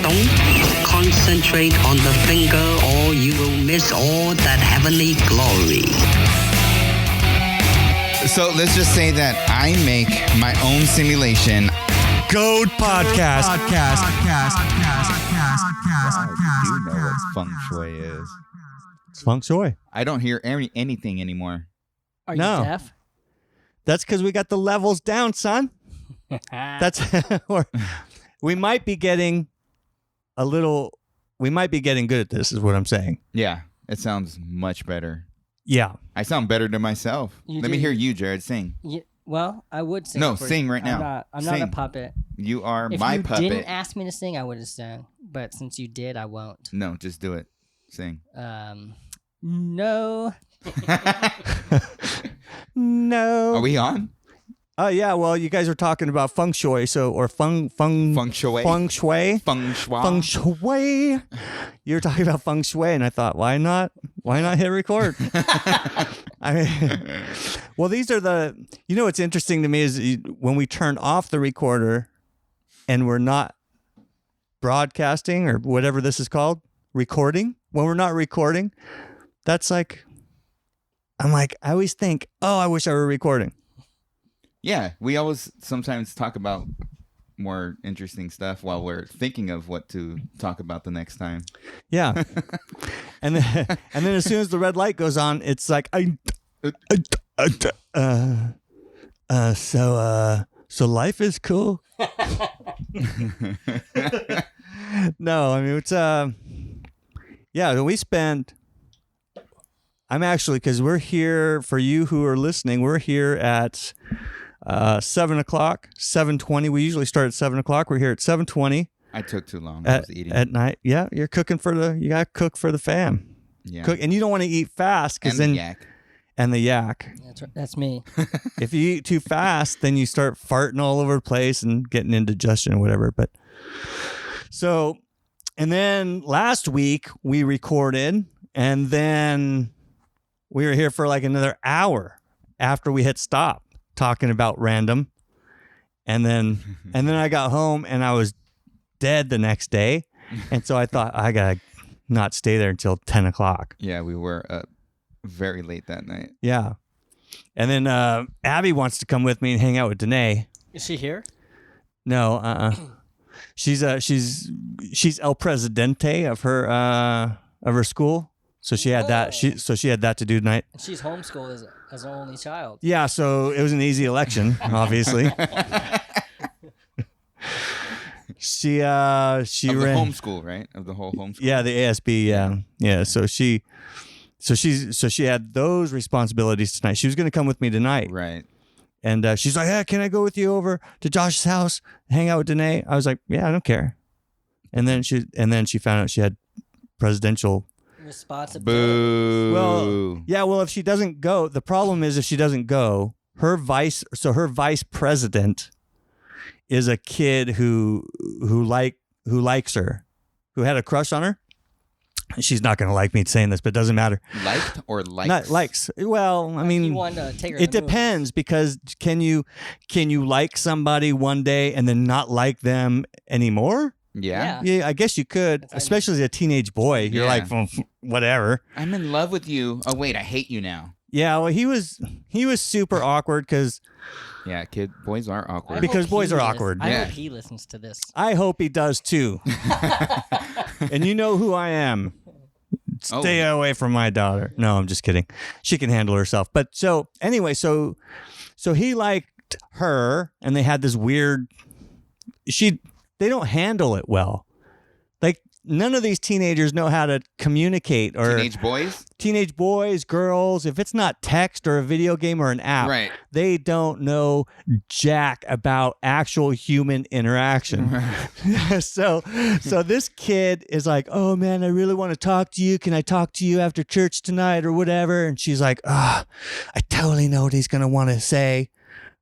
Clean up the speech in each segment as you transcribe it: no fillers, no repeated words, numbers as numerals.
Don't concentrate on the finger or you will miss all that heavenly glory. So let's just say that I make my own simulation. GOAD podcast. You know what feng shui is. It's feng shui. I don't hear anything anymore. Are you No. deaf? That's because we got the levels down, son. That's or we might be getting good at this, is what I'm saying. Yeah, it sounds much better. Yeah. I sound better to myself. You Let me do. hear you, Jared, sing. Well, I would sing. No, for you. sing right now. I'm not a Sing. puppet. You are If my you puppet. didn't ask me to sing, I would have sang. But since you did, I won't. No, just do it. Sing. No. No. Are we on? Oh yeah. Well, you guys are talking about feng shui, Feng shui. Feng shui. Feng shui. Feng shui. You're talking about feng shui, and I thought, why not hit record? I mean, well, these are what's interesting to me is when we turn off the recorder and we're not broadcasting or whatever this is called, recording. When we're not recording, that's like, I always think, oh, I wish I were recording. Yeah, we always sometimes talk about more interesting stuff while we're thinking of what to talk about the next time. Yeah. and then as soon as the red light goes on, it's like so life is cool. No, I mean it's yeah, we spend because we're here for you who are listening, we're here at 7 o'clock, 7:20. We usually start at 7 o'clock. We're here at 7:20. I took too long. I was eating. At night. Yeah, you're cooking you got to cook for the fam. Yeah. Cook, and you don't want to eat fast because then the yak. and the yak. That's me. If you eat too fast, then you start farting all over the place and getting indigestion or whatever. But so, and then last week we recorded, and then we were here for like another hour after we hit stop talking about random. And then I got home and I was dead the next day. And so I thought I got to not stay there until 10 o'clock. Yeah, we were up very late that night. Yeah. And then Abby wants to come with me and hang out with Danae. Is she here? No, She's El Presidente of her school. So she had that. She had that to do tonight. She's homeschooled as an only child. Yeah, so it was an easy election, obviously. She Of the ran homeschool, right? Of the whole homeschool. Yeah, the ASB. Yeah. So she had those responsibilities tonight. She was going to come with me tonight, Right. and she's like, "Yeah, can I go with you over to Josh's house, hang out with Danae?" I was like, "Yeah, I don't care." And then she found out she had presidential. Responsibility. Boo. Well, yeah. Well, if she doesn't go, the problem is if she doesn't go, her vice president is a kid who likes her, who had a crush on her. She's not going to like me saying this, but it doesn't matter. Liked or likes? Not likes. Well, I mean, You wanted to take her it to the depends because can you like somebody one day and then not like them anymore? Yeah. Yeah, I guess you could, especially as a teenage boy. You're Yeah. like, well, whatever. I'm in love with you. Oh wait, I hate you now. Yeah, well, he was super awkward because Yeah, boys are I awkward. Because hope boys he are lis- awkward. I Yeah. hope he listens to this. I hope he does too. And you know who I am. Stay away from my daughter. No, I'm just kidding. She can handle herself. But so anyway, so he liked her, and they had this weird. They don't handle it well. Like none of these teenagers know how to communicate or teenage boys, girls. If it's not text or a video game or an app, Right. they don't know jack about actual human interaction. So this kid is like, "Oh man, I really want to talk to you. Can I talk to you after church tonight or whatever?" And she's like, "I totally know what he's going to want to say."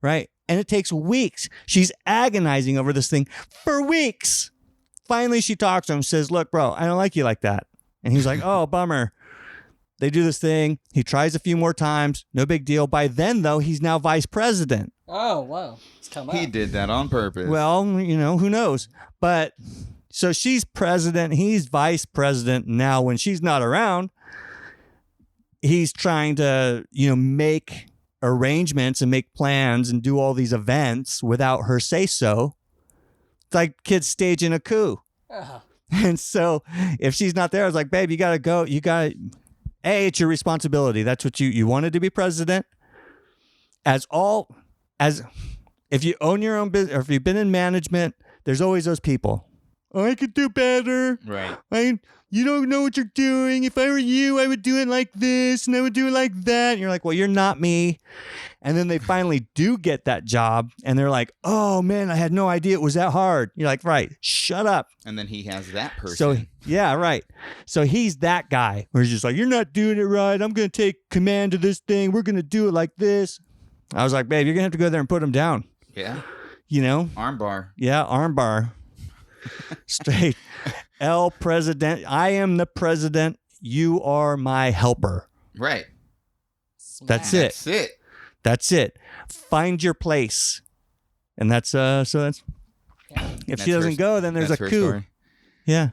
Right. And it takes weeks. She's agonizing over this thing for weeks. Finally, she talks to him, says, "Look, bro, I don't like you like that." And he's like, "Oh, bummer." they do this thing. He tries a few more times. No big deal. By then, though, he's now vice president. Oh, whoa. It's come up. He did that on purpose. Well, who knows? But so she's president. He's vice president. Now, when she's not around, he's trying to, make arrangements and make plans and do all these events without her say so. It's like kids staging a coup. Uh-huh. And so if she's not there, I was like, babe, you got to go. It's your responsibility. That's what you wanted to be president. As if you own your own business or if you've been in management, there's always those people. I could do better. Right. You don't know what you're doing. If I were you, I would do it like this and I would do it like that. And you're like, well, you're not me. And then they finally do get that job and they're like, oh man, I had no idea it was that hard. You're like, right, shut up. And then he has that person. So, yeah, right. So he's that guy where he's just like, you're not doing it right. I'm going to take command of this thing. We're going to do it like this. I was like, babe, you're going to have to go there and put him down. Yeah. Armbar. Yeah, armbar. Straight. El President. I am the president. You are my helper. Right. That's it. That's it. Find your place. And that's if she doesn't go, then there's a coup. Story. Yeah.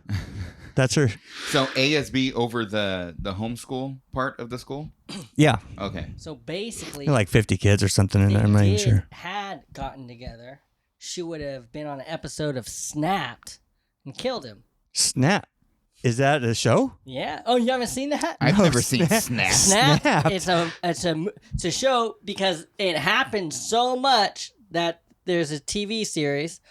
That's her. So ASB over the homeschool part of the school? Yeah. Okay. So basically, Like 50 kids or something in there. I'm not even sure. Had gotten together, she would have been on an episode of Snapped and killed him. Snap. Is that a show? Yeah. Oh, you haven't seen that? I've never seen Snap. Snap. It's a show because it happened so much that there's a TV series,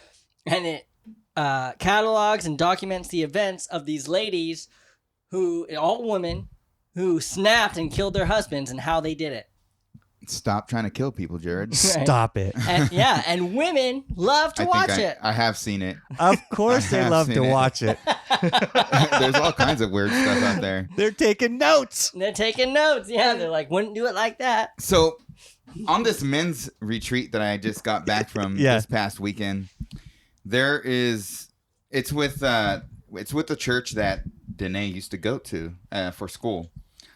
and it catalogs and documents the events of these ladies all women, who snapped and killed their husbands and how they did it. Stop trying to kill people, Jared. Stop it. And women love to watch it. I have seen it. Of course they love to watch it. There's all kinds of weird stuff out there. They're taking notes. Yeah, they're like, wouldn't do it like that. So on this men's retreat that I just got back from this past weekend, it's with the church that Danae used to go to for school.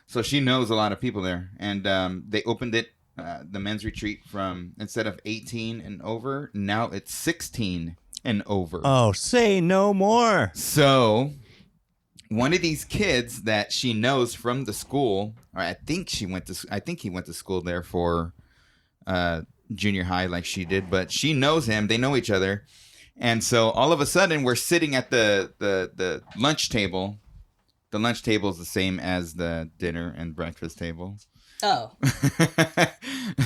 So she knows a lot of people there. And they opened it, the men's retreat, from instead of 18 and over, now it's 16 and over. Oh, say no more. So one of these kids that she knows from the school, or I think he went to school there for junior high like she did, but she knows him. They know each other. And so all of a sudden we're sitting at the lunch table. The lunch table is the same as the dinner and breakfast table. Oh.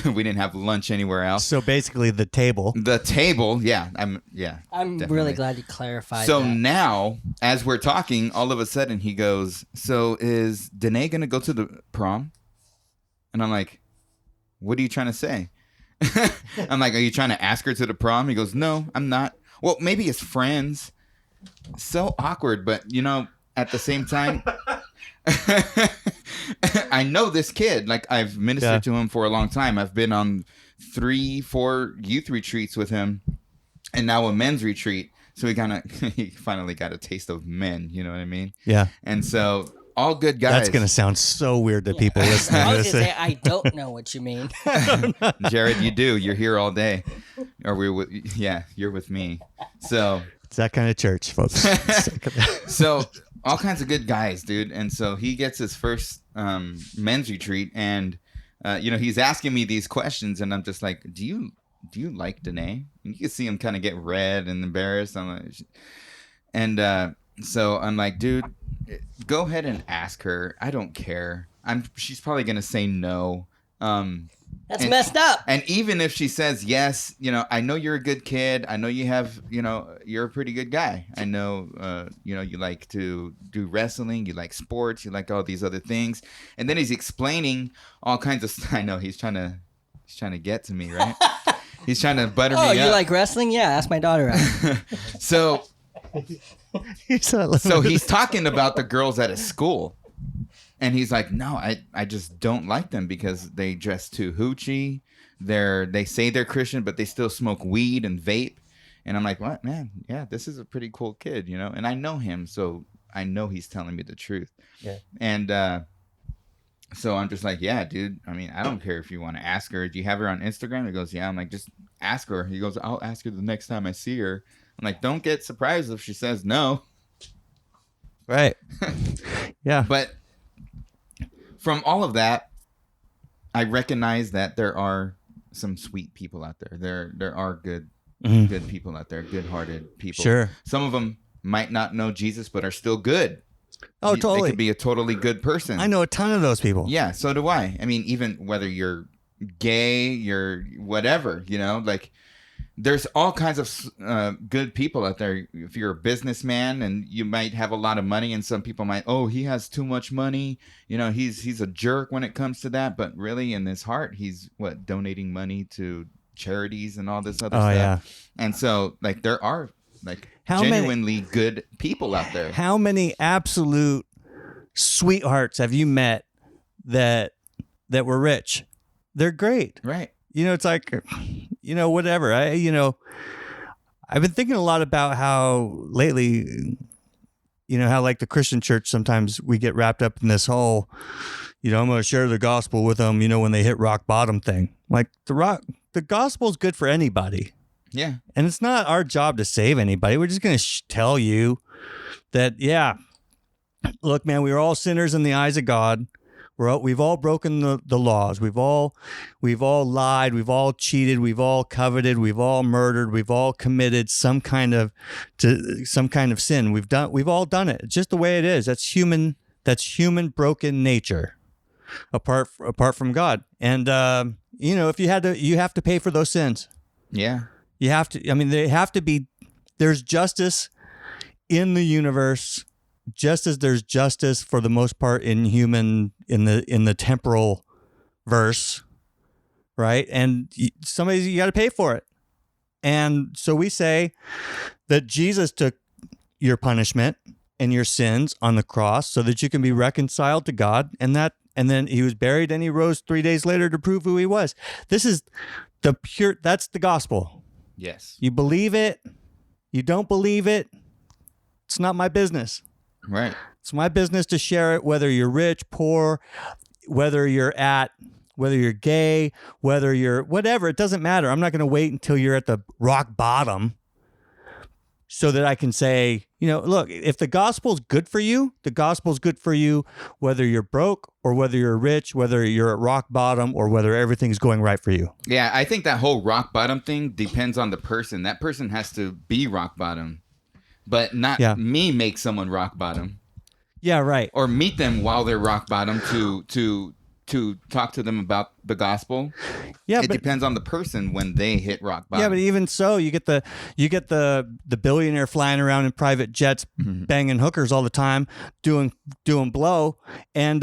We didn't have lunch anywhere else. So basically the table. The table, yeah. I'm definitely. Really glad you clarified so that. Now, as we're talking, all of a sudden he goes, so is Danae going to go to the prom? And I'm like, what are you trying to say? I'm like, are you trying to ask her to the prom? He goes, no, I'm not. Well, maybe as friends. So awkward, but at the same time, I know this kid. Like, I've ministered to him for a long time. I've been on 3-4 youth retreats with him, and now a men's retreat. So he finally got a taste of men. You know what I mean? Yeah. And so all good guys. That's gonna sound so weird to people listening. I was gonna say, I don't know what you mean. Jared, you do. You're here all day, or you're with me. So it's that kind of church, folks. So all kinds of good guys, dude. And so he gets his first men's retreat, and he's asking me these questions, and I'm just like, do you like Danae? And you can see him kind of get red and embarrassed. So I'm like, dude, go ahead and ask her. I don't care. She's probably gonna say no. That's messed up. And even if she says yes, I know you're a good kid. I know you have, you're a pretty good guy. I know, you like to do wrestling. You like sports. You like all these other things. And then he's explaining all kinds of stuff. I know he's trying to get to me, right? He's trying to butter me up. Oh, you like wrestling? Yeah, ask my daughter out. So he's talking about the girls at his school. And he's like, no, I just don't like them because they dress too hoochie. They say they're Christian, but they still smoke weed and vape. And I'm like, what, man? Yeah, this is a pretty cool kid, And I know him, so I know he's telling me the truth. Yeah. And So I'm just like, yeah, dude. I mean, I don't care if you want to ask her. Do you have her on Instagram? He goes, yeah. I'm like, just ask her. He goes, I'll ask her the next time I see her. I'm like, don't get surprised if she says no. Right. Yeah. But from all of that, I recognize that there are some sweet people out there. There are good people out there, good-hearted people. Sure. Some of them might not know Jesus, but are still good. Oh, totally. They could be a totally good person. I know a ton of those people. Yeah, so do I. I mean, even whether you're gay, you're whatever, like there's all kinds of good people out there. If you're a businessman and you might have a lot of money, and some people might, oh, he has too much money. He's a jerk when it comes to that. But really, in his heart, he's donating money to charities and all this other stuff. Yeah. And so, like, there are How genuinely good people out there. How many absolute sweethearts have you met that were rich? They're great. Right. It's like, whatever. I've been thinking a lot about how lately, how like the Christian church, sometimes we get wrapped up in this whole, I'm going to share the gospel with them, when they hit rock bottom thing. Like the gospel is good for anybody. Yeah. And it's not our job to save anybody. We're just going to tell you that, yeah, look, man, we are all sinners in the eyes of God. We've all broken the laws. We've all lied. We've all cheated. We've all coveted. We've all murdered. We've all committed some kind of sin. We've all done it. It's just the way it is. That's human broken nature, apart from God. And if you have to pay for those sins. Yeah. You have to. I mean, they have to be. There's justice in the universe, just as there's justice for the most part in the temporal verse, right? And you got to pay for it. And so we say that Jesus took your punishment and your sins on the cross so that you can be reconciled to God, and then he was buried and he rose 3 days later to prove who he was. This is that's the gospel. Yes. You believe it, you don't believe it, it's not my business. Right. It's my business to share it, whether you're rich, poor, whether you're gay, whether you're whatever, it doesn't matter. I'm not going to wait until you're at the rock bottom so that I can say, look, if the gospel's good for you, the gospel's good for you, whether you're broke or whether you're rich, whether you're at rock bottom or whether everything's going right for you. Yeah, I think that whole rock bottom thing depends on the person. That person has to be rock bottom, but not me make someone rock bottom. Yeah, right. Or meet them while they're rock bottom to talk to them about the gospel. Yeah, it depends on the person when they hit rock bottom. Yeah, but even so, you get the billionaire flying around in private jets, banging hookers all the time, doing blow, and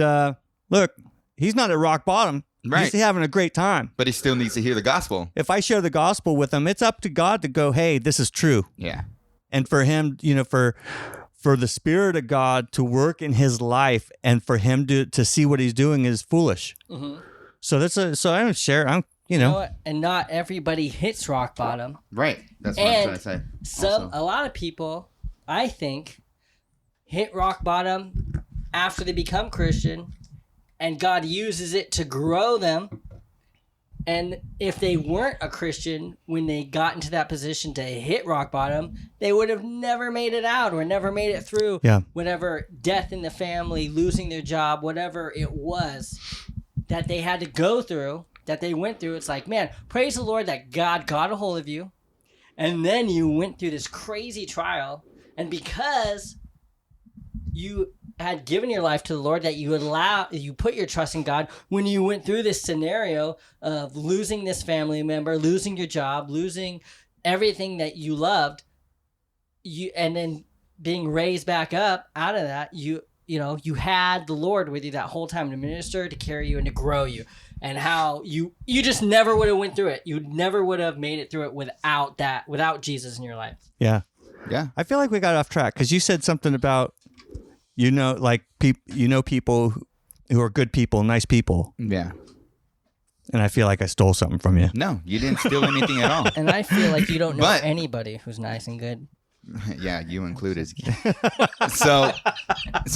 look, he's not at rock bottom. Right. He's having a great time. But he still needs to hear the gospel. If I share the gospel with him, it's up to God to go, hey, this is true. Yeah. And for him, for the Spirit of God to work in his life and for him to see what he's doing is foolish. Mm-hmm. So I don't share. And not everybody hits rock bottom. Right. That's what I'm trying to say. A lot of people, I think, hit rock bottom after they become Christian, and God uses it to grow them. And if they weren't a Christian when they got into that position to hit rock bottom, they would have never made it out or never made it through whatever death in the family, losing their job, whatever it was that they had to go through, that they went through. It's like, man, praise the Lord that God got a hold of you. And then you went through this crazy trial. And because you had given your life to the Lord, that you put your trust in God, when you went through this scenario of losing this family member, losing your job, losing everything that you loved, and then being raised back up out of that, you had the Lord with you that whole time to minister, to carry you, and to grow you. And how you just never would have went through it. You never would have made it through it without Jesus in your life. Yeah. Yeah. I feel like we got off track because you said something about people who are good people, nice people. Yeah. And I feel like I stole something from you. No, you didn't steal anything at all. And I feel like you don't know anybody who's nice and good. Yeah, you included. So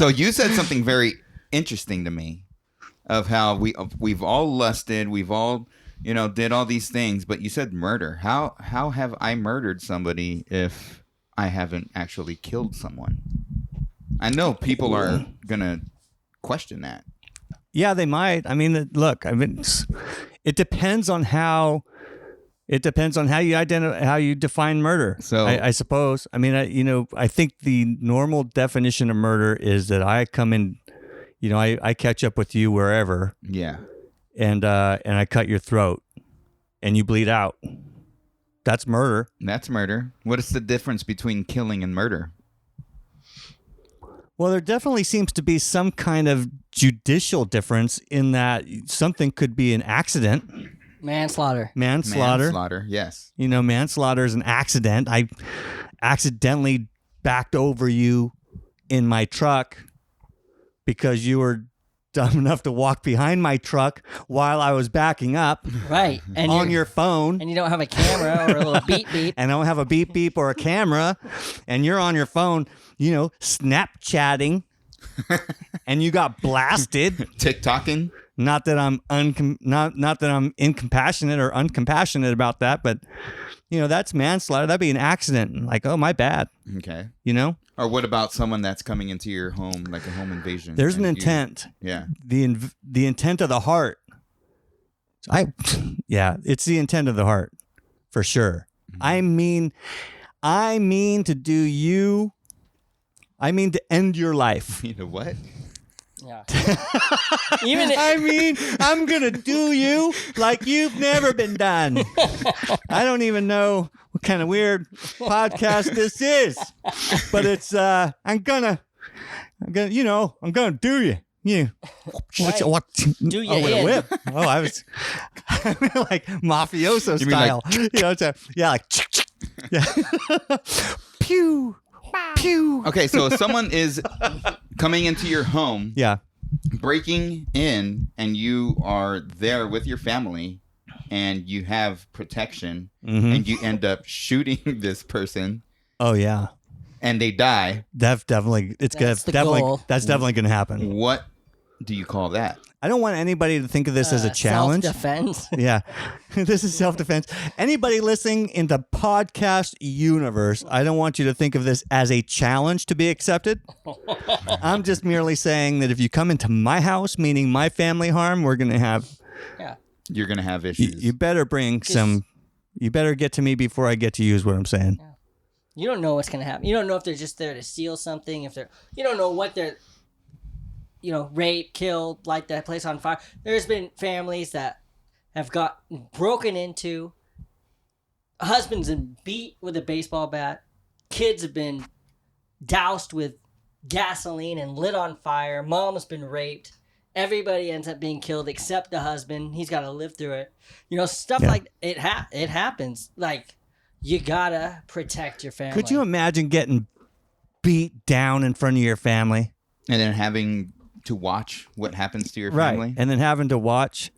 you said something very interesting to me. of how we've all lusted, we've all did all these things, but you said murder. How have I murdered somebody if I haven't actually killed someone? I know people are gonna question that. Yeah, they might. I mean, look. I mean, it depends on how. It depends on how you define murder. So I suppose. I mean, I think the normal definition of murder is that I come in. I catch up with you wherever. Yeah. And I cut your throat, and you bleed out. That's murder. That's murder. What is the difference between killing and murder? Well, there definitely seems to be some kind of judicial difference in that something could be an accident. Manslaughter. Manslaughter, yes. Manslaughter is an accident. I accidentally backed over you in my truck because you were dumb enough to walk behind my truck while I was backing up. Right. And on your phone. And you don't have a camera or a little beep beep. And I don't have a beep beep or a camera. And you're on your phone, Snapchatting. And you got blasted. TikToking. Not that I'm not that I'm incompassionate or uncompassionate about that, but that's manslaughter. That'd be an accident. Like, oh, my bad. Okay. Or what about someone that's coming into your home, like a home invasion? There's an intent. Yeah. The intent of the heart. It's the intent of the heart, for sure. Mm-hmm. I mean to do you. I mean to end your life. You know what? Yeah. I'm going to do you like you've never been done. I don't even know what kind of weird podcast this is, but it's, I'm going to do you. Yeah. What? Do you with a whip. Oh, I was like mafioso style. Like pew. Pew. Okay, so if someone is coming into your home, breaking in, and you are there with your family, and you have protection, and you end up shooting this person. Oh yeah, and they die. That's definitely going to happen. What do you call that? I don't want anybody to think of this as a challenge. Self-defense. Yeah. This is self-defense. Anybody listening in the podcast universe, I don't want you to think of this as a challenge to be accepted. I'm just merely saying that if you come into my house, meaning my family harm, we're going to have... Yeah. You're going to have issues. You better bring some... You better get to me before I get to you is what I'm saying. Yeah. You don't know what's going to happen. You don't know if they're just there to steal something. You don't know what they're... rape, killed, light that place on fire. There's been families that have got broken into. Husbands been beat with a baseball bat. Kids have been doused with gasoline and lit on fire. Mom's been raped. Everybody ends up being killed except the husband. He's got to live through it. Stuff like it happens. Like, you gotta protect your family. Could you imagine getting beat down in front of your family? And then having to watch what happens to your family. Right. And then having to watch.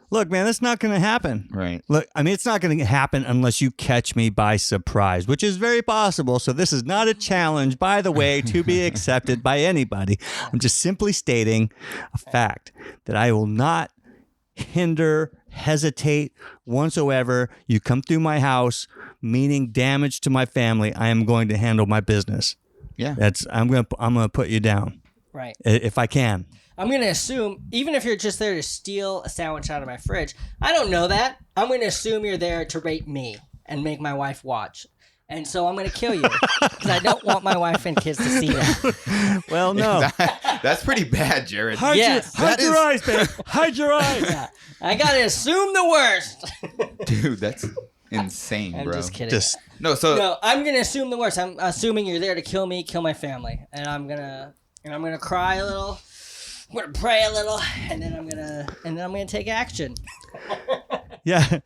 Look, man, that's not going to happen. Right. Look, I mean, it's not going to happen unless you catch me by surprise, which is very possible. So this is not a challenge, by the way, to be accepted by anybody. I'm just simply stating a fact that I will not hesitate whatsoever. You come through my house, meaning damage to my family, I am going to handle my business. Yeah. I'm gonna put you down. Right. If I can. I'm going to assume, even if you're just there to steal a sandwich out of my fridge, I don't know that. I'm going to assume you're there to rape me and make my wife watch. And so I'm going to kill you because I don't want my wife and kids to see that. Well, no. That's pretty bad, Jared. Hide your eyes, babe. Hide your eyes. Yeah. I got to assume the worst. Dude, that's insane, I'm bro. just kidding. No, I'm going to assume the worst. I'm assuming you're there to kill me, kill my family. And I'm going to cry a little. I'm gonna pray a little, and then I'm gonna take action. Yeah,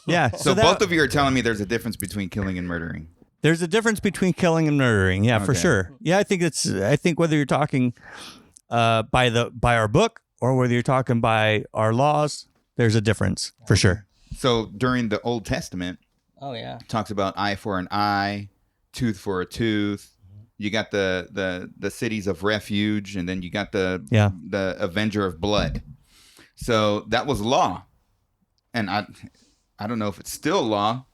yeah. So both of you are telling me there's a difference between killing and murdering. There's a difference between killing and murdering. Yeah, for sure. Yeah, I think whether you're talking by our book or whether you're talking by our laws, there's a difference for sure. So during the Old Testament, oh yeah, it talks about eye for an eye, tooth for a tooth. You got the cities of refuge, and then you got the Avenger of Blood. So that was law, and I don't know if it's still law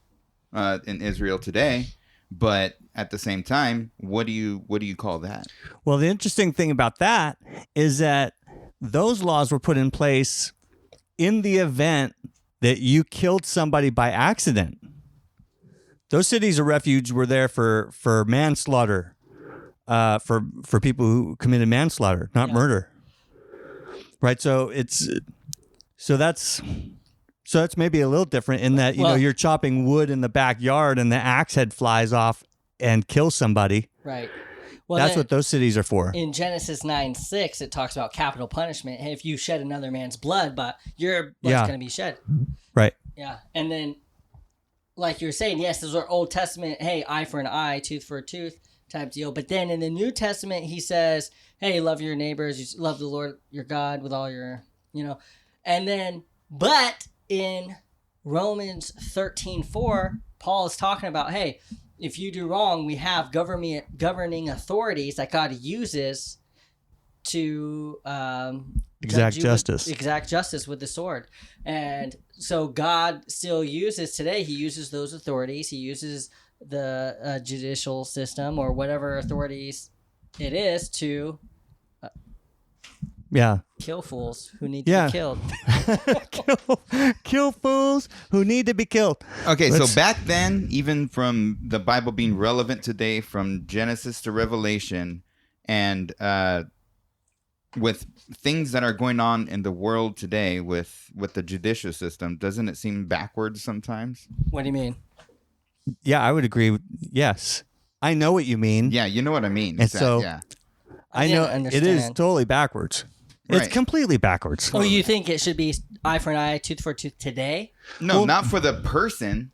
in Israel today, but at the same time, what do you call that? Well, the interesting thing about that is that those laws were put in place in the event that you killed somebody by accident. Those cities of refuge were there for manslaughter, for people who committed manslaughter, not murder. Right. So that's maybe a little different in that, you're chopping wood in the backyard and the axe head flies off and kills somebody. Right. Well, that's what those cities are for. In Genesis 9:6, it talks about capital punishment. Hey, if you shed another man's blood, but your blood's going to be shed. Right. Yeah. And then, like you're saying, yes, those are Old Testament, hey, eye for an eye, tooth for a tooth type deal. But then in the New Testament, he says, hey, love your neighbors, you love the Lord your God with all your, and then, but in Romans 13:4, Paul is talking about, hey, if you do wrong, we have governing authorities that God uses to exact justice with the sword. And so God still uses today, he uses those authorities, he uses the judicial system or whatever authorities it is to kill fools who need to be killed. kill fools who need to be killed. Okay, so back then, even from the Bible being relevant today, from Genesis to Revelation, and with things that are going on in the world today with the judicial system, doesn't it seem backwards sometimes? What do you mean? Yeah, I would agree. Yes. I know what you mean. Yeah, you know what I mean. And I know it is totally backwards. Right. It's completely backwards. Oh, you think it should be eye for an eye, tooth for a tooth today? No, not for the person,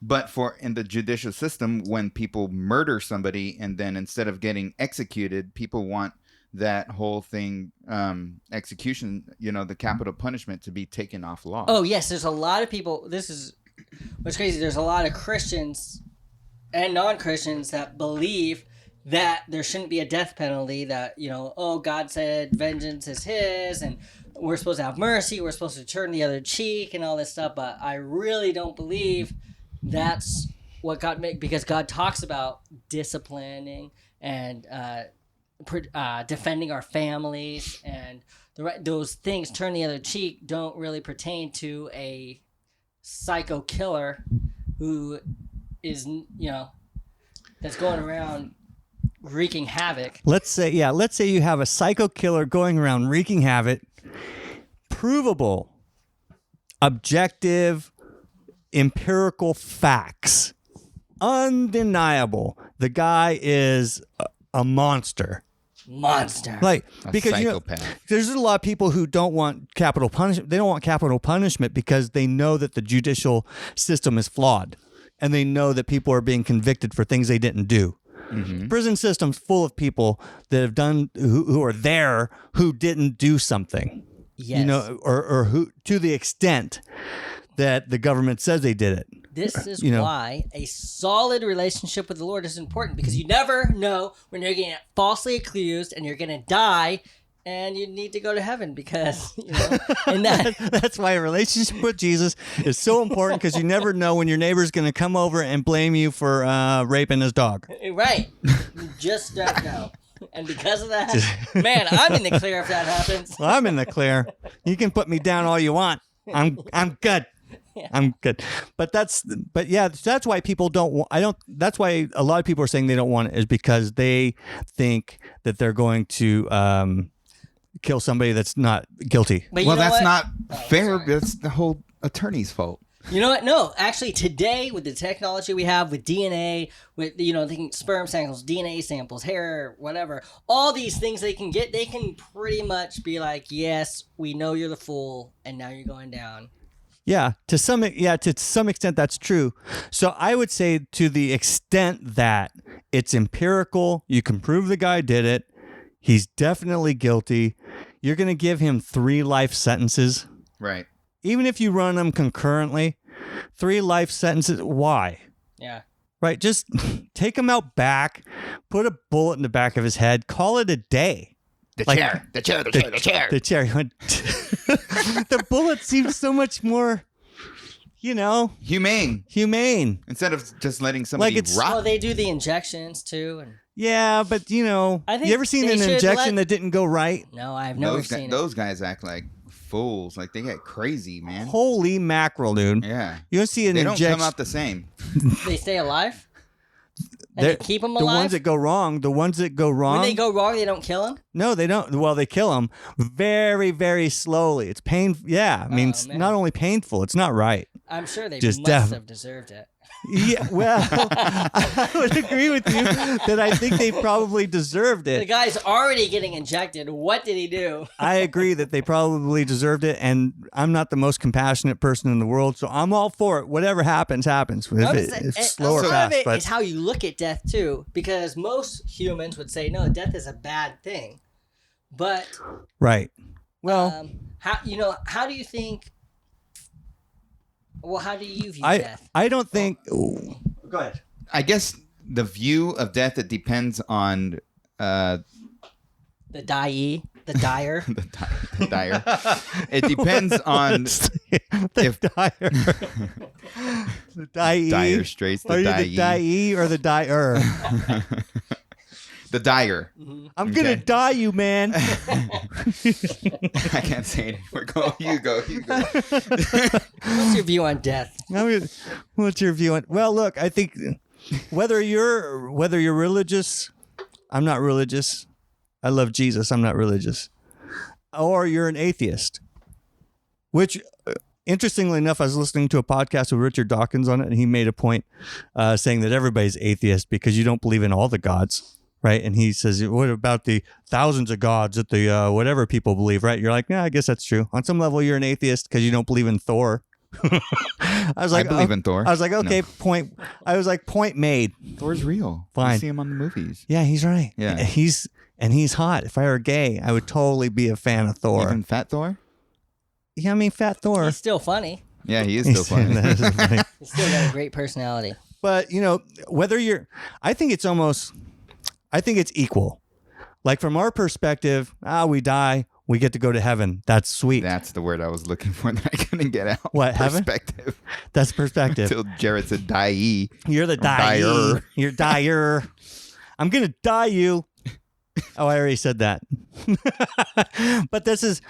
but for in the judicial system when people murder somebody and then instead of getting executed, people want that whole thing, execution, the capital punishment to be taken off law. Oh, yes. There's a lot of people. This is what's crazy. There's a lot of Christians and non-Christians that believe that there shouldn't be a death penalty, that, God said vengeance is his and we're supposed to have mercy, we're supposed to turn the other cheek and all this stuff. But I really don't believe that's what God made, because God talks about disciplining and defending our families, and those things, turn the other cheek, don't really pertain to a psycho killer who is, that's going around wreaking havoc. Let's say you have a psycho killer going around wreaking havoc, provable, objective, empirical facts, undeniable. The guy is a monster. Like, because there's a lot of people who don't want capital punishment. They don't want capital punishment because they know that the judicial system is flawed, and they know that people are being convicted for things they didn't do. Mm-hmm. Prison system's full of people that have done who are there who didn't do something. Yes. Or who, to the extent that the government says they did it. This is why a solid relationship with the Lord is important, because you never know when you're getting falsely accused and you're going to die and you need to go to heaven, because, and that's why a relationship with Jesus is so important, because you never know when your neighbor's going to come over and blame you for raping his dog. Right. You just don't know. And because of that, man, I'm in the clear if that happens. Well, I'm in the clear. You can put me down all you want. I'm good. Yeah. I'm good. But that's why people that's why a lot of people are saying they don't want it, is because they think that they're going to kill somebody that's not guilty. Well, that's not fair. Sorry. That's the whole attorney's fault. You know what? No, actually, today with the technology we have with DNA, with taking sperm samples, DNA samples, hair, whatever, all these things they can get, they can pretty much be like, yes, we know you're the fool, and now you're going down. Yeah, to some extent that's true. So I would say, to the extent that it's empirical, you can prove the guy did it, he's definitely guilty, you're going to give him 3 life sentences. Right. Even Even if you run them concurrently, 3 life sentences. Why? Yeah. Right? Just take him out back, put a bullet in the back of his head, call it a day. The Like- chair. The chair. The chair. The bullet seems so much more, Humane. Instead of just letting somebody Like it's- rot. Well, they do the injections too, and Yeah, but I think you ever seen they an should injection let- that didn't go right? no, I've never seen it. Those guys act like fools. Like they get crazy, man. Holy mackerel, dude. Yeah. You don't see an They don't injection. come out the same. They stay alive. And They're- they keep them the alive. ones that go wrong, When they go wrong, they don't kill them. no, they don't. Well, they kill them very, very slowly. It's painful. Yeah, I mean, it's man. not only painful, it's not right. I'm sure they Just must have deserved it. Yeah, well, I would agree with you that I think they probably deserved The it. guy's already getting injected. What did he do? I agree that they probably deserved it, and I'm not the most compassionate person in the world, so I'm all for it. Whatever happens, happens. If it's slow or Some fast, of it but is how you look at death too, because most humans would say no, death is a bad thing. But right. Well, how do you think? Well, how do you view I death? I don't think. Go ahead. I guess the view of death, it depends on The dyer. the dire. It depends on The dyer. The dye. Dire Straits. Are The you the dye or the dyer? The dire. I'm gonna Okay. die you, man. I can't say it anymore. Go. You go. What's your view on death? What's your view on? Well, look, I think whether you're religious, I'm not religious. I love Jesus. I'm not religious. Or you're an atheist, which. Interestingly enough, I was listening to a podcast with Richard Dawkins on it, and he made a point saying that everybody's atheist because you don't believe in all the gods, right? And he says, what about the thousands of gods that the whatever people believe, right? You're like, yeah, I guess that's true. On some level, you're an atheist because you don't believe in Thor. I was like, I believe in Thor. I was like, okay, No. point. I was like, point made. Thor's real. Fine. You see him on the movies. Yeah, he's right. Yeah. He's hot. If I were gay, I would totally be a fan of Thor. Even Fat Thor. Yeah, I mean, Fat Thor. He's still funny. Yeah, he is still funny. That is funny. He's still got a great personality. But, whether I think it's equal. Like from our perspective, we die, we get to go to heaven. That's sweet. That's the word I was looking for that I couldn't get out. What, heaven? Perspective. That's perspective. Until Jared said die. You're the dyer. dyer. You're dyer. I'm going to die you. Oh, I already said that. But this is,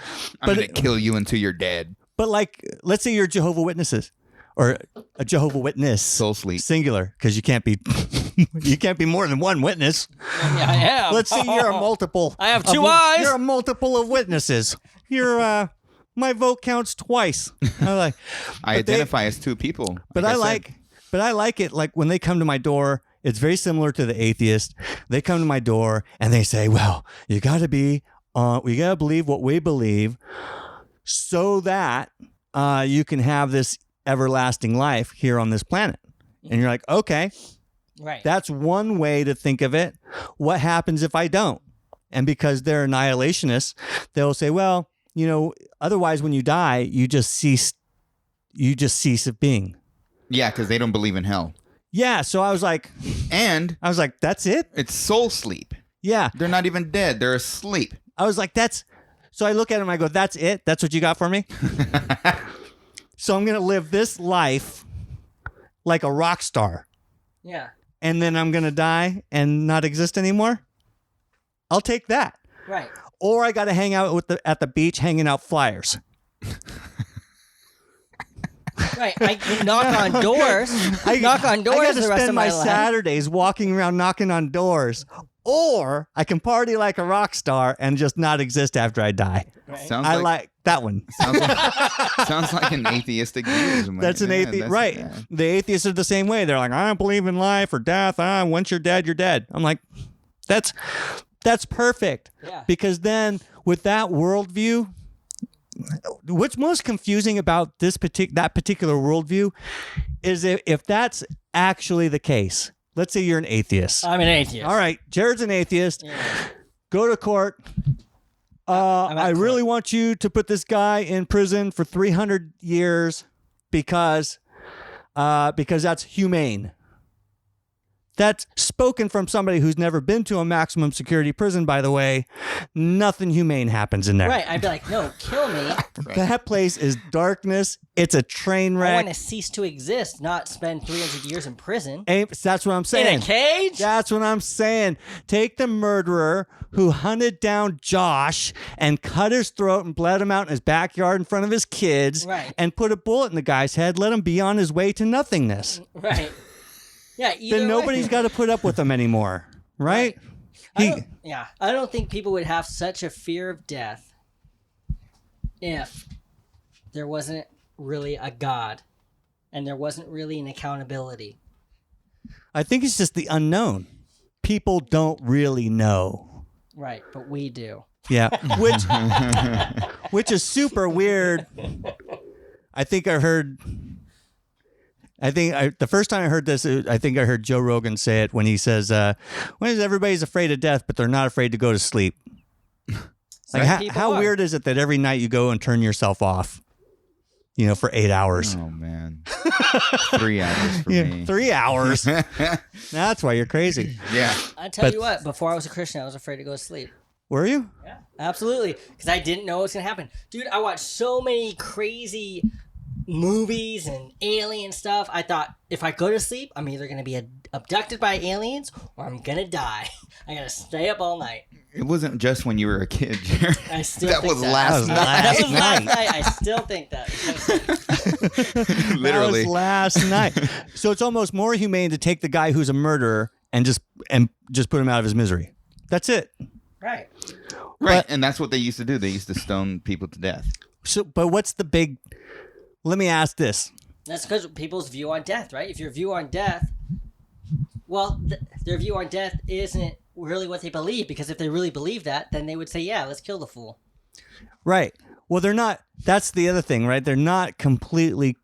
I'm going to kill you until you're dead. but like, let's say you're Jehovah's Witnesses or a Jehovah Witness. Soul sleep. Singular, because you can't be more than one witness. Yeah, I am. Let's say you're a multiple. I have two eyes. You're a multiple of witnesses. You're my vote counts twice. I but they- identify as two people. But I like it. Like when they come to my door, it's very similar to the atheist. They come to my door and they say, "Well, you got to be, we got to believe what we believe, so that you can have this everlasting life here on this planet." And you're like, "Okay, Right. that's one way to think of it. What happens if I don't?" And because they're annihilationists, they'll say, "Well, otherwise, when you die, you just cease of being." Yeah, because they don't believe in hell. Yeah, so I was like, that's it? It's soul sleep. Yeah. They're not even dead. They're asleep. I was like, so I look at him and I go, that's it? That's what you got for me? So I'm going to live this life like a rock star. Yeah. And then I'm going to die and not exist anymore? I'll take that. Right. Or I got to hang out at the beach hanging out flyers. Right. I can knock on doors. knock on I doors got to the rest spend of my my life. Saturdays walking around knocking on doors. Or I can party like a rock star and just not exist after I die. Sounds I like, like that one. sounds like an atheistic view. That's an atheist, right? Yeah. The atheists are the same way. They're like, I don't believe in life or death. Once you're dead, you're dead. I'm like, that's perfect. Yeah. Because then with that worldview, what's most confusing about that particular worldview is if that's actually the case. Let's say you're an atheist. I'm an atheist. All right, Jared's an atheist. Yeah. Go to court. I'm at I really court. want you to put this guy in prison for 300 years because that's humane. That's spoken from somebody who's never been to a maximum security prison, by the way. Nothing humane happens in there. Right. I'd be like, no, kill me. That place is darkness. It's a train I wreck. want to cease to exist, not spend 300 years in prison. That's what I'm saying. In a cage? That's what I'm saying. Take the murderer who hunted down Josh and cut his throat and bled him out in his backyard in front of his kids Right. and put a bullet in the guy's head. Let him be on his way to nothingness. Right. Yeah, either Then way. nobody's got to put up with him anymore. Right? I don't think people would have such a fear of death if there wasn't really a God and there wasn't really an accountability. I think it's just the unknown. People don't really know. Right, but we do. Yeah, which is super weird. I think the first time I heard this, I think I heard Joe Rogan say it when he says, "When is everybody's afraid of death, but they're not afraid to go to sleep." Like, how weird is it that every night you go and turn yourself off, for 8 hours? Oh man, 3 hours for me. 3 hours. That's why you're crazy. Yeah. I tell you what, before I was a Christian, I was afraid to go to sleep. Were you? Yeah, absolutely, because I didn't know what was gonna happen, dude. I watched so many crazy movies and alien stuff. I thought if I go to sleep, I'm either going to be abducted by aliens or I'm going to die. I got to stay up all night. It wasn't just when you were a kid, Jared. I still That think was that. last night. That was last night. I still think that. Literally. That was last night. So it's almost more humane to take the guy who's a murderer and just put him out of his misery. That's it. Right. Right, and that's what they used to do. They used to stone people to death. So, but what's the big... Let me ask this. That's because people's view on death, right? If your view on death, well, their view on death isn't really what they believe, because if they really believe that, then they would say, yeah, let's kill the fool. Right. Well, they're not... That's the other thing, right? They're not completely...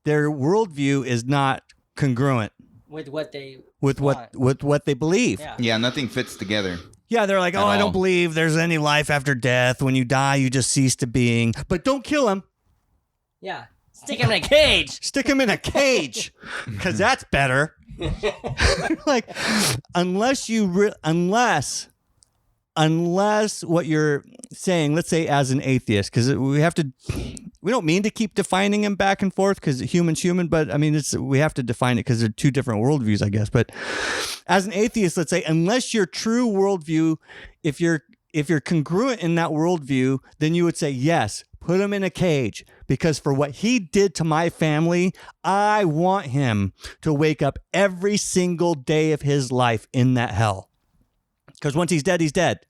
Their worldview is not congruent With what they with want. what they believe. Yeah. Yeah, nothing fits together. Yeah, they're like, At I all. don't believe there's any life after death. When you die, you just cease to being. But don't kill him. Yeah. Stick him in a cage. Stick him in a cage, because that's better. Like, unless what you're saying, let's say as an atheist, because we don't mean to keep defining him back and forth, because human's human, but I mean, we have to define it because they're two different worldviews, I guess. But as an atheist, let's say, unless your true worldview, if you're congruent in that worldview, then you would say, yes, put him in a cage, because for what he did to my family, I want him to wake up every single day of his life in that hell. Because once he's dead, he's dead.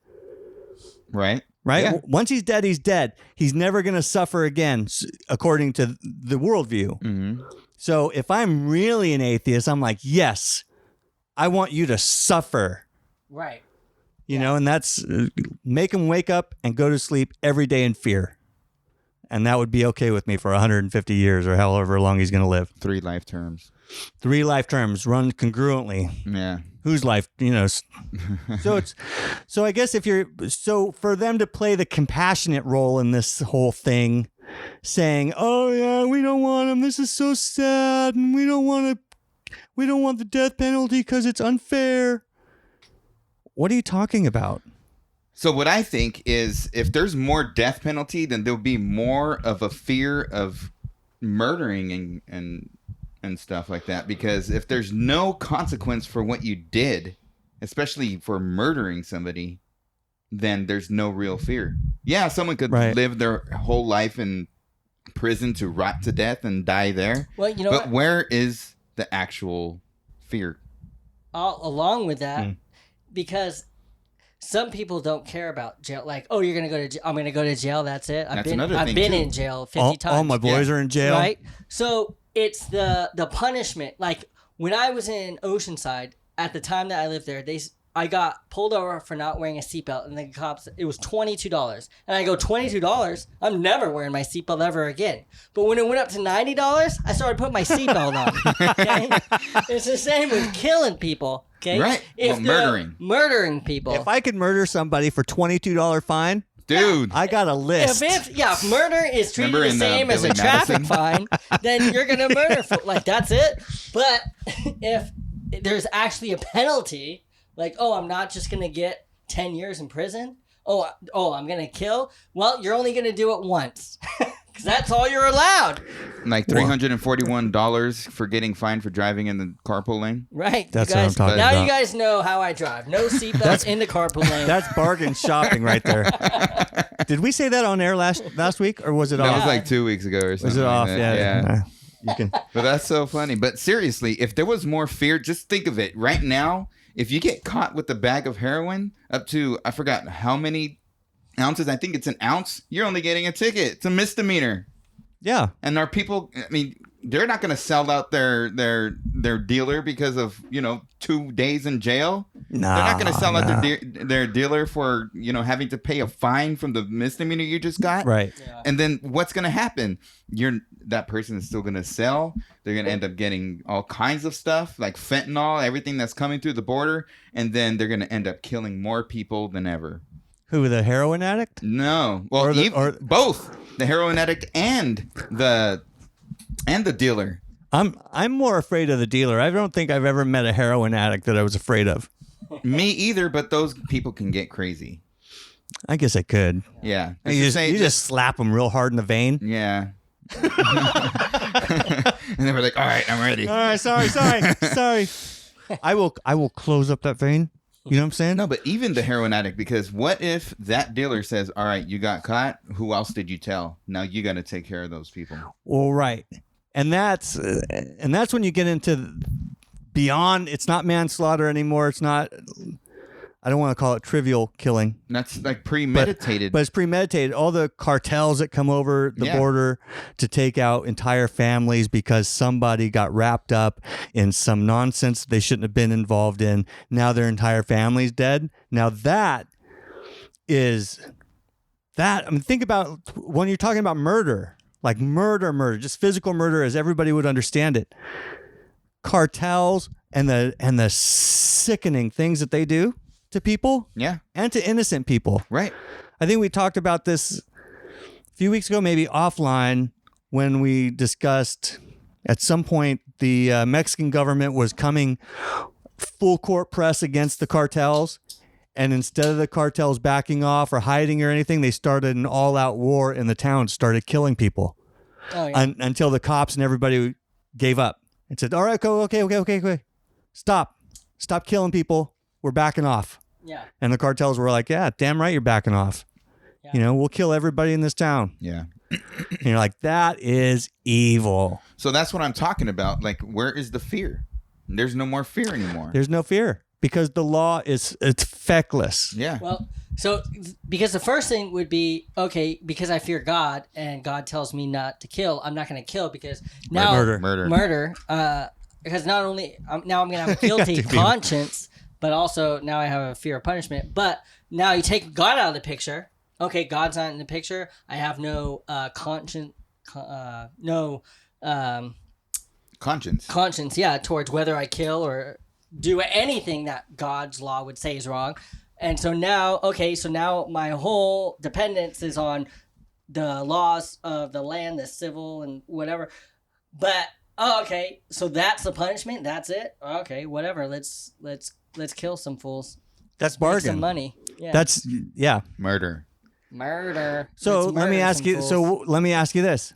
Right? Right? Yeah. Once he's dead, he's dead. He's never going to suffer again, according to the worldview. Mm-hmm. So if I'm really an atheist, I'm like, yes, I want you to suffer. Right. And that's make him wake up and go to sleep every day in fear. And that would be okay with me for 150 years or however long he's going to live. 3 life terms. 3 life terms run congruently. Yeah. Whose life, so I guess for them to play the compassionate role in this whole thing, saying, oh yeah, we don't want him. This is so sad. And we don't want the death penalty because it's unfair. What are you talking about? So what I think is, if there's more death penalty, then there'll be more of a fear of murdering and stuff like that. Because if there's no consequence for what you did, especially for murdering somebody, then there's no real fear. Yeah, someone could live their whole life in prison to rot to death and die there. Well, you know but what? where is the actual fear? Along with that, because some people don't care about jail. Like, oh, you're gonna go to jail. I'm gonna go to jail. That's it. I've been in jail 50 times. All my boys are in jail. Right. So it's the punishment. Like when I was in Oceanside, at the time that I lived there, I got pulled over for not wearing a seatbelt, and the cops, it was $22. And I go, $22? I'm never wearing my seatbelt ever again. But when it went up to $90, I started putting my seatbelt on. Okay? It's the same with killing people. Okay? Right. Murdering people. If I could murder somebody for $22 fine, dude, I got a list. If murder is treated Remember the in, same as a Billy traffic Madison? fine, then you're gonna murder. That's it. But if there's actually a penalty. Like, oh, I'm not just gonna get 10 years in prison. Oh, I'm gonna kill. Well, you're only gonna do it once, because that's all you're allowed. Like $341 for getting fined for driving in the carpool lane. Right. That's you guys, what I'm talking now about. you guys know how I drive. No seatbelts in the carpool lane. That's bargain shopping right there. Did we say that on air last week, or was it That off? was like 2 weeks ago or something. Was it like off? that. Yeah. You can. But that's so funny. But seriously, if there was more fear, just think of it. Right now, if you get caught with a bag of heroin up to, I forgot how many ounces, I think it's an ounce, you're only getting a ticket. It's a misdemeanor. Yeah. And our people, I mean, they're not going to sell out their dealer because of, 2 days in jail. No. They're not going to sell out their dealer for, having to pay a fine from the misdemeanor you just got. Right. Yeah. And then what's going to happen? That person is still going to sell. They're going to end up getting all kinds of stuff like fentanyl, everything that's coming through the border. And then they're going to end up killing more people than ever. Who, the heroin addict? No. Well, Or both the heroin addict and the dealer. I'm more afraid of the dealer. I don't think I've ever met a heroin addict that I was afraid of. Me either, but those people can get crazy. I guess I could. Yeah. You just slap them real hard in the vein. Yeah. And they were like, all right, I'm ready. All right, sorry. I will close up that vein. You know what I'm saying? No, but even the heroin addict, because what if that dealer says, all right, you got caught. Who else did you tell? Now you got to take care of those people. Well, right. And that's when you get into beyond. It's not manslaughter anymore. It's not. I don't want to call it trivial killing. That's like premeditated. But it's premeditated. All the cartels that come over the border to take out entire families because somebody got wrapped up in some nonsense they shouldn't have been involved in. Now their entire family's dead. Now that. I mean, think about when you're talking about murder, like murder, just physical murder as everybody would understand it. Cartels and the sickening things that they do to people, and to innocent people. Right. I think we talked about this a few weeks ago, maybe offline, when we discussed at some point the Mexican government was coming full court press against the cartels. And instead of the cartels backing off or hiding or anything, they started an all-out war in the town, started killing people. Oh, yeah. Until the cops and everybody gave up and said, all right, okay. Stop killing people. We're backing off. Yeah. And the cartels were like, yeah, damn right you're backing off. Yeah. We'll kill everybody in this town. Yeah. And you're like, that is evil. So that's what I'm talking about. Like, where is the fear? There's no more fear anymore. There's no fear because the law it's feckless. Yeah. Well, so because the first thing would be, okay, because I fear God and God tells me not to kill, I'm not going to kill because now murder. Because not only now I'm going to have a guilty conscience. But also now I have a fear of punishment. But now you take God out of the picture. Okay, God's not in the picture. I have no conscience. Conscience, yeah, towards whether I kill or do anything that God's law would say is wrong. And so now, my whole dependence is on the laws of the land, the civil and whatever. But okay, so that's the punishment. That's it. Okay, whatever. Let's kill some fools. That's Make bargain. some money. Yeah. That's Murder. So Let's let me murder ask some you. fools. So let me ask you this.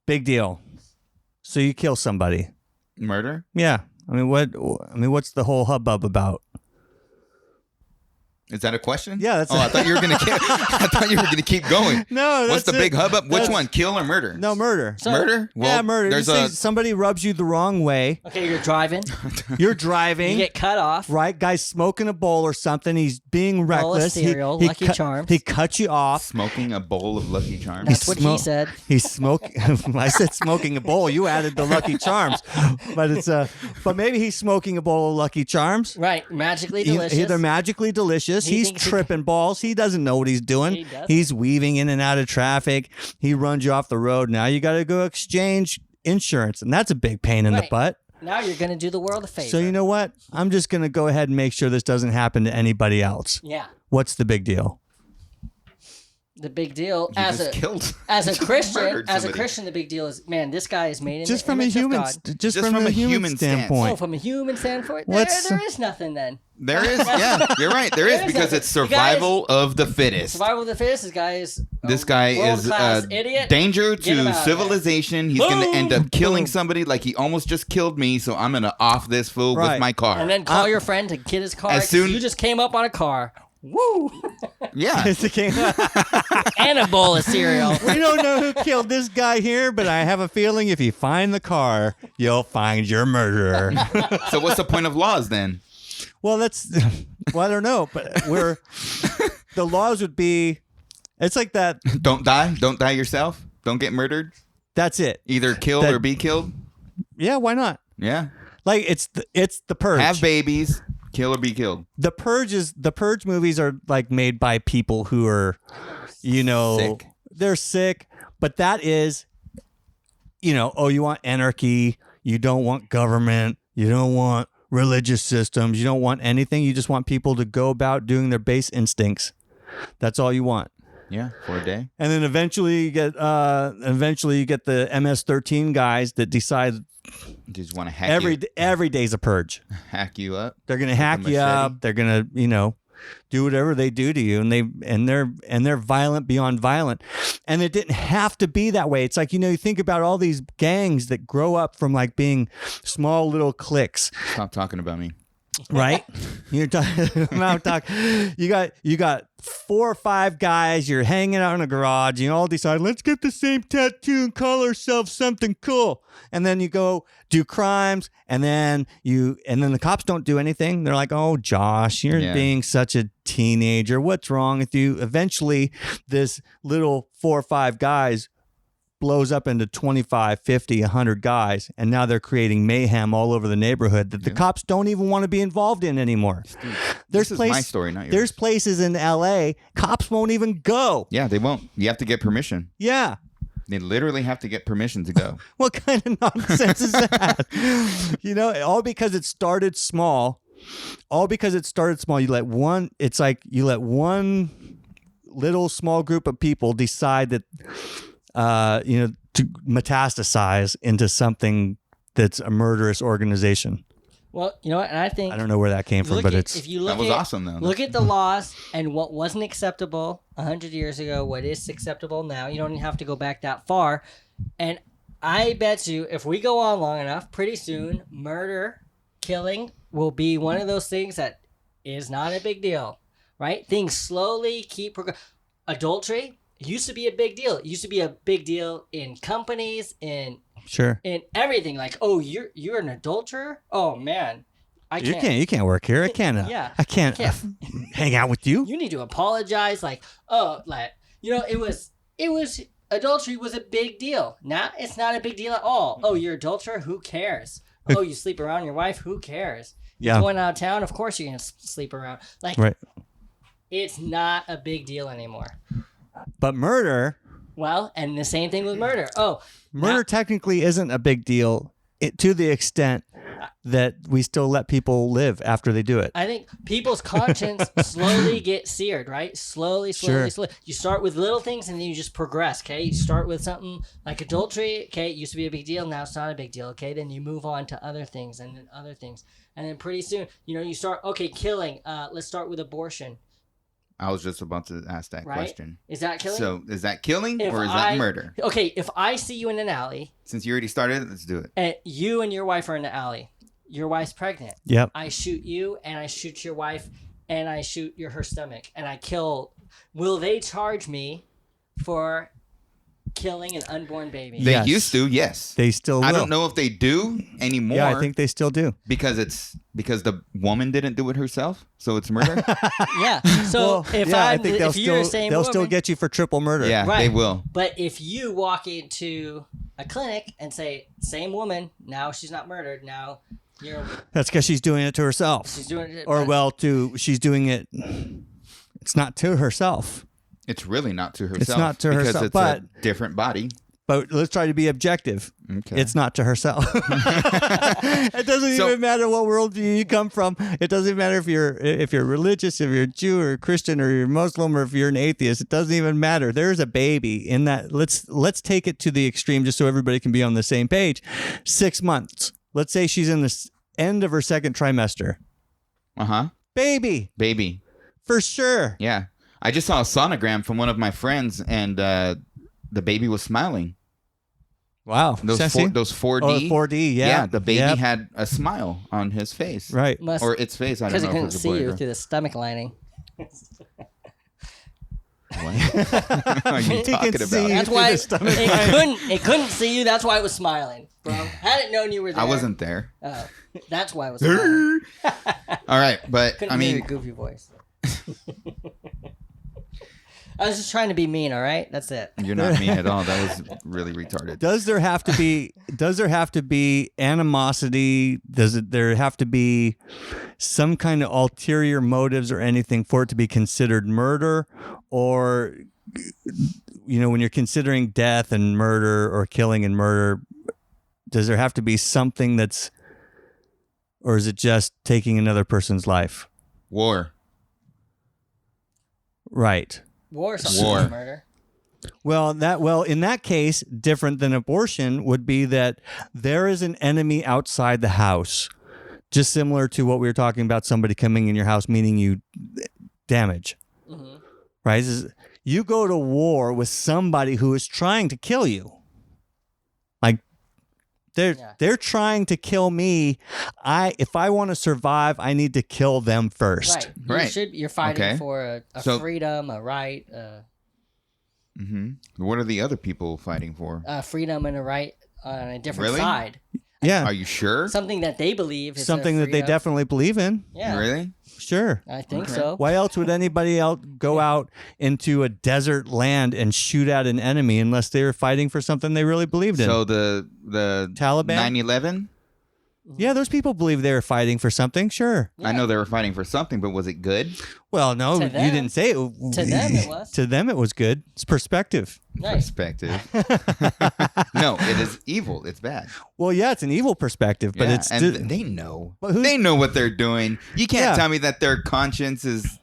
Big deal. So you kill somebody. Murder? Yeah. What's the whole hubbub about? Is that a question? Yeah, that's. I thought you were gonna. I thought you were gonna keep going. No, what's the that's big it. hubbub? Which That's- one? Kill or murder? No, murder. So- Murder? Yeah, murder. There's You say somebody rubs you the wrong way. Okay, you're driving. You're driving. You get cut off. Right, guy's smoking a bowl or something. He's being reckless. cereal, Lucky Charms. He cuts you off. smoking a bowl of Lucky Charms. That's what he said. He's smoking. I said smoking a bowl. You added the Lucky Charms, but it's But maybe he's smoking a bowl of Lucky Charms. Right, magically delicious. They're magically delicious. He He's thinks he- tripping balls. He doesn't know what he's doing. He doesn't. He's weaving in and out of traffic. He runs you off the road. Now you got to go exchange insurance, and that's a big pain in the Right. butt. Now you're going to do the world a favor. So you know what? I'm just going to go ahead and make sure this doesn't happen to anybody else. Yeah. What's the big deal? The big deal You as just a killed. as a You just Christian, murdered as a somebody. Christian, the big deal is, man, this guy is made in Just the from a image of human, God. just from a human standpoint. Oh, from a human standpoint, What's- there is nothing then. There is, yeah, you're right. There is There is because nothing. it's survival of the fittest. Survival of the fittest. This guy is This guy is world-class idiot. danger Get him to out of civilization. He's going to end up Boom. killing Boom. somebody like he almost just killed me, so I'm going to off this fool Right. with my car. And then call your friend to get his car. As 'cause soon- you just came up on a car. Woo! yeah. It's the king. And a bowl of cereal. We don't know who killed this guy here, but I have a feeling if you find the car, you'll find your murderer. So what's the point of laws then? Well, I don't know, but the laws would be, it's like that. Don't die yourself. Don't get murdered. That's it. Either killed That- or be killed. Yeah, why not? Yeah. Like it's the purge. Have babies, kill or be killed. The purge movies are like made by people who are, Sick. they're sick, but that is, oh, you want anarchy, you don't want government, you don't want religious systems, you don't want anything, you just want people to go about doing their base instincts. That's all you want. Yeah, for a day. And then eventually you get the MS-13 guys that decide Just want to hack every day's a purge. hack you up. They're gonna hack you machete. up. They're gonna, do whatever they do to you, and they're violent beyond violent. And it didn't have to be that way. It's like you think about all these gangs that grow up from like being small little cliques, Stop talking about me. right? You're talking about You got 4 or 5 guys. You're hanging out in a garage. You all decide, let's get the same tattoo and call ourselves something cool. And then you go do crimes, and then the cops don't do anything. They're like, oh, Josh, you're Yeah. being such a teenager. What's wrong with you? Eventually, this little 4 or 5 guys blows up into 25, 50, 100 guys, and now they're creating mayhem all over the neighborhood that the cops don't even want to be involved in anymore. This is my story, not yours. There's places in LA cops won't even go. Yeah, they won't. You have to get permission. Yeah. They literally have to get permission to go. What kind of nonsense is that? All because it started small. You let one little small group of people decide that to metastasize into something that's a murderous organization. Well, you know what? And I think I don't know where that came from, but if you look That was at, awesome, though. Look at the laws and what wasn't acceptable 100 years ago, what is acceptable now. You don't even have to go back that far. And I bet you, if we go on long enough, pretty soon, murder, killing will be one of those things that is not a big deal, right? Things slowly keep adultery used to be a big deal. It used to be a big deal in companies, in everything. Like, oh, you're an adulterer? Oh man, you can't work here. I can't. I can't hang out with you. You need to apologize. Like, it was adultery was a big deal. Now it's not a big deal at all. Oh, you're an adulterer? Who cares? Oh, you sleep around your wife? Who cares? Yeah. You're going out of town? Of course you're gonna sleep around. Like, right. It's not a big deal anymore. But murder. Well, and the same thing with murder. Oh, murder technically isn't a big deal to the extent that we still let people live after they do it. I think people's conscience slowly get seared, right? Slowly. You start with little things and then you just progress, okay? You start with something like adultery, okay? It used to be a big deal, now it's not a big deal, okay? Then you move on to other things and then other things. And then pretty soon, you start, okay, killing. Let's start with abortion. I was just about to ask that Right? question. Is that killing? So, is that killing If or is that murder? Okay, if I see you in an alley Since you already started it, let's do it. and you and your wife are in the alley, your wife's pregnant. Yep. I shoot you and I shoot your wife and I shoot her stomach and I kill. Will they charge me for killing an unborn baby? They Yes. used to, yes. They still will. I don't know if they do anymore. Yeah, I think they still do. because the woman didn't do it herself, so it's murder. Yeah. So I think if you're the same they'll still woman- get you for triple murder. Yeah, Right. they will. But if you walk into a clinic and say, same woman, now she's not murdered, now That's because she's doing it to herself. she's doing it. She's doing it. It's not to herself. It's really not to herself. not to because herself, it's but- a different body. But let's try to be objective. Okay. It's not to herself. It doesn't even matter what worldview you come from. It doesn't matter if you're religious, if you're a Jew or a Christian or you're Muslim or if you're an atheist. It doesn't even matter. There's a baby in that. Let's take it to the extreme just so everybody can be on the same page. 6 months. Let's say she's in the end of her second trimester. Baby. For sure. Yeah. I just saw a sonogram from one of my friends, and the baby was smiling. Wow. Those 4D. Oh, 4D, yeah. Yeah, the baby had a smile on his face. Right. Or its face. I don't know Because it if it couldn't was a see boy you or through the stomach lining. What are you talking about? That's why it couldn't see you. That's why it was smiling, bro. Had it known you were there. I wasn't there. Oh, that's why it was smiling. All right, but Couldn't I hear mean, your goofy voice. I was just trying to be mean, all right? That's it. you're not mean at all. That was really retarded. Does there have to be animosity? Does there have to be some kind of ulterior motives or anything for it to be considered murder? Or, when you're considering death and murder or killing and murder, does there have to be something or is it just taking another person's life? War. Right. War is also murder. Well, in that case, different than abortion would be that there is an enemy outside the house, just similar to what we were talking about, somebody coming in your house, meaning you damage, right? You go to war with somebody who is trying to kill you. Like they're trying to kill me. If I want to survive, I need to kill them first. Right. You're fighting for a freedom, a right. What are the other people fighting for? Freedom and a right on a different side. Yeah. Are you sure? Something that they believe is something that they definitely believe in. Yeah. Really? Sure. I think so. Why else would anybody else go out into a desert land and shoot at an enemy unless they were fighting for something they really believed in? So the Taliban? 9/11? Yeah, those people believe they were fighting for something. Sure. I know they were fighting for something, but was it good? Well, no, To you them. didn't say it. To them it was. To them it was good. It's perspective. Right. Perspective. No, it is evil. It's bad. Well, yeah, it's an evil perspective, but it's and they know. But They know what they're doing. You can't tell me that their conscience is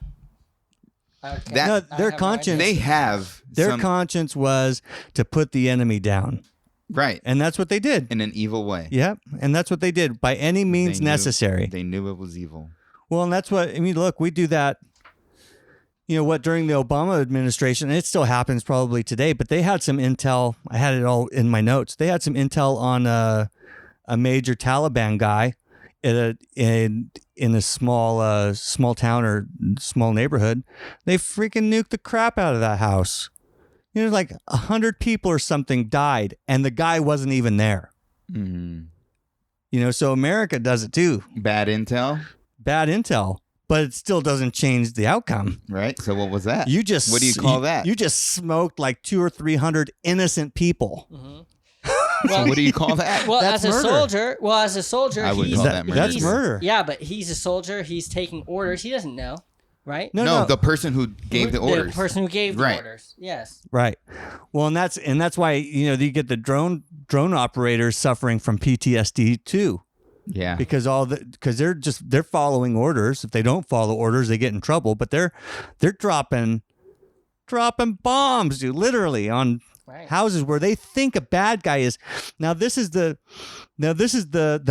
Okay. that. No, I their have no conscience. They have Their conscience was to put the enemy down, right and that's what they did. in an evil way. Yep, and that's what they did by any means They knew- necessary. They knew it was evil. Well, and that's what I mean. Look, we do that. During the Obama administration, and it still happens probably today, but they had some intel. I had it all in my notes. They had some intel on a major Taliban guy in a small town or small neighborhood. They freaking nuked the crap out of that house. Like 100 people or something died, and the guy wasn't even there. So America does it too. Bad intel, Bad intel. But it still doesn't change the outcome. right? So what was that? What do you call that? You just smoked like 200 or 300 innocent people. So what do you call that? Well, That's as a murder. soldier, I would he's, call that murder. That's murder. Yeah, but he's a soldier. He's taking orders. He doesn't know, right? No. the person who gave the orders. The person who gave the Right. orders. Yes. Right. Well, and that's why you get the drone operators suffering from PTSD too, Yeah. because they're following orders. If they don't follow orders, they get in trouble. But they're dropping bombs, dude, literally on houses where they think a bad guy is. Now this is the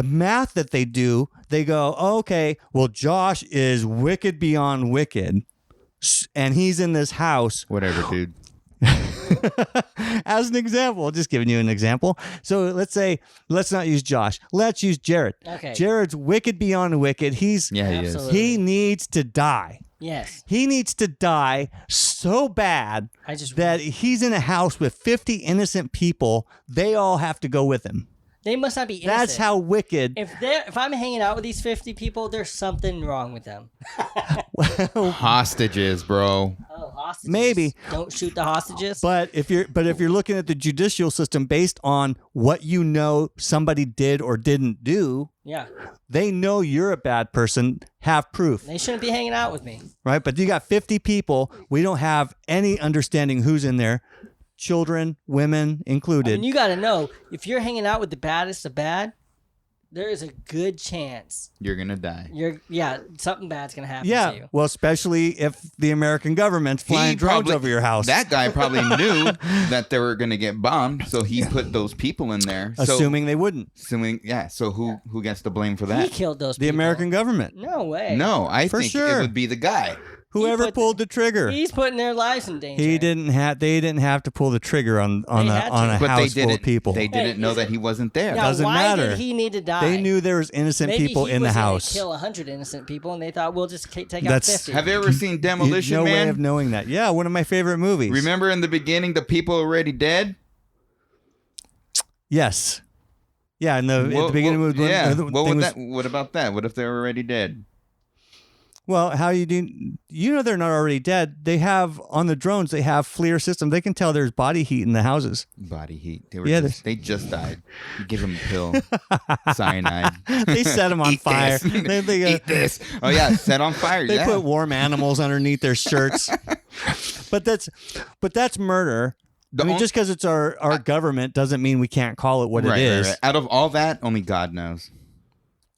math that they do. They go, oh, okay, well, Josh is wicked beyond wicked, and he's in this house. Whatever, dude. As an example, just giving you an example. So let's not use Josh. Let's use Jared. Okay. Jared's wicked beyond wicked. Yeah, he is. Absolutely. He needs to die. Yes. He needs to die so bad that he's in a house with 50 innocent people. They all have to go with him. They must not be innocent. That's how wicked. If I'm hanging out with these 50 people, there's something wrong with them. Hostages, bro. Oh, hostages. Maybe. Don't shoot the hostages. But if you're looking at the judicial system based on what somebody did or didn't do, yeah, they know you're a bad person. Have proof. they shouldn't be hanging out with me. Right? But you got 50 people. We don't have any understanding who's in there. children, women I included. mean, you got to know, if you're hanging out with the baddest of bad, there is a good chance You're gonna die. something bad's gonna happen to yeah, you. well, especially if the American government's flying drones over your house. That guy probably knew that they were gonna get bombed, so he put those people in there. assuming they wouldn't. So who gets the blame for He that? killed those The people. American government. No way. No, I For think sure. it would be the guy. Whoever put pulled the trigger. He's putting their lives in danger. They didn't have to pull the trigger on They a had to. on a But they house full didn't. of people. They didn't know that he wasn't there. Now, Doesn't why matter. did he need to die? They knew there was innocent Maybe people he in the was gonna house. kill 100 innocent people, and they thought we'll just take out That's- 50. Have you ever seen Demolition no way Man? of knowing that. Yeah, one of my favorite movies. Remember in the beginning, the people already dead. Yes. Yeah, at the beginning of the yeah. the What thing would was- that? What about that? What if they're already dead? Well, how you do? You know they're not already dead. They have on the drones. They have FLIR system. They can tell there's body heat in the houses. Body heat. They Yeah, they just died. You give them a pill, cyanide. They set them on Eat fire. this. They Eat this. Oh yeah, set on fire. They yeah. put warm animals underneath their shirts. but that's murder. The I mean, on- just because it's our government doesn't mean we can't call it what it is. Right. Out of all that, only God knows.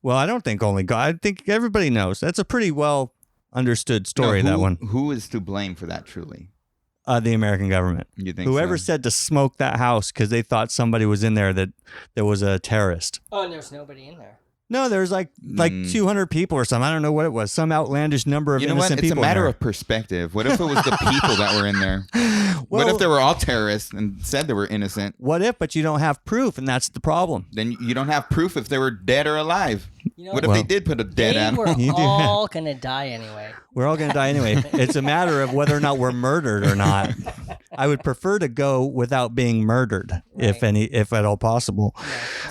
Well, I don't think only God. I think everybody knows. That's a pretty well understood story. No, that one. Who is to blame for that? Truly, The American government. you think? Whoever so? said to smoke that house because they thought somebody was in there that was a terrorist. Oh, and there's nobody in there. No, there's like 200 people or something. I don't know what it was. Some outlandish number of You know what? innocent It's a people. in matter there. of perspective. What if it was the people that were in there? What Well- if they were all terrorists and said they were innocent? What if? But you don't have proof, and that's the problem. Then you don't have proof if they were dead or alive. You know, What if Well, they did put a dead they animal? were You do all going to die anyway. We're all going to die anyway. It's a matter of whether or not we're murdered or not. I would prefer to go without being murdered, if at all possible.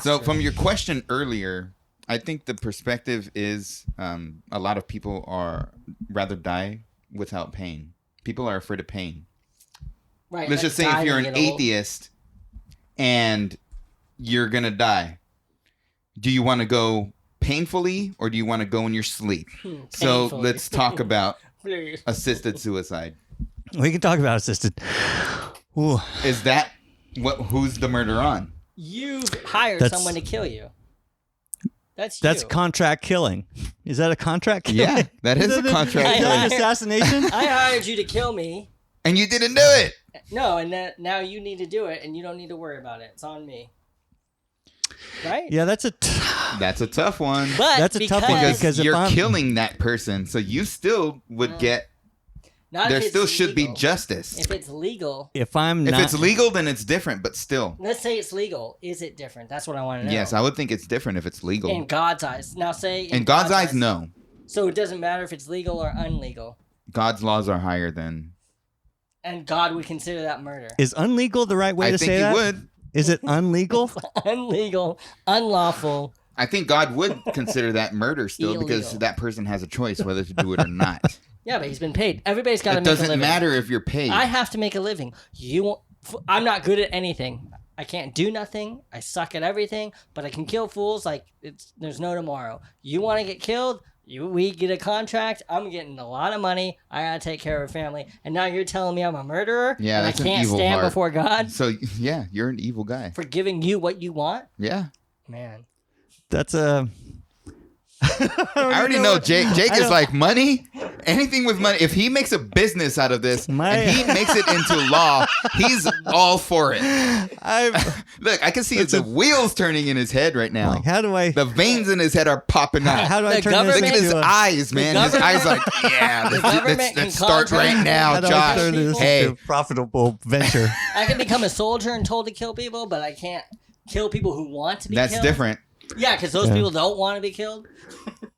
So from your question earlier, I think the perspective is a lot of people are rather die without pain. People are afraid of pain. Right. Let's like just say if dying you're to an get old. atheist and you're going to die, do you want to go painfully or do you want to go in your sleep? So Painfully. let's talk about Please. assisted suicide. We can talk about assisted. Ooh, Is that who's the murder on? You've hired That's- someone to kill you. That's that's you. contract killing. Is that a contract killing? Yeah, that is a contract Is that killing. an assassination? I hired you to kill me. And you didn't do it. No, and now you need to do it, and you don't need to worry about it. It's on me. Right? Yeah, that's That's a tough one. But That's a tough one Because because if you're I'm- killing that person, so you still would get. not There if it's still should be legal. justice. If it's legal, if I'm If not, it's legal, then it's different. But still, let's say it's legal. Is it different? That's what I want to know. yes, I would think it's different if it's legal. In God's eyes. Now say In God's eyes, no. So it doesn't matter if it's legal or unlegal. God's laws are higher than. And God would consider that murder. is unlegal the right way I to think say he that? would. Is it unlegal? Unlegal, unlawful. I think God would consider that murder still because Illegal. that person has a choice whether to do it or not. Yeah, but he's been paid. Everybody's got to It make a doesn't living. matter if you're paid. I have to make a living. I'm not good at anything. I can't do nothing. I suck at everything, but I can kill fools like there's no tomorrow. You want to get killed? We get a contract. I'm getting a lot of money. I gotta take care of a family. And now you're telling me I'm a murderer? Yeah, and that's I an can't evil stand heart. before God So yeah, you're an evil guy. for giving you what you want? Yeah. Man. That's a. I already know Jake. Jake is like money. Anything with money. If he makes a business out of this and he makes it into law, he's all for it. Look, I can see the wheels turning in his head right now. Like, how do I? The veins in his head are popping out. How do I The turn this Look at into his a? eyes, man. His eyes like, yeah, government let's can start contract- right now, How do I turn Josh. this Hey, into a profitable venture? I can become a soldier and told to kill people, but I can't kill people who want to be that's killed. different. Yeah, because those people don't want to be killed.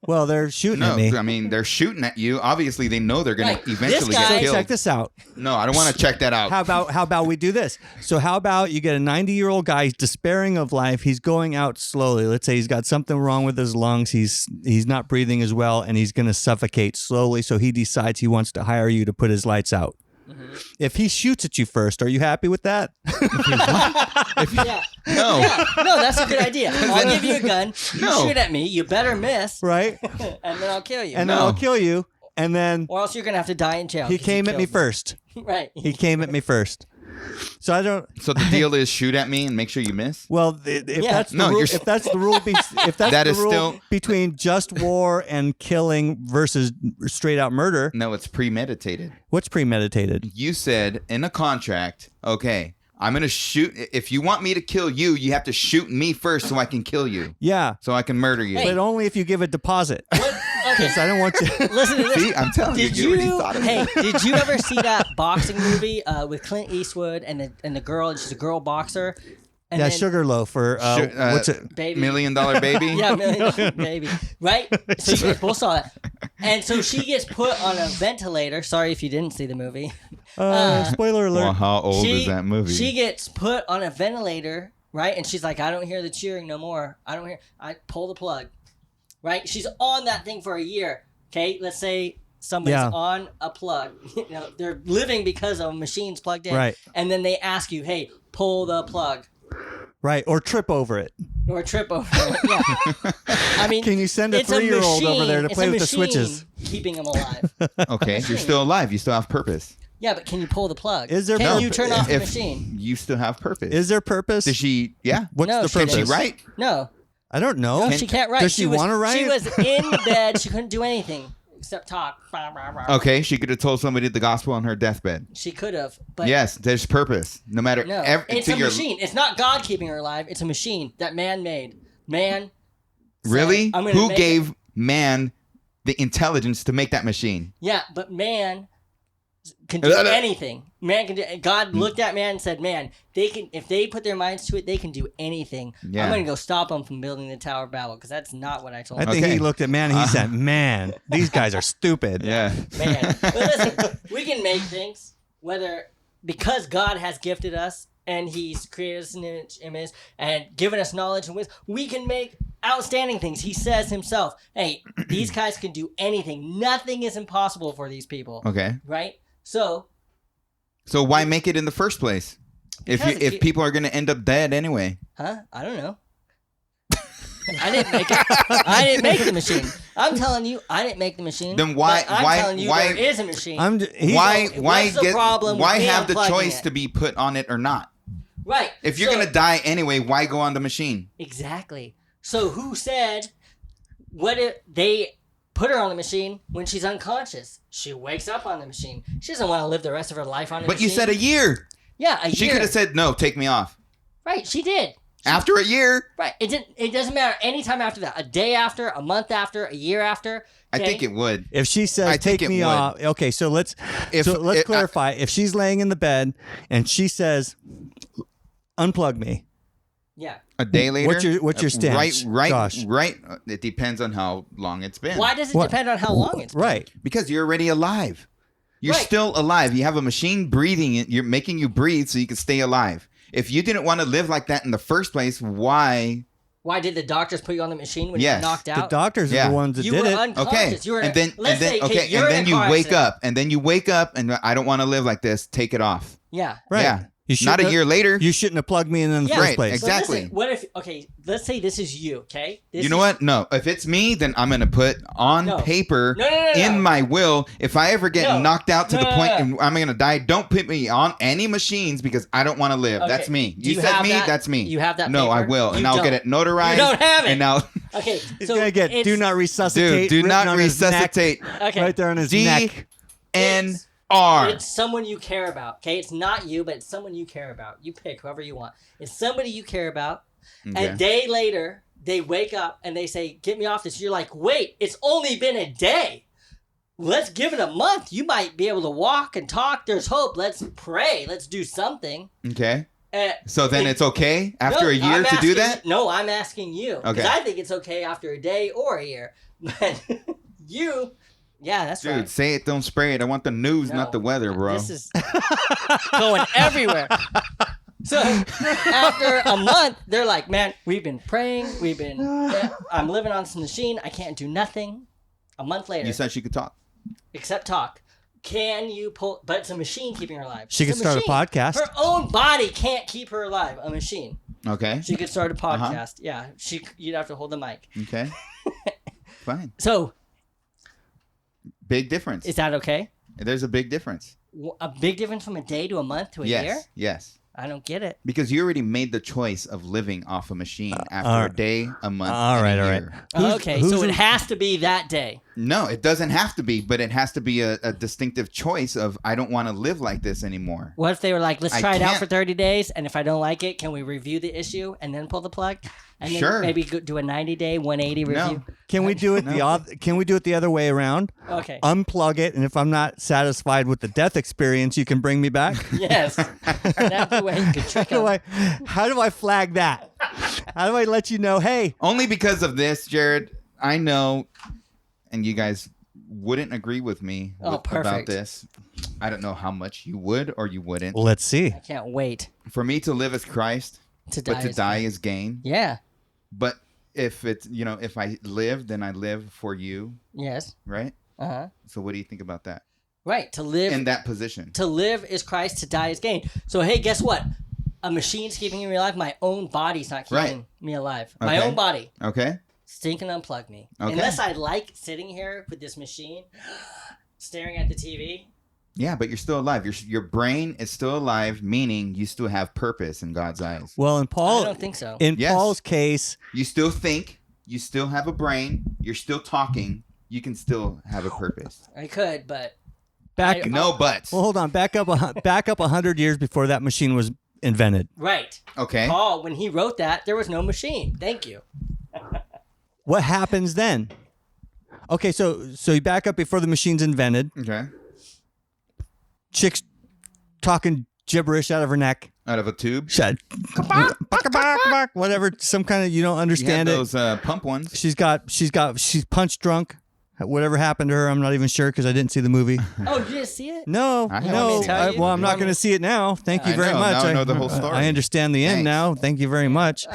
Well, they're shooting No, at me. I mean, they're shooting at you. Obviously, they know they're going Right. to This eventually guy- get So killed. check this out. No, I don't want to check that out. How about we do this? So how about you get a 90-year-old guy, he's despairing of life, he's going out slowly. Let's say he's got something wrong with his lungs, he's not breathing as well, and he's going to suffocate slowly. So he decides he wants to hire you to put his lights out. If he shoots at you first, are you happy with that? Yeah. No. No, that's a good idea. I'll give you a gun. You No. shoot at me. You better miss, Right? and then I'll kill you. And then I'll kill you. And then or else you're gonna have to die in jail. he 'cause you came at me killed first. Right. He came at me first. So I don't. So the deal is shoot at me and make sure you miss. Well, if Yeah. that's the No, rule, you're- if that's the rule, if that's That the is rule still- between just war and killing versus straight out murder, No, it's premeditated. what's premeditated? You said in a contract, okay, I'm going to shoot. If you want me to kill you, you have to shoot me first so I can kill you. Yeah, So I can murder you. but only if you give a deposit. What? Okay, Because I don't want you. listen to this. See, I'm telling Did you, you already you? thought of it. Hey, did you ever see that boxing movie with Clint Eastwood and the girl? And she's a girl boxer. And Yeah, then- Sugarloaf or what's it? Baby. $1 Million Baby? Yeah, million baby. Right? So you guys both saw that. And so she gets put on a ventilator. Sorry if you didn't see the movie. Spoiler alert. Well, how old is that movie? She gets put on a ventilator, right? And she's like, I don't hear the cheering no more. I pull the plug. Right? She's on that thing for a year. Okay? Let's say somebody's Yeah. on a plug. You know, they're living because of machines plugged in. Right. And then they ask you, hey, pull the plug. Right, or trip over it. Or trip over it. Yeah. I mean, Can you send a it's a 3-year-old over machine- there to it's play a with the machine switches? Keeping them alive. Okay, you're still alive. You still have purpose. Yeah, but can you pull the plug? Is there Can no- you turn off the If machine? You still have purpose. Is there purpose? Does she? Yeah. What's No, the she purpose? Can doesn't. she write? No. I don't know. No, she can't write. Does she was- want to write? She was in bed. She couldn't do anything except talk. Okay, she could have told somebody the gospel on her deathbed. She could have, but Yes, there's purpose. No matter. no. It's to a your- machine. It's not God keeping her alive. It's a machine that man made. Man. said, Really? I'm gonna Who make gave it. man the intelligence to make that machine? Yeah, but man can do anything. Man can do. God looked at man and said, "Man, they can. If they put their minds to it, they can do anything. Yeah. I'm gonna go stop them from building the Tower of Babel because that's not what I told I them." think Okay. he looked at man and he said, "Man, these guys are stupid." Yeah. Man, but listen, we can make things whether because God has gifted us and He's created us in His image and given us knowledge and wisdom, we can make outstanding things. He says Himself, "Hey, these guys can do anything. Nothing is impossible for these people." Okay. Right? So. So why make it in the first place? If people are going to end up dead anyway. Huh? I don't know. I didn't make it. I didn't make the machine. I'm telling you, I didn't make the machine. Then why- but I'm why- telling you why- there is a machine. Why what's the problem with me have the unplugging choice it? to be put on it or not? Right. If you're So- going to die anyway, why go on the machine? Exactly. So who said what if they put her on the machine when she's unconscious? She wakes up on the machine. She doesn't want to live the rest of her life on the But machine. you said a year. Yeah, a She year. could have said, no, take me off. Right, she did. After a year, Right. It doesn't matter any time after that. A day after, a month after, a year after. I okay? think it would. If she says, I think "Take it me would. off," okay. So let's clarify. If she's laying in the bed and she says, "Unplug me," Yeah. A day later. What's your stance, Josh? Right. It depends on how long it's been. Why does it What? depend on how long it's been? right? Because you're already alive. You're Right. still alive. You have a machine breathing it. You're making you breathe so you can stay alive. If you didn't want to live like that in the first place, why? Why did the doctors put you on the machine when you Yes. were knocked The out? doctors are Yeah. the ones that you did were it. unconscious. Okay. You were and then let's say, okay, you're and in then a you car wake accident. up, and then you wake up, and I don't want to live like this. Take it off. Yeah. Right. Yeah. You Not a shouldn't year have- later. You shouldn't have plugged me in the Yeah. first Right, place. exactly. But listen, what if? Okay, let's say this is you. Okay. This You know is- what? No. If it's me, then I'm gonna put on No. paper No. in my will. If I ever get No. knocked out to No, the no, point no. and I'm gonna die, don't put me on any machines because I don't want to live. Okay. That's me. Do You you said have me. that? That's me. You have that No, I paper? will, You and I'll don't. get it notarized. You don't have it. And I'll, Okay. He's So gonna get it's- "Do not resuscitate." do written not on his neck, resuscitate. Okay. right there on his D neck. N R. It's someone you care about. Okay, it's not you, but it's someone you care about. You pick whoever you want. It's somebody you care about. Okay. A day later, they wake up and they say, "Get me off this." You're like, "Wait, it's only been a day. Let's give it a month. You might be able to walk and talk. There's hope. Let's pray. Let's do something." Okay. Uh, So then if- it's okay after No, a year I'm to do asking- that? No, I'm asking you. Because Okay. I think it's okay after a day or a year. But you, yeah, that's Dude, right. say it, don't spray it. I want the news, No, not the weather, bro. This is going everywhere. So after a month, they're like, "Man, we've been praying. I'm living on this machine. I can't do nothing." A month later, You said she could talk. except talk. Can you pull? But it's a machine keeping her alive. She It's could start a machine. podcast. Her own body can't keep her alive. A machine. Okay. She could start a Uh-huh. podcast. Yeah, you'd have to hold the mic. Okay. Fine. So Big difference. is that okay? There's a big difference. A big difference from a day to a month to a year? Yes. I don't get it. Because you already made the choice of living off a machine after all a right. day, a month, All and right, a all right. year. Okay, so it has to be that day. No, it doesn't have to be, but it has to be a distinctive choice of I don't want to live like this anymore. What if they were like, let's I try it out can't- for 30 days, and if I don't like it, can we review the issue and then pull the plug? And then Sure. maybe do a 90-day, 180 review? No. Can we do it Can we do it the other way around? Okay. Unplug it, and if I'm not satisfied with the death experience, you can bring me back. Yes. That's the way you could trick them. How do I flag that? How do I let you know? Hey, Only because of this, Jared, I know, and you guys wouldn't agree with me Oh, about perfect. this. I don't know how much you would or you wouldn't. let's see. I can't wait For me to live as Christ, to die. but to is- die is gain. Yeah. But if it's, if I live, then I live for you, Yes. right? Uh-huh. So what do you think about that? Right. To live In that position. to live is Christ, to die is gain. So hey, guess what? A machine's keeping me alive. My own body's not keeping me alive. My Okay. own body. Okay? Stink and unplug me. Okay. Unless I like sitting here with this machine, staring at the TV. Yeah, but you're still alive. Your brain is still alive, meaning you still have purpose in God's eyes. Well, in I Paul, don't think so. in Yes. Paul's case, You still think. You still have a brain. You're still talking. You can still have a purpose. I could, but back. No buts. Well, hold on. Back up 100 years before that machine was invented. right. Okay. Paul, when he wrote that, there was no machine. Thank you. What happens then? Okay, so you back up before the machine's invented. Okay. Chick's talking gibberish out of her neck. Out of a tube. Shut. Whatever. Some kind of you don't You had understand it. those pump ones. She's punch drunk. Whatever happened to her, I'm not even sure because I didn't see the movie. Oh, you didn't see it? No, I haven't no. seen it. Tell you? Well, I'm not Want me- going to see it now. Thank you I very know, much. now I know the whole story. I understand the end Thanks. now. Thank you very much.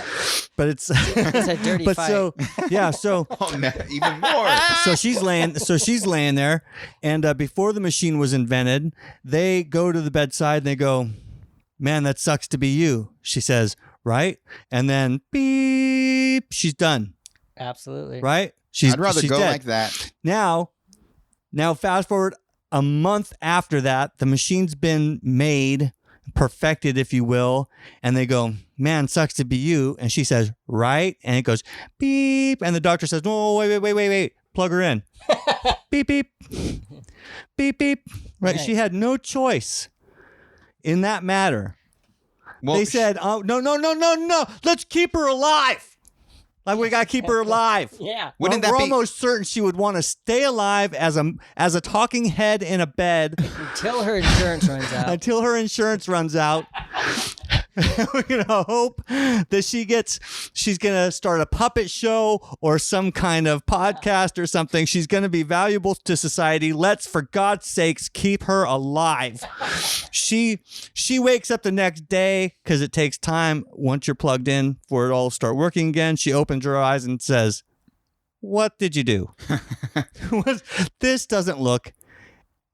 But it's It's a dirty but fight. so yeah, so Oh, no, even more. she's laying there, and before the machine was invented, they go to the bedside and they go, "Man, that sucks to be you," she says, right? And then beep, she's done, Absolutely. right? I'd rather she's go dead. like that. Now fast forward a month after that, the machine's been made, perfected, if you will, and they go, "Man, sucks to be you," and she says, "Right," and it goes beep, and the doctor says, "No, wait, plug her in." Beep beep, beep beep. Right? Right. She had no choice in that matter. Well, They said, "Oh no, let's keep her alive." Like we gotta keep her alive. Yeah. Wouldn't We're that be- almost certain she would want to stay alive as a talking head in a bed Until her insurance runs out. until her insurance runs out. We're gonna hope that she's gonna start a puppet show or some kind of podcast or something. She's gonna be valuable to society. Let's, for God's sakes, keep her alive. She wakes up the next day because it takes time once you're plugged in for it all to start working again. She opens her eyes and says, "What did you do? This doesn't look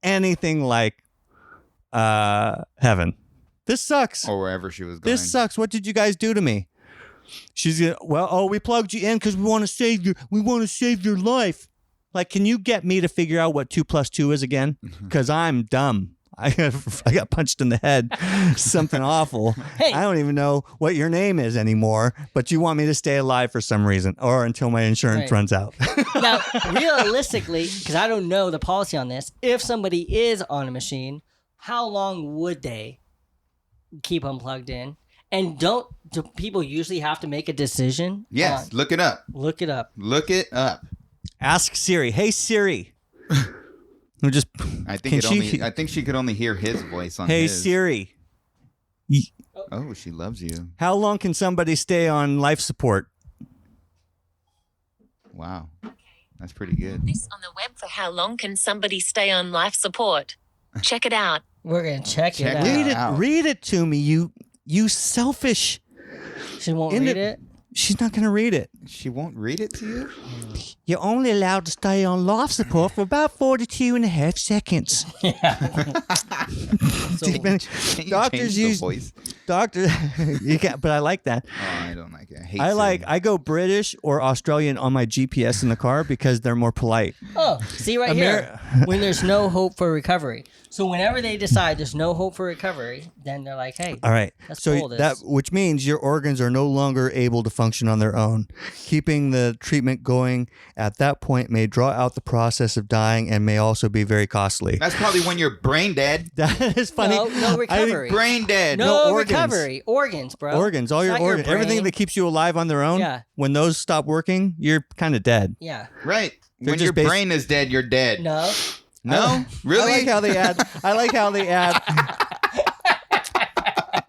anything like heaven. This sucks. or wherever she was going. This sucks. What did you guys do to me?" She's gonna, we plugged you in because we want to save your life. Like, can you get me to figure out what 2 + 2 is again? Because I'm dumb. I got punched in the head. Something awful. Hey. I don't even know what your name is anymore, but you want me to stay alive for some reason or until my insurance Right. runs out. Now, realistically, because I don't know the policy on this, if somebody is on a machine, how long would they keep them plugged in? And do people usually have to make a decision? Yes, on- look it up. Look it up. Look it up. Ask Siri. Hey, Siri. Who just I think Can I think she could only hear his voice on Hey, his. Siri. Oh, she loves you. How long can somebody stay on life support? Wow. That's pretty good. This on the web for how long can somebody stay on life support? Check it out. We're going to check Check it it out. out. Read it to me, you selfish. She won't In read it- it. She's not going to read it. She won't read it to you? You're only allowed to stay on life support for about 42 and a half seconds. So, Can you Doctors change the use voice? Doctor, you can't. But I like that. Oh, I don't like it. I hate I go British or Australian on my GPS in the car because they're more polite. Oh, see right here, when there's no hope for recovery. So whenever they decide there's no hope for recovery, then they're like, hey, all right. let's So pull this. that which means your organs are no longer able to function on their own. Keeping the treatment going at that point may draw out the process of dying and may also be very costly. That's probably when you're brain dead. That is funny. No recovery. Brain dead. no organs. recovery. Organs, bro. Organs, all It's your not organs, everything brain. that keeps you alive on their own. Yeah. When those stop working, you're kind of dead. Yeah. Right. They're When just your brain is dead, you're dead. No. No? Really? I like how they add.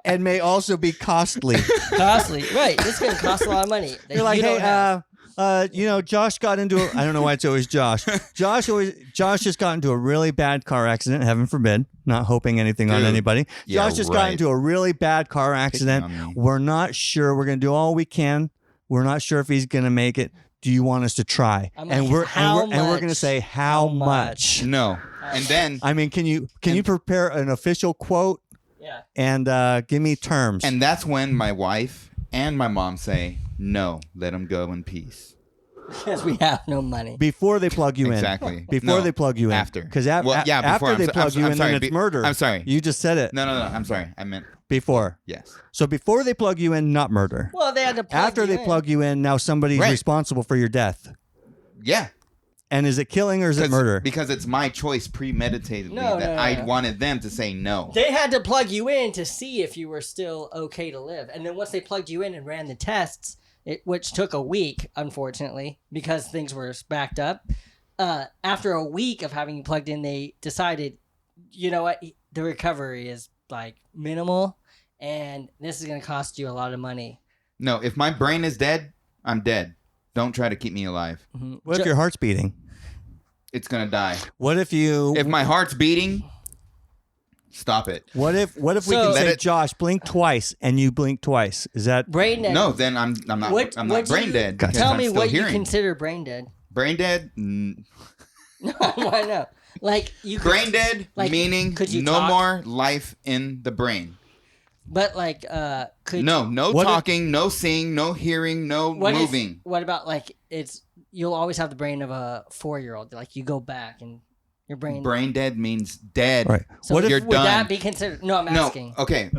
And may also be costly. Costly. Right. This is going to cost a lot of money. that You're like, you don't have. hey, Josh got into I don't know why it's always Josh. Josh just got into a really bad car accident, heaven forbid. Not hoping anything on Dude. anybody. Yeah, Josh just got right. into a really bad car accident. on me. We're not sure. We're going to do all we can. We're not sure if he's going to make it. Do you want us to try? I'm And like, we're how and we're going to much? say how much. No. And then I mean, can you prepare an official quote Yeah. and give me terms? and that's when my wife and my mom say, "No, let him go in peace." Because we have no money. before they plug you Exactly. in. Before No, they plug you in. after. Because Well, yeah, before. after they plug you I'm in, sorry. then it's murder. I'm sorry. You just said it. No. I'm sorry. I meant Before. yes. So before they plug you in, not murder. Well, they had to plug After you they in. plug you in, now somebody's Right. responsible for your death. Yeah. And is it killing or is it murder? Because it's my choice premeditatedly No, that no. I wanted them to say no. They had to plug you in to see if you were still okay to live. And then once they plugged you in and ran the tests, which took a week, unfortunately, because things were backed up, after a week of having you plugged in, they decided, you know what, the recovery is like minimal, and this is going to cost you a lot of money. No, if my brain is dead, I'm dead. Don't try to keep me alive. What if your heart's beating? It's gonna die. What if you? If my heart's beating, stop it. What if we So- can Let say, it- Josh, blink twice, and you blink twice? Is that Brain dead. No, then I'm not What- I'm what not do brain you- dead. Gotcha. because Tell I'm me still what hearing. you consider brain dead. Brain dead. No, why not? Like you could, Brain dead like, meaning could you no talk? more life in the brain. but like could No What if- talking, no seeing, no hearing, no What if- moving. what about like you'll always have the brain of a 4-year-old. Like you go back and your brain. Brain dead means dead. right? So What if you're would done. that be considered? No, I'm No, asking. okay.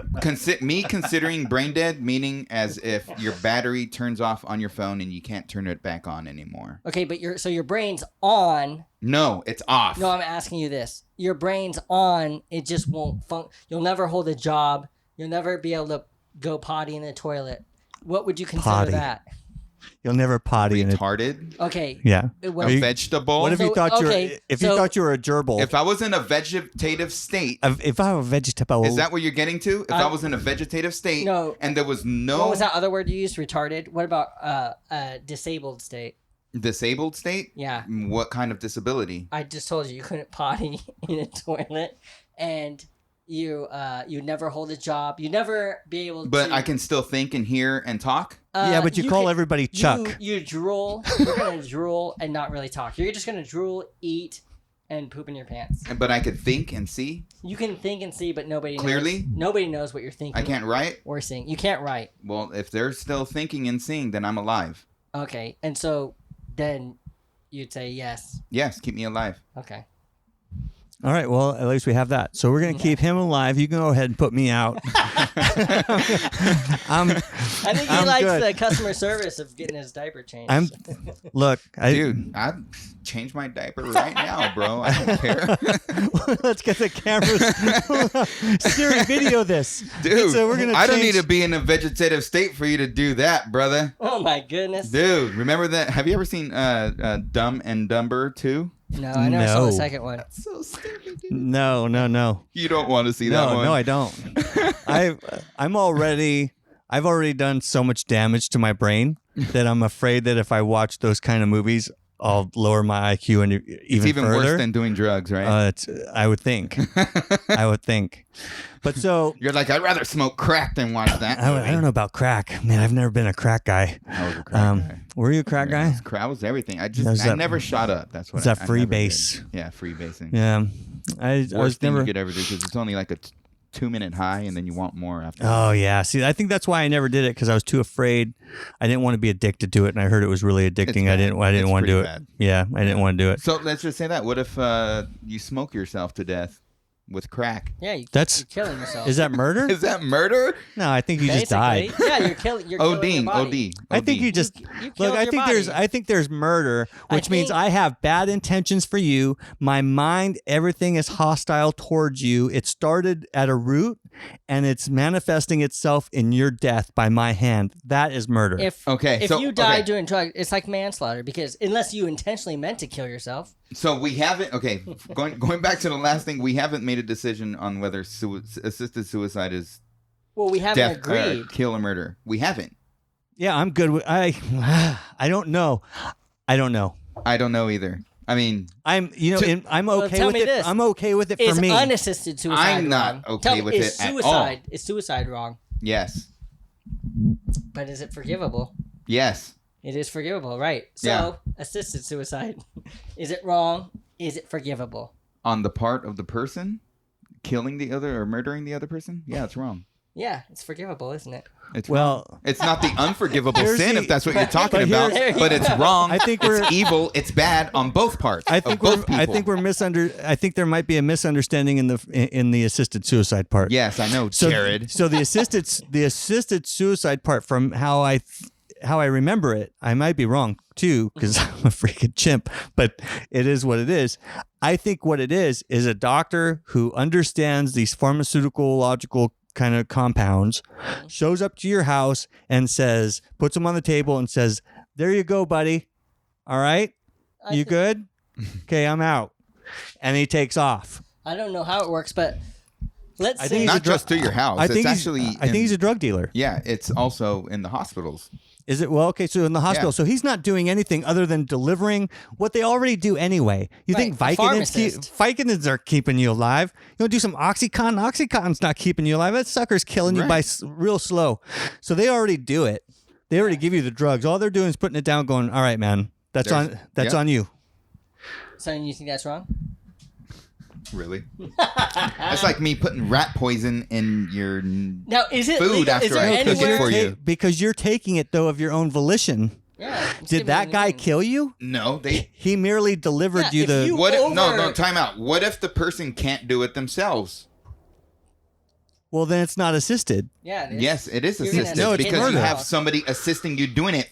Me considering brain dead meaning as if your battery turns off on your phone and you can't turn it back on anymore. Okay, but your brain's on. No, it's off. No, I'm asking you this. Your brain's on. It just won't You'll never hold a job. You'll never be able to go potty in the toilet. What would you consider Potty. that? You'll never potty in it. Retarded. Okay. Yeah. What A if- vegetable. What if you So, thought okay, you so- thought you were a gerbil? If I was in a vegetative state, If I were a vegetable, is that what you're getting to? If I was in a vegetative state No. and there was no What was that other word you used? Retarded. What about disabled state? disabled state, Yeah. what kind of disability? I just told you couldn't potty in a toilet, and you never hold a job. You never be able to. But I can still think and hear and talk. yeah, but you call can- everybody Chuck. You drool. You're gonna drool and not really talk. You're just gonna drool, eat, and poop in your pants. But I could think and see. You can think and see, but nobody Clearly? knows. Nobody knows what you're thinking. I can't write. or seeing. You can't write. Well, if they're still thinking and seeing, then I'm alive. Okay, and so then you'd say yes. Yes, keep me alive. Okay. All right. Well, at least we have that. So we're gonna keep him alive. You can go ahead and put me out. I think he I'm likes good. the customer service of getting his diaper changed. Look, Dude, I'd change my diaper right now, bro. I don't care. let's get the cameras. Siri, video this. Dude, So we're gonna I don't change- need to be in a vegetative state for you to do that, brother. Oh my goodness. Dude, remember that? Have you ever seen Dumb and Dumber 2? No, I never saw No. the second one. So stupid, dude. No. You don't want to see that No, one. no, I don't. I've already done so much damage to my brain that I'm afraid that if I watch those kind of movies, I'll lower my IQ and It's even even further. worse than doing drugs, right? I would think. I would think. But so You're like, I'd rather smoke crack than watch that. I don't know about crack. Man, I've never been a crack guy. I was a crack guy. Were you a crack guy? Crack was everything. I Is that- never shot up. That's what is that I free never did. base? Yeah, free basing. Yeah. I Worst was thing never. you could ever do because it's only like a 2-minute high, and then you want more after. Oh yeah. See, I think that's why I never did it because I was too afraid. I didn't want to be addicted to it, and I heard it was really addicting. I didn't want to do it. Bad. Yeah, I didn't want to do it. So let's just say that. What if you smoke yourself to death with crack? Yeah, you're killing yourself. Is that murder? Is that murder? No, I think you just died. Yeah, you're killing. You're killing your body. OD. I think you just You look. killed I your think body. there's murder, which means I have bad intentions for you. My mind, everything is hostile towards you. It started at a root, and it's manifesting itself in your death by my hand. That is murder. If Okay, you die doing drugs, it's like manslaughter because unless you intentionally meant to kill yourself. So we haven't. Okay, going back to the last thing, we haven't made a decision on whether assisted suicide is Well, we haven't death, agreed. kill, or murder. We haven't. Yeah, I'm good with I don't know. I don't know. I don't know either. I mean, I'm I'm okay tell with me it. this. I'm okay with it Is for me. unassisted suicide I'm not wrong? okay Tell me, with is it at suicide, all. Is suicide wrong? yes, But is it forgivable? yes. It is forgivable, right? So, Yeah. assisted suicide. Is it wrong? Is it forgivable? On the part of the person killing the other or murdering the other person, yeah, it's wrong. Yeah, it's forgivable, isn't it? It's Well, wrong. It's not the unforgivable Here's sin the- if that's what you're talking but about, here's- but it's wrong. I think we're- it's evil. It's bad on both parts. I think of both people. I think I think there might be a misunderstanding in the assisted suicide part. Yes, I know, So, Jared. So the assisted suicide part, from how I remember it, I might be wrong too because I'm a freaking chimp, but it is what it is. I think what it is a doctor who understands these pharmaceutical kind of compounds, shows up to your house and puts them on the table and says, "There you go, buddy. All right, you good? Okay, I'm out." And he takes off. I don't know how it works, but let's I say think Not just to your house. I think it's actually. I think he's a drug dealer. Yeah, it's also in the hospitals. Is it? Well, okay, so in the hospital. Yeah. So he's not doing anything other than delivering what they already do anyway. You Right, think a pharmacist. Vicodins are keeping you alive? You want to do some Oxycontin? Oxycontin's not keeping you alive. That sucker's killing you by real slow. So they already do it. They already give you the drugs. All they're doing is putting it down going, all right, man, that's on you. So you think that's wrong? Really? That's like me putting rat poison in your Now, is it food legal? after Is there I cook it anywhere? for you. Because you're taking it, though, of your own volition. Yeah. it's Did that giving guy you- kill you? No, they. He merely delivered Yeah, you if the... you- What? If, no, over- time out. What if the person can't do it themselves? Well, then it's not assisted. Yeah. It is. Yes, it is You're gonna- assisted No, it's because murder. you have somebody assisting you doing it.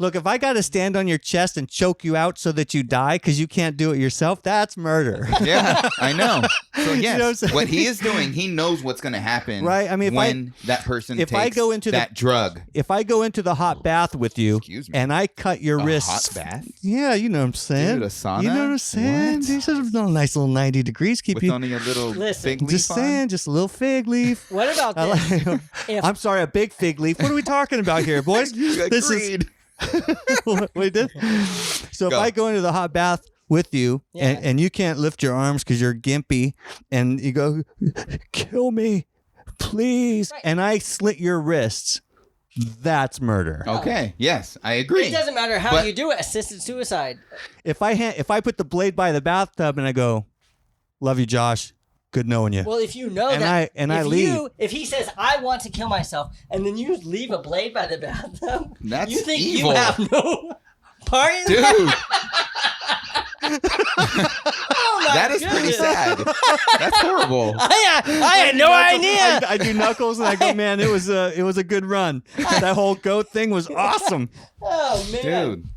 Look, if I got to stand on your chest and choke you out so that you die because you can't do it yourself, that's murder. Yeah, I know. So You yes, know what I'm saying? what he is doing, he knows what's going to happen. Right, I mean, if when that person if takes I go into that drug, If I go into the hot bath with you Excuse me. and I cut your a wrists... hot bath Yeah, you know what I'm saying. Dude, a sauna? You know what I'm saying? What? These are nice little 90 degrees. Keep with you... only a little Listen. fig leaf Just on? saying, just a little fig leaf. What about I this? like- If- I'm sorry, a big fig leaf. What are we talking about here, boys? This is Agreed. what we did. So if Go. I go into the hot bath with you Yeah. and you can't lift your arms because you're gimpy and you go, "Kill me, please," Right. and I slit your wrists, that's murder. Okay. Yes, I agree. It doesn't matter how But- you do it. Assisted suicide. If I put the blade by the bathtub and I go, "Love you, Josh. Good knowing you." Well, if you know And that, I leave. If he says, "I want to kill myself," and then you leave a blade by the bathtub, That's you think evil. you have no part in Dude, that? Oh my that is pretty goodness. sad. That's horrible. I had no idea. I do knuckles and I go, "Man, it was a good run. That whole goat thing was awesome." Oh man, Dude.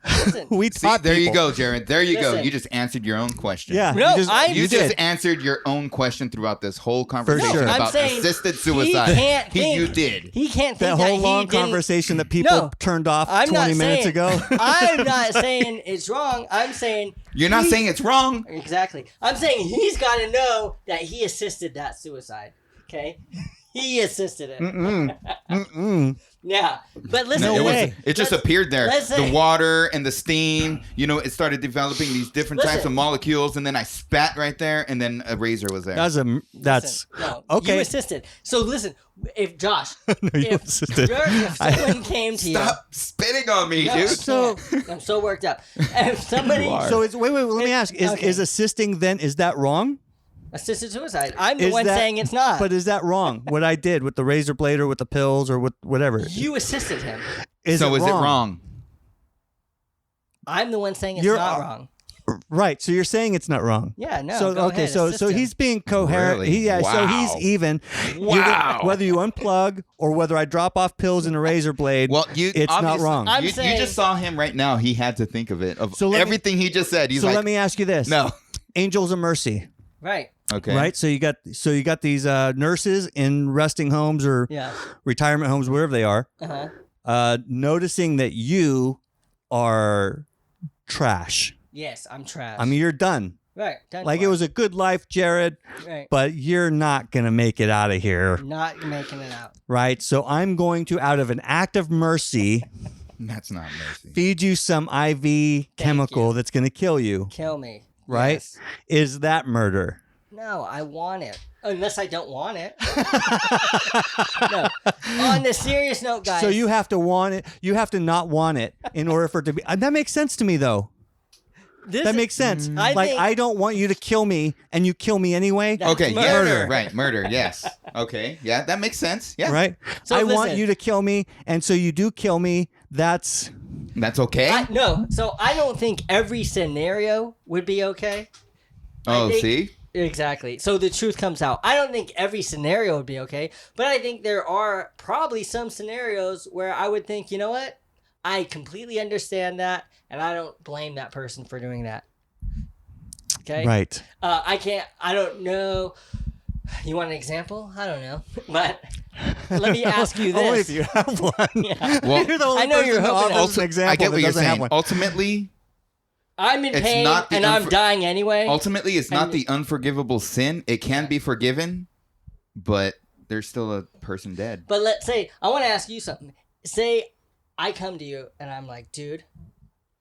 Listen, We See, taught there you people. go, Jared. There you go. Listen. You just answered your own question. Yeah. No, You you just did. answered your own question throughout this whole conversation sure. I'm about saying assisted he suicide. can't think- You did. he can't That think whole he long didn't- conversation that people No, turned off I'm 20 not minutes saying, ago. I'm not saying it's wrong. I'm saying You're not he- saying it's wrong. Exactly. I'm saying he's got to know that he assisted that suicide. Okay, he assisted it. Mm-mm. Yeah, but listen. No it, way. it just Let's- appeared there. let's say- The water and the steam, it started developing these different types Listen. of molecules, and then I spat right there, and then a razor was there. That's Listen, no, okay. You assisted. So listen, if Josh, No, you if, assisted. if someone came to Stop spitting on me, you, no, dude. So- I'm so worked up. If somebody, You are. So it's wait. Let me ask: Okay. is assisting then? Is that wrong? Assisted suicide. I'm the Is one that- saying it's not. But is that wrong? What I did with the razor blade or with the pills or with whatever? You assisted him. Is it wrong? I'm the one saying it's You're- not wrong. Right. So you're saying it's not wrong. Yeah, no. So go okay, ahead, so assist so him. he's being coherent. Really? So he's Wow. even. Wow. Whether you unplug or whether I drop off pills in a razor blade, Well, it's not obviously- wrong. I'm You saying- just saw him right now. He had to think of it. Of So let me- everything he just said. He's so like, let me ask you this: no. Angels of Mercy, Right. Okay. right? So you got these nurses in resting homes or Yeah. retirement homes, wherever they are, noticing that you are trash. Yes, I'm trash. I mean, you're done. right. Done Like for. it was a good life, Jared, Right. but you're not gonna make it out of here, Not making it out. right? So I'm going to, out of an act of mercy, That's not mercy. feed you some IV chemical you. that's gonna kill you. Kill me. Right? Yes. Is that murder? No, I want it. Unless I don't want it. No. On the serious note, guys. So you have to want it. You have to not want it in order for it to be. That makes sense to me, though. this, That makes sense. I Like think- I don't want you to kill me, and you kill me anyway. That's Okay. murder. Yeah. Right. Murder. Yes. Okay. Yeah. That makes sense. Yeah. Right? So I want listen. you to kill me, and so you do kill me. That's That's okay. No, so I don't think every scenario would be okay. Oh, think- see? Exactly. So the truth comes out. I don't think every scenario would be okay, but I think there are probably some scenarios where I would think, you know what? I completely understand that, and I don't blame that person for doing that. Okay? right. I don't know. You want an example? I don't know. But let me ask you Only this. if you have one. Yeah. Well, You're the only I know you're person who hoping- offers an example I get that what you're doesn't have saying. one. I'm in It's pain, not the and I'm unfor- dying anyway. Ultimately, it's not And- the unforgivable sin. It can be forgiven, but there's still a person dead. But let's say, I want to ask you something. Say I come to you and I'm like, dude,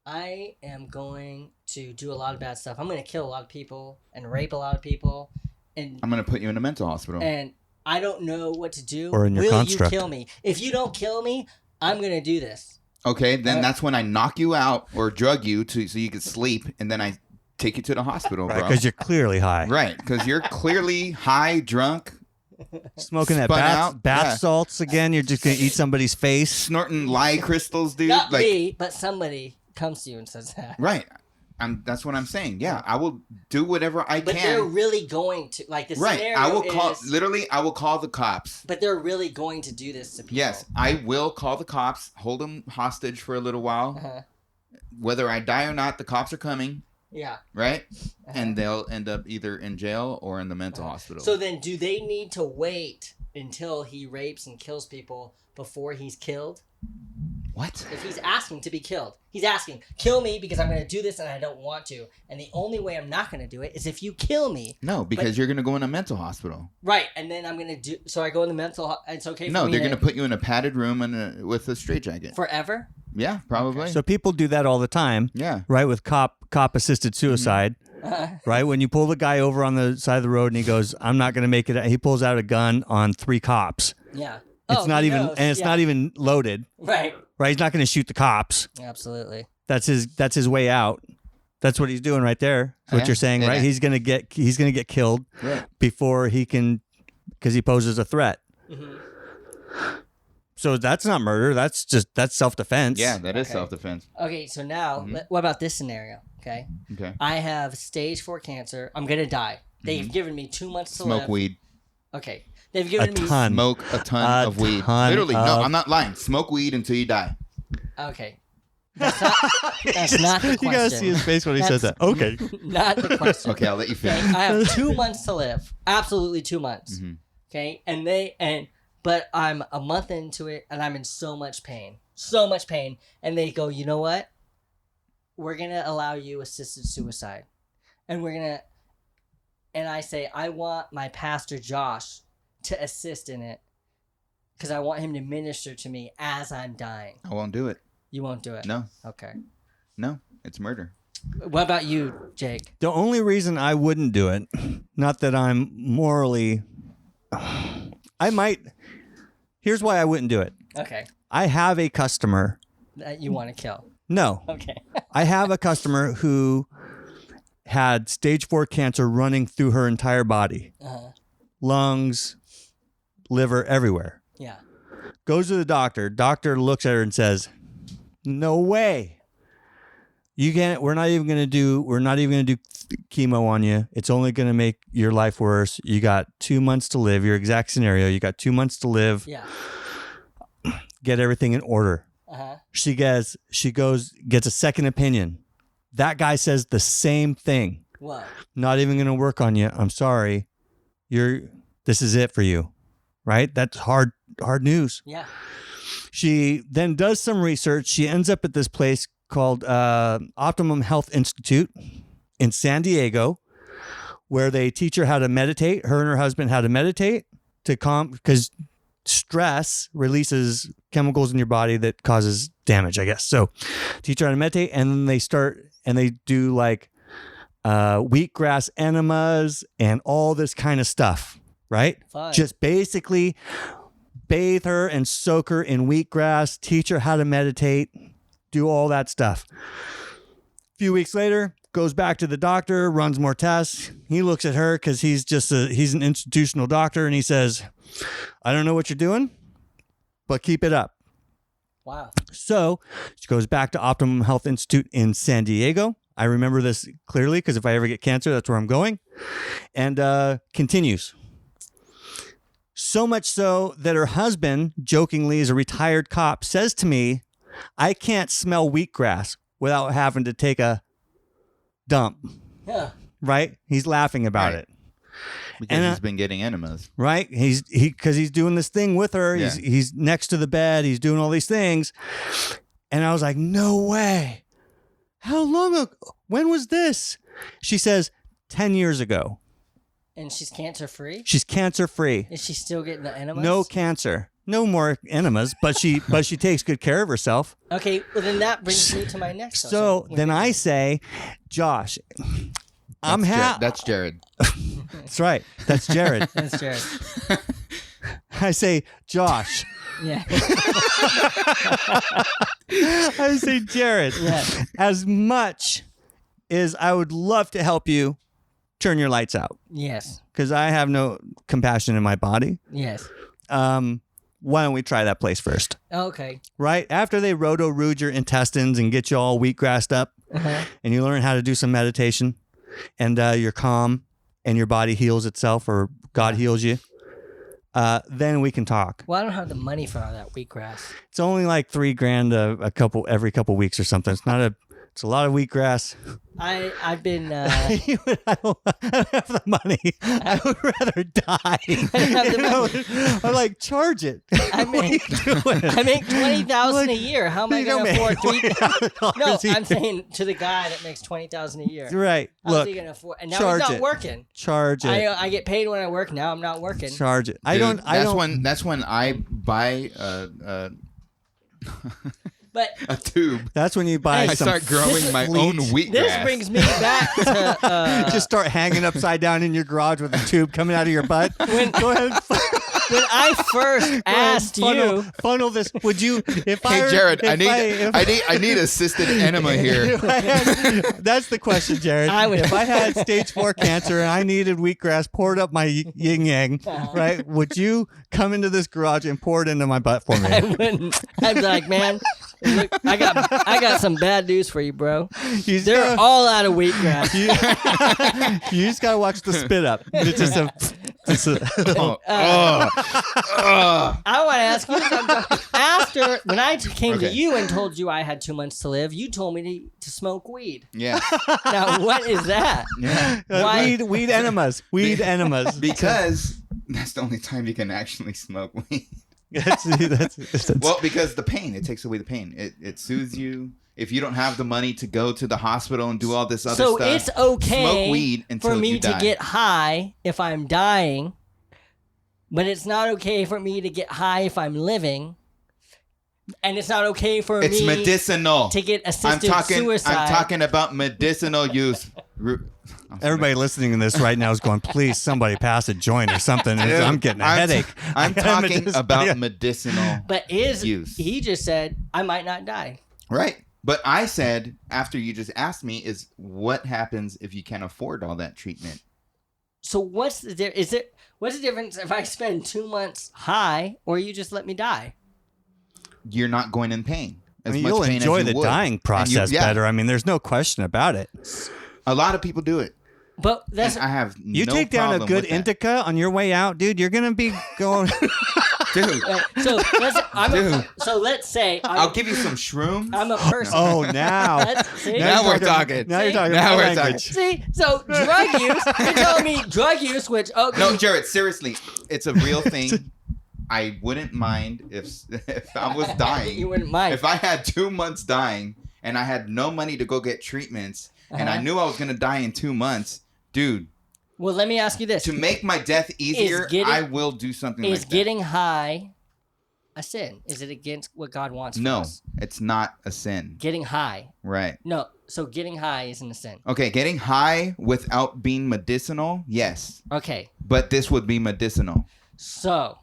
I am going to do a lot of bad stuff. I'm going to kill a lot of people and rape a lot of people. And I'm going to put you in a mental hospital. and I don't know what to do. Or in your Will construct. you kill me? If you don't kill me, I'm going to do this. Okay, then that's when I knock you out or drug you so you can sleep, and then I take you to the hospital, bro. Because you're clearly high. Right, because you're clearly high, drunk, Smoking that Spun bath, out, bath yeah. salts again. You're just going to eat somebody's face. snorting lye crystals, dude. Not like, me, but somebody comes to you and says that. right. That's what I'm saying. Yeah, I will do whatever I But can. they're really going to, like, the Right. scenario I will call. is, Literally, I will call the cops. but they're really going to do this to people. Yes, I will call the cops. Hold them hostage for a little while. Uh-huh. Whether I die or not, the cops are coming. Yeah. Right, and they'll end up either in jail or in the mental hospital. So then, do they need to wait until he rapes and kills people before he's killed? what? If he's asking to be killed, he's asking, kill me because I'm going to do this and I don't want to. And the only way I'm not going to do it is if you kill me. No, because you're gonna go in a mental hospital. Right. And then I'm going to do, so I go in the mental, it's okay for No, me they're to- gonna put you in a padded room and with a straitjacket. forever. Yeah, probably. So people do that all the time, yeah. right? With cop assisted suicide, right? When you pull the guy over on the side of the road and he goes, "I'm not going to make it." He pulls out a gun on 3 cops. Yeah. It's not he even, knows. and it's Yeah. not even loaded, Right. right? He's not going to shoot the cops. Absolutely. That's his way out. That's what he's doing right there. That's what Yeah. you're saying, right? Yeah. He's gonna get killed Right. before he can, because he poses a threat. Mhm. So that's not murder. That's self defense. Yeah, that is Okay. self-defense. Okay. So now, Mm-hmm. what about this scenario? Okay. Okay. I have stage 4 cancer. I'm going to die. They've given me 2 months to Mm-hmm. Smoke live. weed. Okay. They've A given me. ton. Smoke a ton A of weed. ton Literally, no, of- I'm not lying. Smoke weed until you die. Okay. That's not, that's not the question. You gotta see his face when he says that. Okay. Not the question. Okay, I'll let you Okay, finish. I have 2 months to live. Absolutely 2 months. Mhm. Okay, but I'm a month into it and I'm in so much pain, and they go, you know what? We're gonna allow you assisted suicide, and and I say I want my pastor Josh to assist in it because I want him to minister to me as I'm dying. I won't do it. You won't do it. No, Okay. no, it's murder. What about you, Jake? The only reason I wouldn't do it, not that I'm morally, I might. Here's why I wouldn't do it. Okay, I have a customer. that you want to kill. No, Okay. I have a customer who had stage 4 cancer running through her entire body. Lungs, liver, everywhere. Yeah. Goes to the doctor. Doctor looks at her and says, "No way. You can't. We're not even gonna do chemo on you. It's only gonna make your life worse. You got 2 months to live. Your exact scenario. You got 2 months to live. Yeah. Get everything in order." She gets a second opinion. That guy says the same thing. What? Not even gonna work on you. I'm sorry. This is it for you. Right? That's hard news. Yeah. She then does some research. She ends up at this place called Optimum Health Institute in San Diego, where they teach her how to meditate. Her and her husband how to meditate to calm, because stress releases chemicals in your body that causes damage, I guess. So teach her how to meditate, and then they do like wheatgrass enemas and all this kind of stuff, right? Fine. Just basically bathe her and soak her in wheatgrass, teach her how to meditate, do all that stuff. A few weeks later, goes back to the doctor, runs more tests. He looks at her because he's an institutional doctor, and he says, "I don't know what you're doing, but keep it up." Wow. So she goes back to Optimum Health Institute in San Diego. I remember this clearly because if I ever get cancer, that's where I'm going. And continues. So much so that her husband, jokingly, is a retired cop, says to me, "I can't smell wheatgrass without having to take a dump." Yeah. Right? He's laughing about Right. it. Because he's been getting enemas. Right? Because he's doing this thing with her. Yeah. He's next to the bed. He's doing all these things. And I was like, "No way. How long ago? When was this?" She says, 10 years ago. And she's cancer free? She's cancer free. Is she still getting the enemas? No cancer. No more enemas, but she takes good care of herself. Okay, well then that brings me to my next question. So then I say, Josh, That's Jared. That's right. That's Jared. That's Jared. I say, Josh. Yeah. I say, Jared, Yeah. as much as I would love to help you, turn your lights out, Yes. because I have no compassion in my body. Yes. Why don't we try that place first? Okay. Right? After they roto-rooted your intestines and get you all wheatgrassed up, and you learn how to do some meditation, and you're calm, and your body heals itself, or God heals you, then we can talk. Well, I don't have the money for all that wheatgrass. It's only like $3,000 every couple weeks or something. It's a lot of wheatgrass. I've been I don't have the money. I would rather die. I'm like, charge it. I make $20,000 a year. How am I going to afford $3,000? No, I'm saying to the guy that makes $20,000 a year. Right. How's Look, he gonna afford? And now charge he's not it. working. Charge it. I get paid when I work. Now I'm not working. Charge it. Dude, that's when I buy But a tube. That's when you buy I some start growing my fleet. own wheatgrass. this brings me back to Just start hanging upside down in your garage with a tube coming out of your butt. Go ahead. when I first asked you. Funnel this. Would you? If I Hey were- Jared, if I need assisted enema here. if I had- that's the question, Jared. I would- If I had stage 4 cancer and I needed wheatgrass poured up my yin yang, right? Would you come into this garage and pour it into my butt for I me? wouldn't. I'd be like, man, look, I got some bad news for you, bro. You They're just all out of wheatgrass. you just gotta watch the spit up. It's just a. I want to ask you something. After when I came to Okay. you and told you I had 2 months to live, you told me to smoke weed. Yeah. Now what is that? Yeah. Why? Weed enemas. Weed enemas. Because that's the only time you can actually smoke weed. That's Well, because the pain, it takes away the pain. It soothes you. If you don't have the money to go to the hospital and do all this other So stuff, it's okay smoke weed until for me you to die. get high if I'm dying, but it's not okay for me to get high if I'm living, and it's not okay for It's me medicinal. to get I'm assisted suicide. I'm talking about medicinal use. Everybody listening to this right now is going, please, somebody pass a joint or something. I'm getting a headache. I'm talking I about got- medicinal. But use. he just said I might not die. Right. But I said, after you just asked me, is what happens if you can't afford all that treatment? So what's the difference if I spend 2 months high or you just let me die? You're not going in pain. I mean, you'll enjoy the dying process yeah. better. I mean, there's no question about it. A lot of people do it. But that's And I have You no take down a problem good with that. indica on your way out, dude. You're gonna be going. Dude, so let's say I'll give you some shrooms. I'm a person. Oh, now. See? Now we're talking. Now you're talking. Now my we're language. See, so drug use. You're telling me drug use, which No, Jared, seriously, it's a real thing. I wouldn't mind if I was dying. You wouldn't mind. If I had 2 months dying and I had no money to go get treatments and I knew I was gonna die in 2 months, dude. Well, let me ask you this: To make my death easier, I will do something like that. Is getting high a sin? Is it against what God wants? For No, us? it's not a sin. Getting high. Right. No, so getting high isn't a sin. Okay, getting high without being medicinal, yes. Okay, But this would be medicinal. so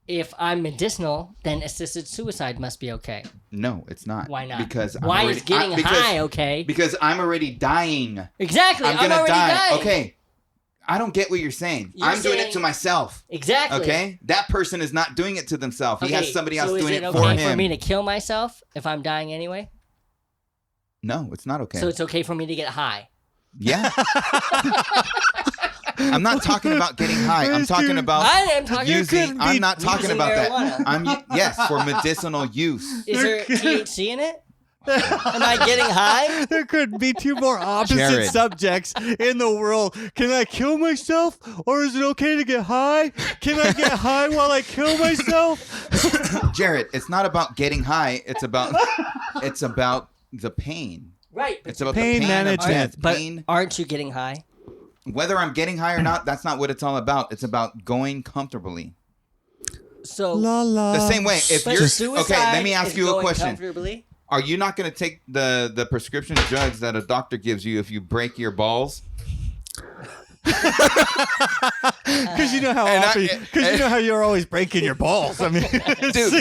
if I'm medicinal, then assisted suicide must be okay. No, it's not. Why not? Because why is getting high okay? Because I'm already dying. Exactly, I'm I'm gonna already die. dying. Okay. I don't get what you're saying. You're I'm doing saying- it to myself. Exactly. Okay? That person is not doing it to themselves. He has somebody else so doing is it it for okay him. for me to kill myself if I'm dying anyway? No, it's not okay. So it's okay for me to get high. Yeah. I'm not talking about getting high. I'm talking about I am talking using. I'm not talking using about marijuana. that. Yes, for medicinal use. Is there THC in it? Am I getting high? There couldn't be two more opposite Jared. subjects in the world. Can I kill myself, or is it okay to get high? Can I get high while I kill myself? Jared, it's not about getting high. It's about the pain. Right. It's about Pain the pain management. of death. But Pain. aren't you getting high? Whether I'm getting high or not, that's not what it's all about. It's about going comfortably. So La la. The same way, if but you're suicide okay, let me ask is you a going question. comfortably? Are you not going to take the prescription drugs that a doctor gives you if you break your balls? Because you know how And I- often, because you know how you're always breaking your balls. I mean, Dude, no,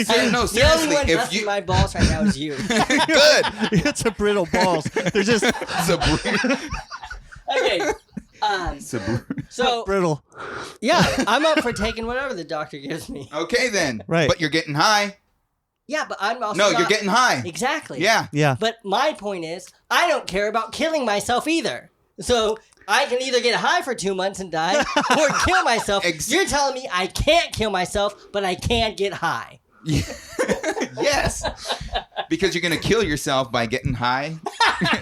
The only seriously, one if busting you my balls right now is you. good, it's a brittle balls. They're just Okay. So brittle. yeah, I'm up for taking whatever the doctor gives me. okay then, Right. But you're getting high. Yeah, but I'm also No, not- you're getting high. Exactly. Yeah. Yeah. But my point is, I don't care about killing myself either. So I can either get high for 2 months and die or kill myself. You're telling me I can't kill myself, but I can get high. Yes. Because you're gonna kill yourself by getting high.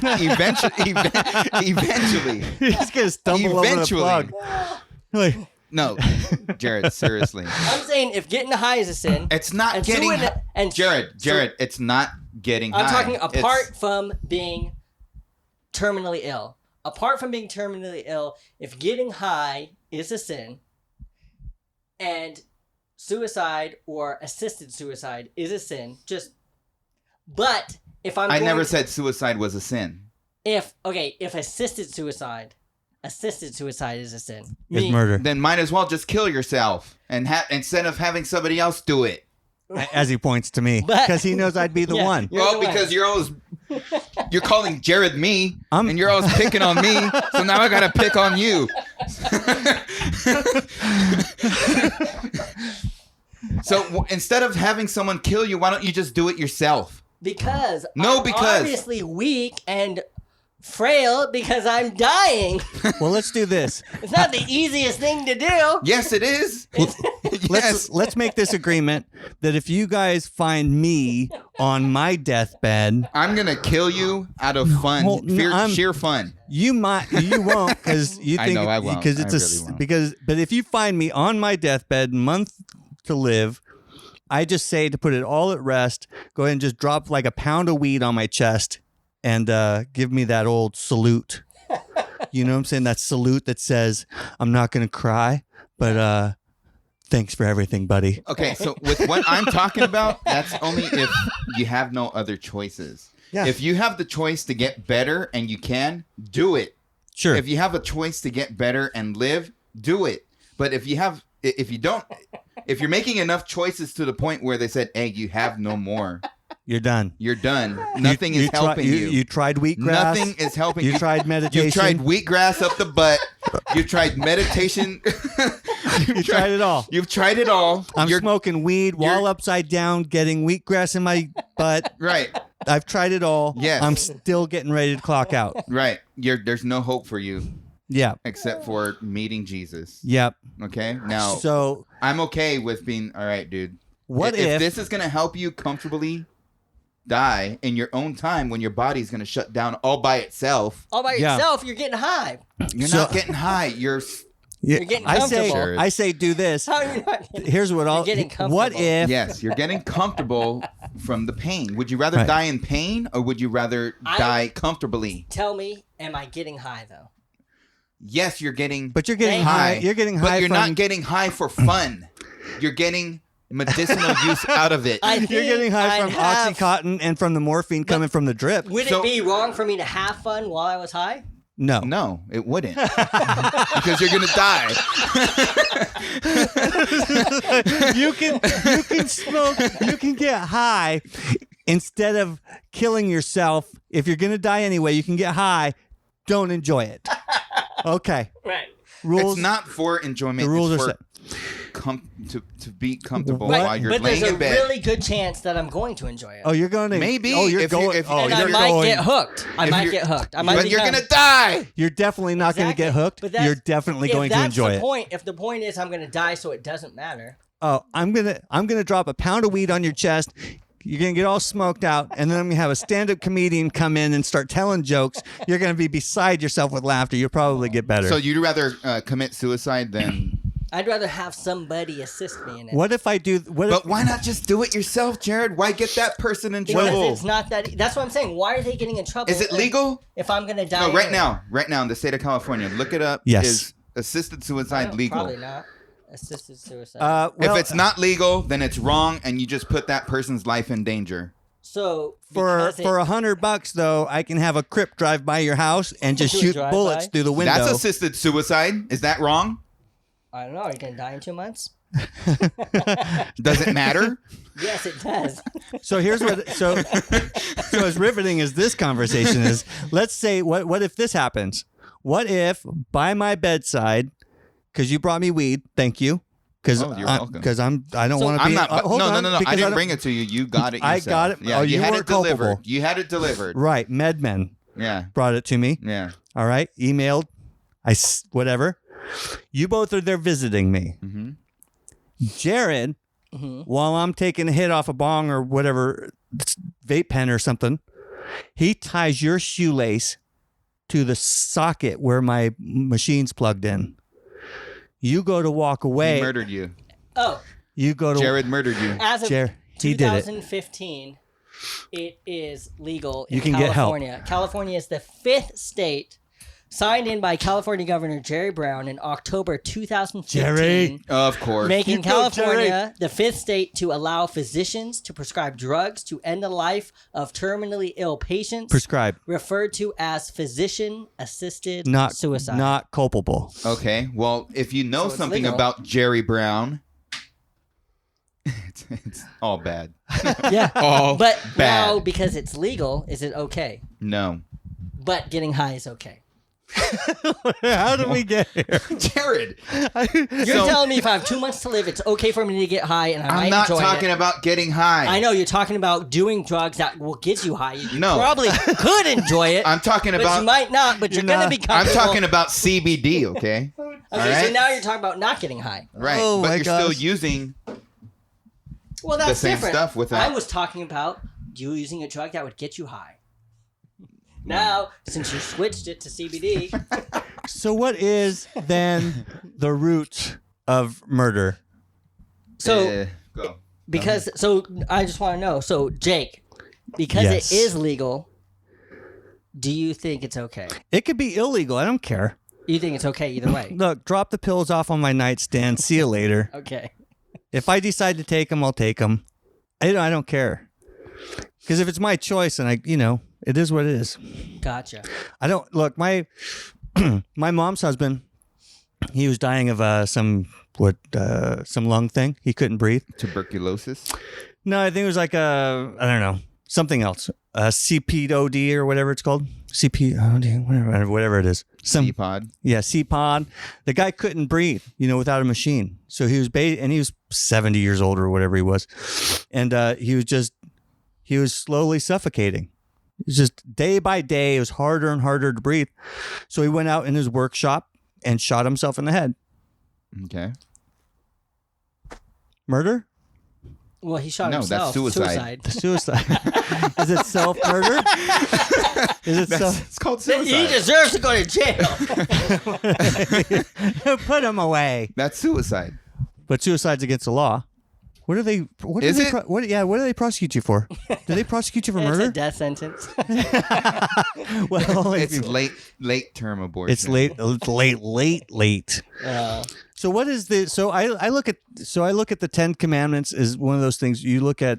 Eventually. You're just gonna stumble over the Eventually. plug. Like, No, Jared. Seriously, I'm saying if getting high is a sin, it's not and getting. Jared, it's not getting high. I'm talking It's- apart from being terminally ill. Apart from being terminally ill, if getting high is a sin, and suicide or assisted suicide is a sin, but if I'm I going never to- said suicide was a sin. if assisted suicide is a sin. it's murder. Then might as well just kill yourself and instead of having somebody else do it. As he points to me, But- because he knows I'd be the Yeah. one. You're Well, the one. because you're calling Jared me, and you're always picking on me, so now I gotta pick on you. So instead of having someone kill you, why don't you just do it yourself? Because No, I'm because- obviously weak and frail because I'm dying. Well, let's do this. It's not the easiest thing to do. Yes, it is. Yes. Let's make this agreement that if you guys find me on my deathbed, I'm gonna kill you out of fun, Well, no, sheer fun. you won't because you I think know I won't. because it's I a really won't. because but if you find me on my deathbed, month to live, I just say to put it all at rest, go ahead and just drop like a pound of weed on my chest and give me that old salute. You know what I'm saying? That salute that says, I'm not going to cry, but thanks for everything, buddy. Okay, so with what I'm talking about, that's only if you have no other choices. Yeah. If you have the choice to get better and you can, do it. Sure. If you have a choice to get better and live, do it. But if you're making enough choices to the point where they said, hey, you have no more, You're done. You're done. Nothing is helping you. You tried wheatgrass. Nothing is helping you. You tried meditation. You tried wheatgrass up the butt. You tried meditation. You tried it all. You've tried it all. I'm smoking weed while upside down, getting wheatgrass in my butt. Right. I've tried it all. Yes. I'm still getting ready to clock out. Right. There's no hope for you. Yeah. Except for meeting Jesus. Yep. Okay. Now, so I'm okay with being all right, dude. What if this is gonna help you comfortably die in your own time when your body's gonna shut down all by itself? All by yourself, you're getting high. You're not getting high. You're getting comfortable. I say do this. How are you not getting, Here's what I'll. getting comfortable. What if? Yes, you're getting comfortable from the pain. Would you rather die in pain or would you rather die comfortably? Tell me, am I getting high though? Yes, you're getting. But you're getting high. You're getting high. But you're from, not getting high for fun. You're getting medicinal use out of it. You're getting high from Oxycontin and from the morphine coming from the drip. Would it be wrong for me to have fun while I was high? No, it wouldn't. Because you're gonna die. you can smoke. You can get high instead of killing yourself. If you're gonna die anyway, you can get high. Don't enjoy it. Okay. Right. Rules. It's not for enjoyment. The rules it's are for set. To be comfortable Right. while you're but laying there's in a bed. really good chance that I'm going to enjoy it. Oh, you're going to Maybe. Oh, you're If you- going. if you- oh, and I you're might going. get hooked. I might get hooked. I might But you're become- gonna die. You're definitely not going to get Exactly. hooked. But that's- You're definitely going to enjoy If that's the it. point, if the point is I'm going to die, so it doesn't matter. Oh, I'm gonna drop a pound of weed on your chest. You're gonna get all smoked out, and then I'm gonna have a stand-up comedian come in and start telling jokes. You're gonna be beside yourself with laughter. You'll probably get better. So you'd rather commit suicide than? I'd rather have somebody assist me in it. What if I do? But why not just do it yourself, Jared? Why get that person in Because trouble? it's not that. That's what I'm saying. Why are they getting in trouble? Is it legal? If I'm going to die? No, right anyway? now in the state of California, look it up. Yes. Is assisted suicide No, legal? Probably not. Assisted suicide. well, If it's not legal, then it's wrong, and you just put that person's life in danger. so for because it- $100 though, I can have a Crip drive by your house and just Do a shoot drive-by? bullets through the window. That's assisted suicide. Is that wrong? I don't know. Are you going to die in 2 months? Does it matter? Yes, it does. So here's what. So as riveting as this conversation is, let's say what if this happens? What if by my bedside, because you brought me weed, thank you. Because Oh, you're welcome. Because I don't want to I'm be. not. hold no, on, no. I because didn't don't- bring it to you. You got it yourself. I got it. Yeah, Oh, you had weren't it delivered. culpable. You had it delivered. Right, MedMen Yeah. brought it to me. Yeah. All right, emailed. Whatever. You both are there visiting me. Mm-hmm. Jared, while I'm taking a hit off a bong or whatever vape pen or something, he ties your shoelace to the socket where my machine's plugged in. You go to walk away. He murdered you. Oh, You go to Jared murdered you. as of he did it. 2015, it is legal in You can get help. California. California is the 5th state signed in by California Governor Jerry Brown in October 2015. Jerry. Of course. Making You go, California the 5th state to allow physicians to prescribe drugs to end the life of terminally ill patients, Prescribe, referred to as physician-assisted not suicide. not culpable. Okay. Well, if you know So it's something legal. about Jerry Brown, it's all bad. Yeah, All but bad. now because it's legal, is it okay? No. But getting high is okay. How did we get here? Jared. You're telling me if I have 2 months to live, it's okay for me to get high, and I I'm might not enjoy talking it. about getting high. I know you're talking about doing drugs that will get you high. You No. probably could enjoy it. I'm talking but about. you might not. But you're gonna not. be I'm comfortable. talking about CBD. Okay. Okay, all so right? now you're talking about not getting high. Right. Oh but my you're gosh. still using. Well, that's same different. stuff without- I was talking about you using a drug that would get you high. Now, since you switched it to CBD, So what is then the root of murder? so Go. because so I just want to know. So Jake, because Yes. it is legal, do you think it's okay? It could be illegal. I don't care. You think it's okay either way? Look, drop the pills off on my nightstand. See you later. Okay. If I decide to take them, I'll take them. I don't care. Because if it's my choice, and it is what it is. Gotcha. I don't look. My my mom's husband, he was dying of some lung thing. He couldn't breathe. Tuberculosis. No, I think it was like I don't know. something else, CPOD or whatever it's called, CPOD, whatever it is. C-pod. Yeah, CPOD. The guy couldn't breathe, without a machine. So he was and he was 70 years old or whatever he was, and he was slowly suffocating. It was just day by day. It was harder and harder to breathe. So he went out in his workshop and shot himself in the head. Okay. Murder? Well, he shot No, himself. that's suicide. Suicide. Is it self-murder? Is it It's called He suicide. deserves to go to jail. Put him away. That's suicide. But suicide's against the law. What do they? What Is do they? it? What do they prosecute you for? Do they prosecute you for It's a murder? death sentence. Well, It's late term abortion. It's late. It's late. So what is the? So I look at the 10 Commandments as one of those things. You look at,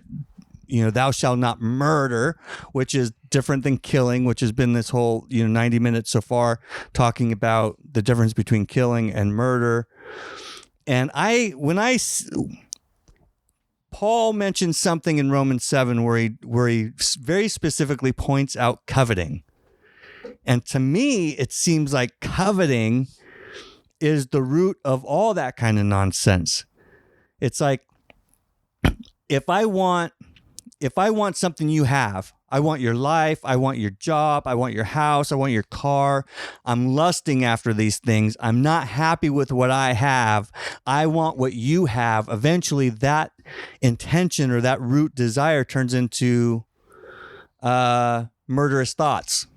thou shalt not murder, which is different than killing, which has been this whole 90 minutes so far talking about the difference between killing and murder. And Paul mentions something in Romans 7 where he very specifically points out coveting. And to me, it seems like coveting is the root of all that kind of nonsense. It's like, if I want something you have, I want your life, I want your job, I want your house, I want your car. I'm lusting after these things. I'm not happy with what I have. I want what you have. Eventually that intention or that root desire turns into murderous thoughts.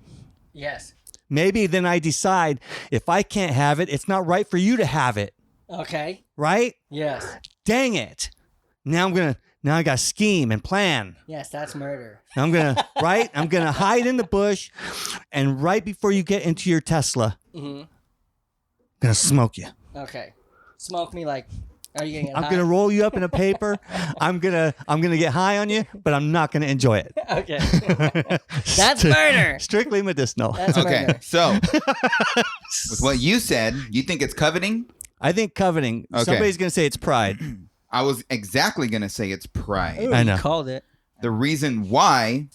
Yes. Maybe then I decide if I can't have it, it's not right for you to have it. Okay. Right? Yes. Dang it. Now I got to scheme and plan. Yes, that's murder. I'm going to hide in the bush, and right before you get into your Tesla, I'm going to smoke you. Okay. Smoke me like, are you getting I'm going to roll you up in a paper. I'm going to get high on you, but I'm not going to enjoy it. Okay. That's murder. Strictly medicinal. That's Okay, murder. so with what you said, you think it's coveting? I think coveting, Okay. somebody's going to say it's pride. I was exactly going to say it's pride. Ooh, I know. You called it. The reason why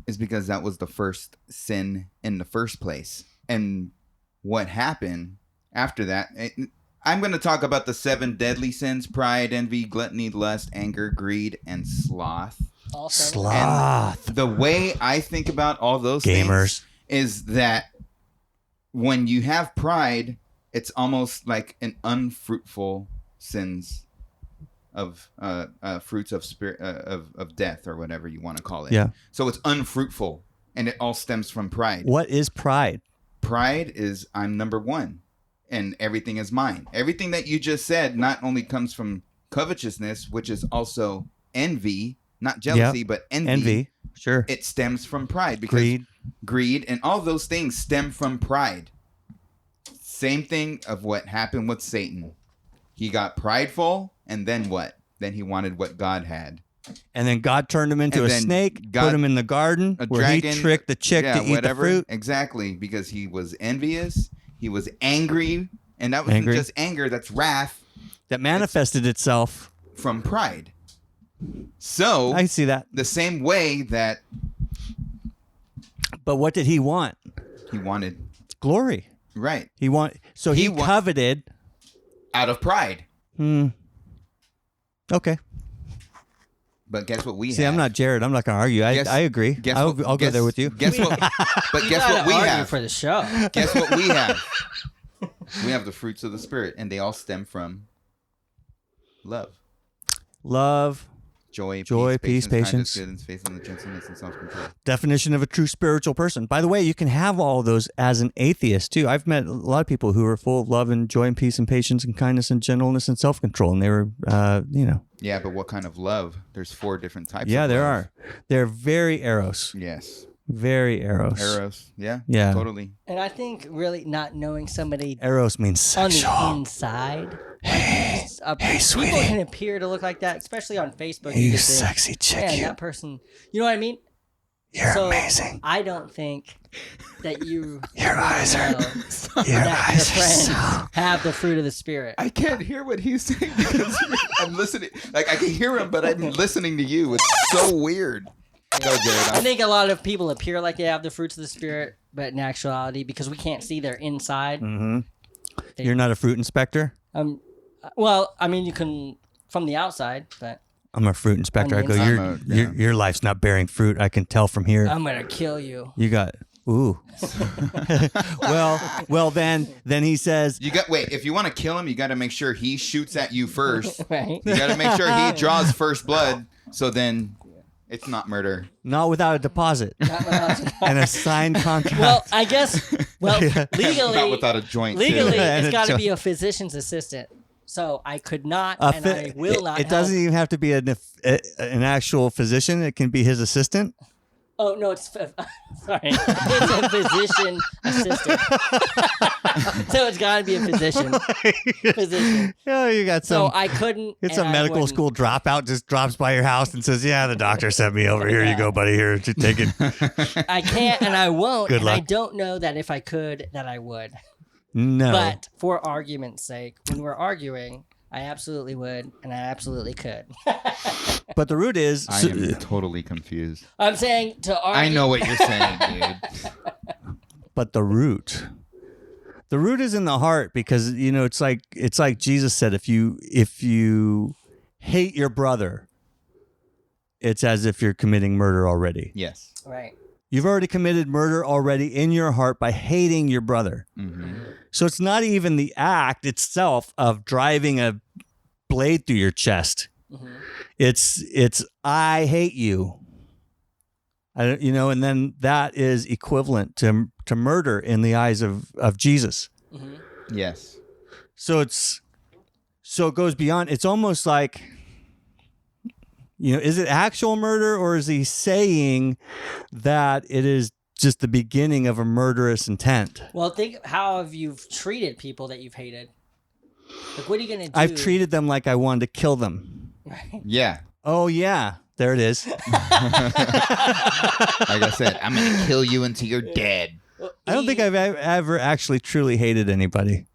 is because that was the first sin in the first place. And what happened after that, I'm going to talk about the 7 deadly sins: pride, envy, gluttony, lust, anger, greed, and sloth. All 7. Sloth. The way I think about all those Gamers. things is that when you have pride, it's almost like an unfruitful sins of fruits of spirit of death, or whatever you want to call it. Yeah. So it's unfruitful, and it all stems from pride. What is pride? Pride is I'm number one, and everything is mine. Everything that you just said not only comes from covetousness, which is also envy, not jealousy, but envy. Envy. Sure. It stems from pride, because greed and all those things stem from pride. Same thing of what happened with Satan. He got prideful, and then what? Then he wanted what God had. And then God turned him into And a then snake, God- put him in the garden A where dragon, he tricked the chick to eat whatever. the fruit. Exactly, because he was envious, he was angry, and that wasn't Angry. just anger, that's wrath That manifested itself. from pride. So, I see that. the same way that But what did he want? he wanted, Glory. right, He He coveted. out of pride. Okay. But guess what we See, have? I'm not Jared. I'm not going to argue. I agree. Guess I'll what- go guess- there with you. Guess what? But You guess gotta what we argue have? for the show. Guess what we have? We have the fruits of the Spirit, and they all stem from love, Love. joy, Peace, patience. kindness, goodness, faithfulness, gentleness, and self-control. Definition of a true spiritual person. By the way, you can have all of those as an atheist too. I've met a lot of people who are full of love and joy and peace and patience and kindness and gentleness and self-control, and they were, Yeah, but what kind of love? There's 4 different types. Yeah, of there love. are. They're very eros. Yes, Very eros. eros. Yeah, Yeah. totally. And I think really not knowing somebody Eros means on the sexual. inside. Hey, People sweetie. can appear to look like that, especially on Facebook. You just think, sexy chick. Man, you. that person. You know what I mean? You're So amazing. I don't think that you Your eyes are. know Your that your eyes are friends so. have the fruit of the spirit. I can't hear what he's saying because I'm listening. Like I can hear him, but I'm listening to you. It's so weird. Go, I Jared. think a lot of people appear like they have the fruits of the spirit, but in actuality, because we can't see their inside. Mm-hmm. You're not a fruit inspector? Well, I mean, you can from the outside, but I'm a fruit inspector. I On the go, inside. your life's not bearing fruit. I can tell from here. I'm gonna kill you. You got ooh. well then he says You got wait. If you want to kill him, you got to make sure he shoots at you first. Right? You got to make sure he draws first blood. So then, it's not murder. not without a deposit and a signed contract. Well, I guess. Well, legally, Not without a joint. legally, too. And it's a got to joint. be a physician's assistant. So I could not, A and phy- I will not. It doesn't even have to be an actual physician. It can be his assistant. Oh no, it's sorry. It's a physician assistant. So it's got to be a physician. Physician. Yeah, you got some. So I couldn't. It's and a I medical wouldn't. school dropout. Just drops by your house and says, "Yeah, the doctor sent me over. Here you go, buddy. Here, take it." I can't, and I won't. Good and I luck. don't know that if I could, that I would. No. But for argument's sake, when we're arguing, I absolutely would, and I absolutely could. But the root is. I am totally confused. I'm saying to argue. I know what you're saying, dude. But the root is in the heart, because it's like Jesus said, if you hate your brother, it's as if you're committing murder already. Yes. Right. You've already committed murder already in your heart by hating your brother. Mm-hmm. So it's not even the act itself of driving a blade through your chest. Mm-hmm. It's I hate you. And then that is equivalent to murder in the eyes of Jesus. Mm-hmm. Yes. So it goes beyond. It's almost like, is it actual murder, or is he saying that it is just the beginning of a murderous intent? Well, think how have you treated people that you've hated? Like, what are you gonna do? I've treated them like I wanted to kill them. Yeah. Oh yeah, there it is. Like I said, I'm gonna kill you until you're dead. I don't think I've ever actually truly hated anybody.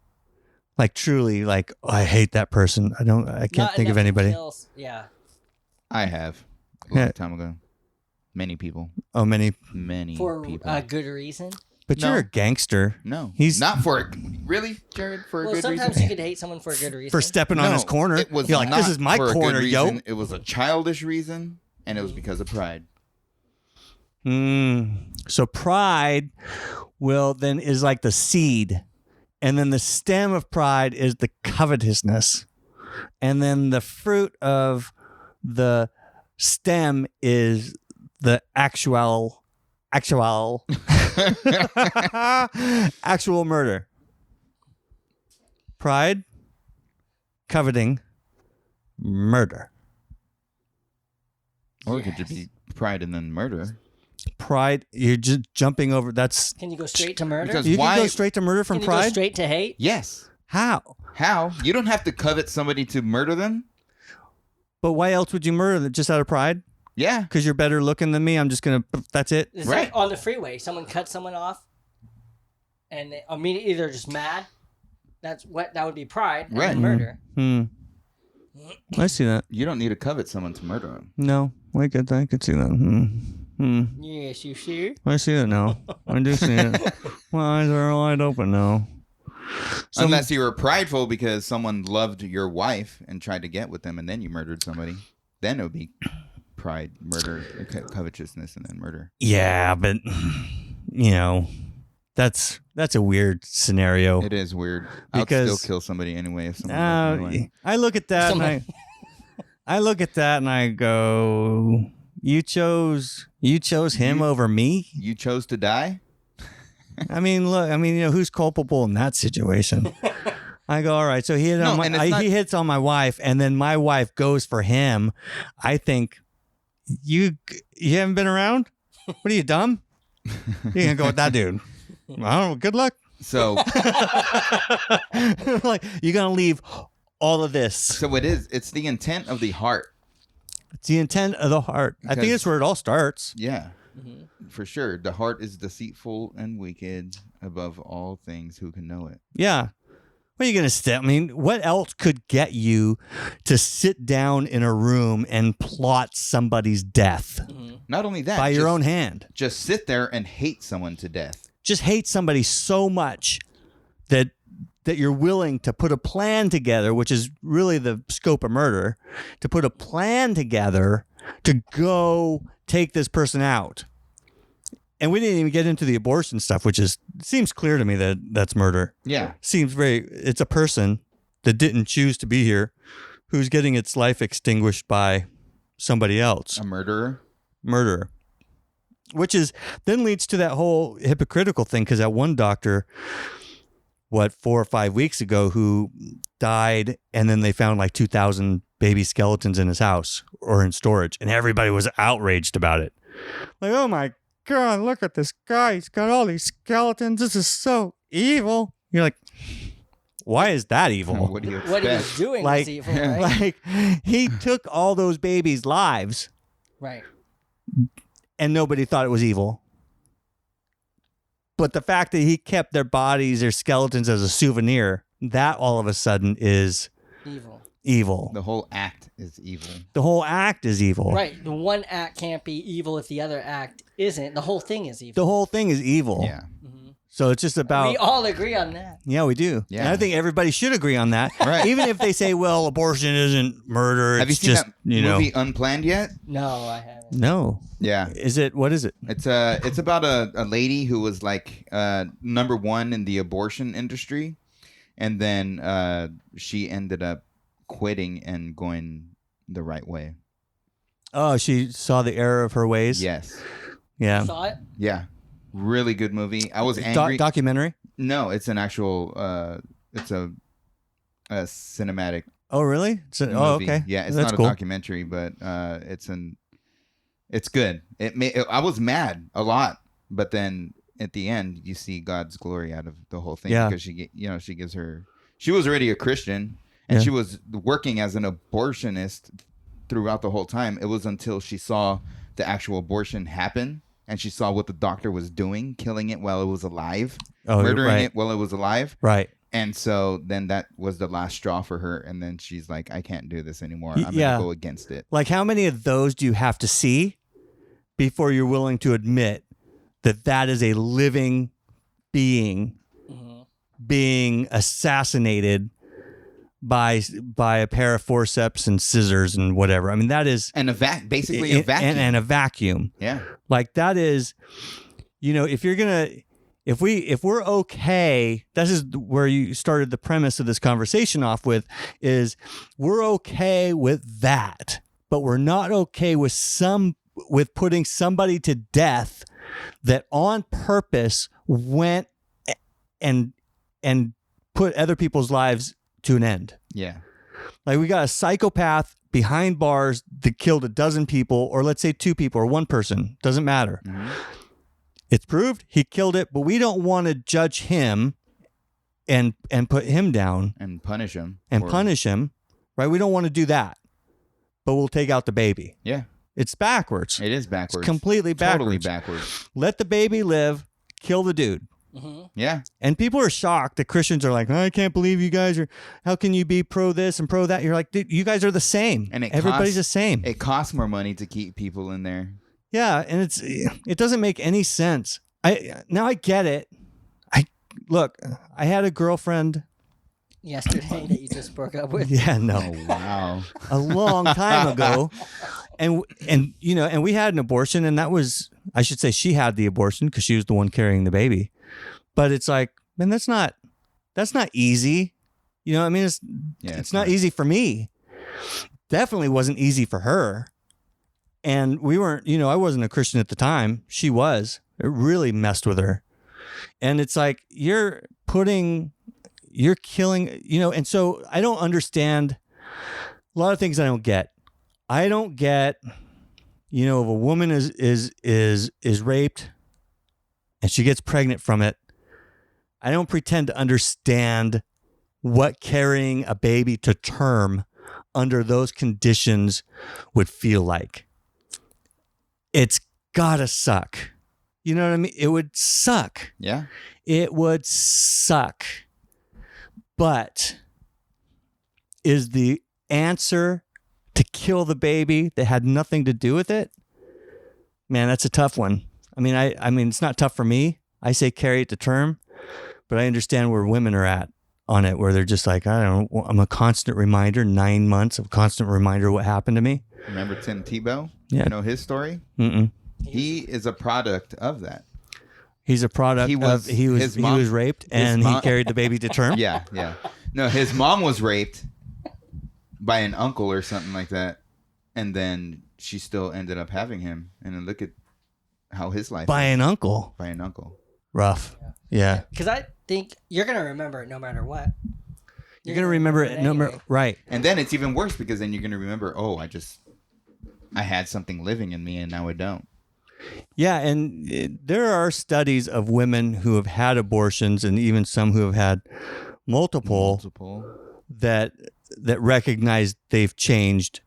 Like truly, like, oh, I hate that person. I can't think of anybody. Yeah. I have a Yeah. long time ago. Many people. Oh, many. Many For people. a good reason. But No. you're a gangster. No, He's- not for really, Jared. For a Well, good sometimes reason. you could hate someone for a good reason. For stepping on No, his corner. It was You're like, this not is my for a good corner, yo. reason. It was a childish reason, and it was because of pride. So pride is like the seed, and then the stem of pride is the covetousness, and then the fruit of the stem is the actual murder. Pride, coveting, murder. Or it could just be pride and then murder. Pride, you're just jumping over. That's Can you go straight to murder? Because you why? can go straight to murder from Can you go pride. straight to hate? Yes. How? How? You don't have to covet somebody to murder them. But why else would you murder them? Just out of pride? Yeah. Because you're better looking than me. I'm just gonna. That's it. It's Right. like on the freeway, someone cuts someone off, and they, immediately they're just mad. That would be pride, and Right. then murder. I see that. You don't need to covet someone to murder them. No, I could see that. Yes, you see. I see it now. I do see it. My eyes are wide open now. So- Unless you were prideful because someone loved your wife and tried to get with them, and then you murdered somebody. Then it would be pride, murder, covetousness, and then murder. Yeah, but that's a weird scenario. It is weird. Because- I'd still kill somebody anyway if someone loved me anyway. I look at that Someone- I look at that and I go, you chose him over me. You chose to die? I mean, who's culpable in that situation? I go, all right. So he hits on my wife, and then my wife goes for him. I think you haven't been around. What are you, dumb? You're gonna go with that dude. I don't know. Good luck. So, Like, you're gonna leave all of this. so it's the intent of the heart. It's the intent of the heart. I think Because- that's where it all starts. Yeah. For sure. The heart is deceitful and wicked above all things. Who can know it? Yeah. What are you going to step? I mean, what else could get you to sit down in a room and plot somebody's death Not only that, by your own hand? Just sit there and hate someone to death. Just hate somebody so much that you're willing to put a plan together, which is really the scope of murder, to put a plan together to go take this person out. And we didn't even get into the abortion stuff, which seems clear to me that that's murder. Yeah. It's a person that didn't choose to be here who's getting its life extinguished by somebody else. A murderer. Murderer. Which then leads to that whole hypocritical thing, because that one doctor, 4 or 5 weeks ago, who died, and then they found like 2,000 baby skeletons in his house or in storage, and everybody was outraged about it. Like, oh my God, look at this guy. He's got all these skeletons. This is so evil. You're like, why is that evil? What do you expect? What he was doing was evil, right? Like, he took all those babies' lives, Right. and nobody thought it was evil. But the fact that he kept their bodies, their skeletons as a souvenir, that all of a sudden is evil. The whole act is evil. The whole act is evil. Right. The one act can't be evil if the other act isn't. The whole thing is evil. The whole thing is evil. Yeah. So it's just about... We all agree on that. Yeah, we do. Yeah. And I think everybody should agree on that. Right. Even if they say, well, abortion isn't murder. Have you it's seen just, that movie Unplanned yet? No, I haven't. No. Yeah. What is it? It's about a lady who was like number one in the abortion industry, and then she ended up quitting and going the right way. Oh, she saw the error of her ways? Yes. Yeah. Saw it? Yeah. Really good movie. I was angry. Documentary? No, it's an actual. It's a cinematic. Oh, really? Movie. Oh, okay. Yeah, it's That's not cool. a documentary, but it's good. I was mad a lot, but then at the end, you see God's glory out of the whole thing. Yeah. Because she was already a Christian, and Yeah. she was working as an abortionist throughout the whole time. It was until she saw the actual abortion happen, and she saw what the doctor was doing, killing it while it was alive, murdering it while it was alive. Right. And so then that was the last straw for her. And then she's like, I can't do this anymore. I'm going to go against it. Like, how many of those do you have to see before you're willing to admit that is a living being being assassinated by a pair of forceps and scissors and whatever? I mean, that is... And basically a vacuum. And a vacuum. Yeah. Like, that is, if you're going to... If we're okay, this is where you started the premise of this conversation off with, is we're okay with that, but we're not okay with putting somebody to death that on purpose went and put other people's lives to an end. Yeah. Like, we got a psychopath behind bars that killed a dozen people, or let's say 2 people or 1 person, doesn't matter. Mm-hmm. It's proved he killed it, but we don't want to judge him and put him down and punish him. Right? We don't want to do that, but we'll take out the baby. Yeah. It's backwards. It is backwards. It's completely backwards. Totally backwards. Let the baby live, kill the dude. Mm-hmm. Yeah. And people are shocked that Christians are like, I can't believe you guys are, how can you be pro this and pro that? You're like, dude, you guys are the same. And everybody's the same. It costs more money to keep people in there. Yeah, and it doesn't make any sense. Now I get it. I had a girlfriend yesterday that you just broke up with. Yeah, no. Oh, wow. A long time ago. And we had an abortion, and that was, I should say, she had the abortion because she was the one carrying the baby. But it's like, man, that's not easy. I mean, it's not easy for me. Definitely wasn't easy for her. And we weren't, I wasn't a Christian at the time. She was. It really messed with her. And it's like, you're killing, and so I don't understand a lot of things I don't get. I don't get, if a woman is raped and she gets pregnant from it, I don't pretend to understand what carrying a baby to term under those conditions would feel like. It's gotta suck. You know what I mean? It would suck. Yeah. It would suck. But is the answer to kill the baby that had nothing to do with it? Man, that's a tough one. I mean, it's not tough for me. I say carry it to term, but I understand where women are at on it, where they're just like, I don't know, I'm a constant reminder, 9 months of constant reminder of what happened to me. Remember Tim Tebow? Yeah. You know his story? Mm-mm. He is a product of that. He's a product he was raped and he carried the baby to term. Yeah. No, his mom was raped by an uncle or something like that, and then she still ended up having him. And then look at how his life By an uncle. Rough. Yeah. Because I think you're going to remember it no matter what. You're going to remember it no matter. Right. And then it's even worse because then you're going to remember, I had something living in me and now I don't. Yeah, and there are studies of women who have had abortions and even some who have had multiple. that recognize they've changed,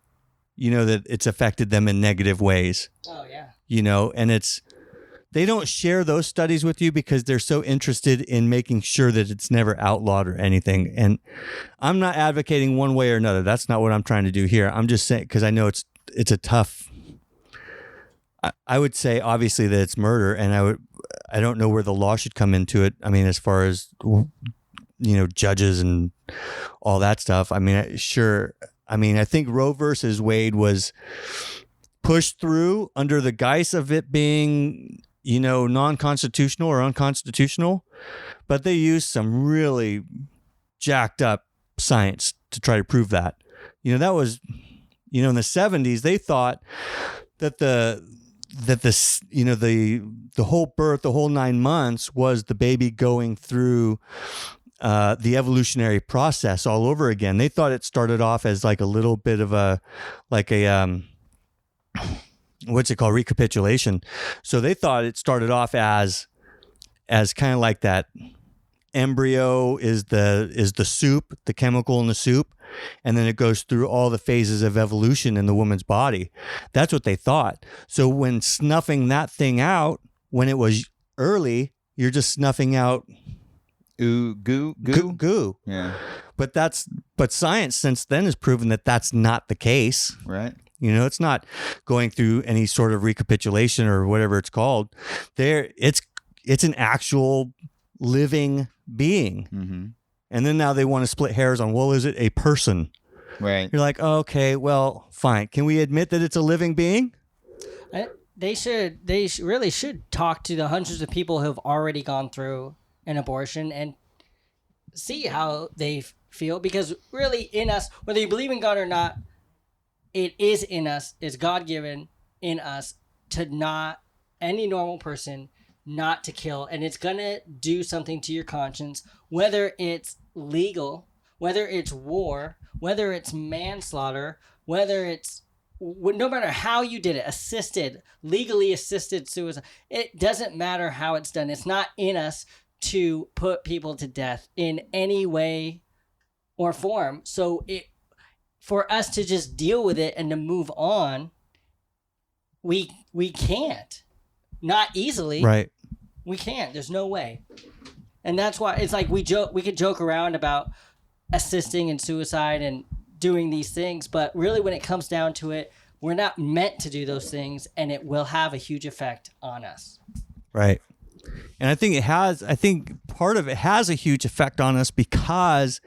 that it's affected them in negative ways. Oh, yeah. And they don't share those studies with you because they're so interested in making sure that it's never outlawed or anything. And I'm not advocating one way or another. That's not what I'm trying to do here. I'm just saying, because I know it's a tough, I would say obviously that it's murder, and I don't know where the law should come into it. I mean, as far as, judges and all that stuff. I mean, sure. I mean, I think Roe versus Wade was pushed through under the guise of it being, non-constitutional or unconstitutional, but they used some really jacked up science to try to prove that. That was, in the 70s, they thought that the whole birth, the whole 9 months was the baby going through the evolutionary process all over again. They thought it started off as like a little bit of what's it called? Recapitulation. So they thought it started off as kind of like that embryo is the soup, the chemical in the soup, and then it goes through all the phases of evolution in the woman's body. That's what they thought. So when snuffing that thing out, when it was early, you're just snuffing out goo. Yeah. But science since then has proven that that's not the case. Right. It's not going through any sort of recapitulation or whatever it's called. It's an actual living being. Mm-hmm. And then now they want to split hairs on, well, is it a person? Right. You're like, okay, well, fine. Can we admit that it's a living being? They really should talk to the hundreds of people who have already gone through an abortion and see how they feel, because really in us, whether you believe in God or not, it is in us, it's God-given in us to not, any normal person, not to kill. And it's going to do something to your conscience, whether it's legal, whether it's war, whether it's manslaughter, whether it's, no matter how you did it, legally assisted suicide. It doesn't matter how it's done. It's not in us to put people to death in any way or form. So for us to just deal with it and to move on, we can't. Not easily. Right. We can't. There's no way. And that's why it's like we could joke around about assisting in suicide and doing these things, but really when it comes down to it, we're not meant to do those things, and it will have a huge effect on us. Right. And I think part of it has a huge effect on us because,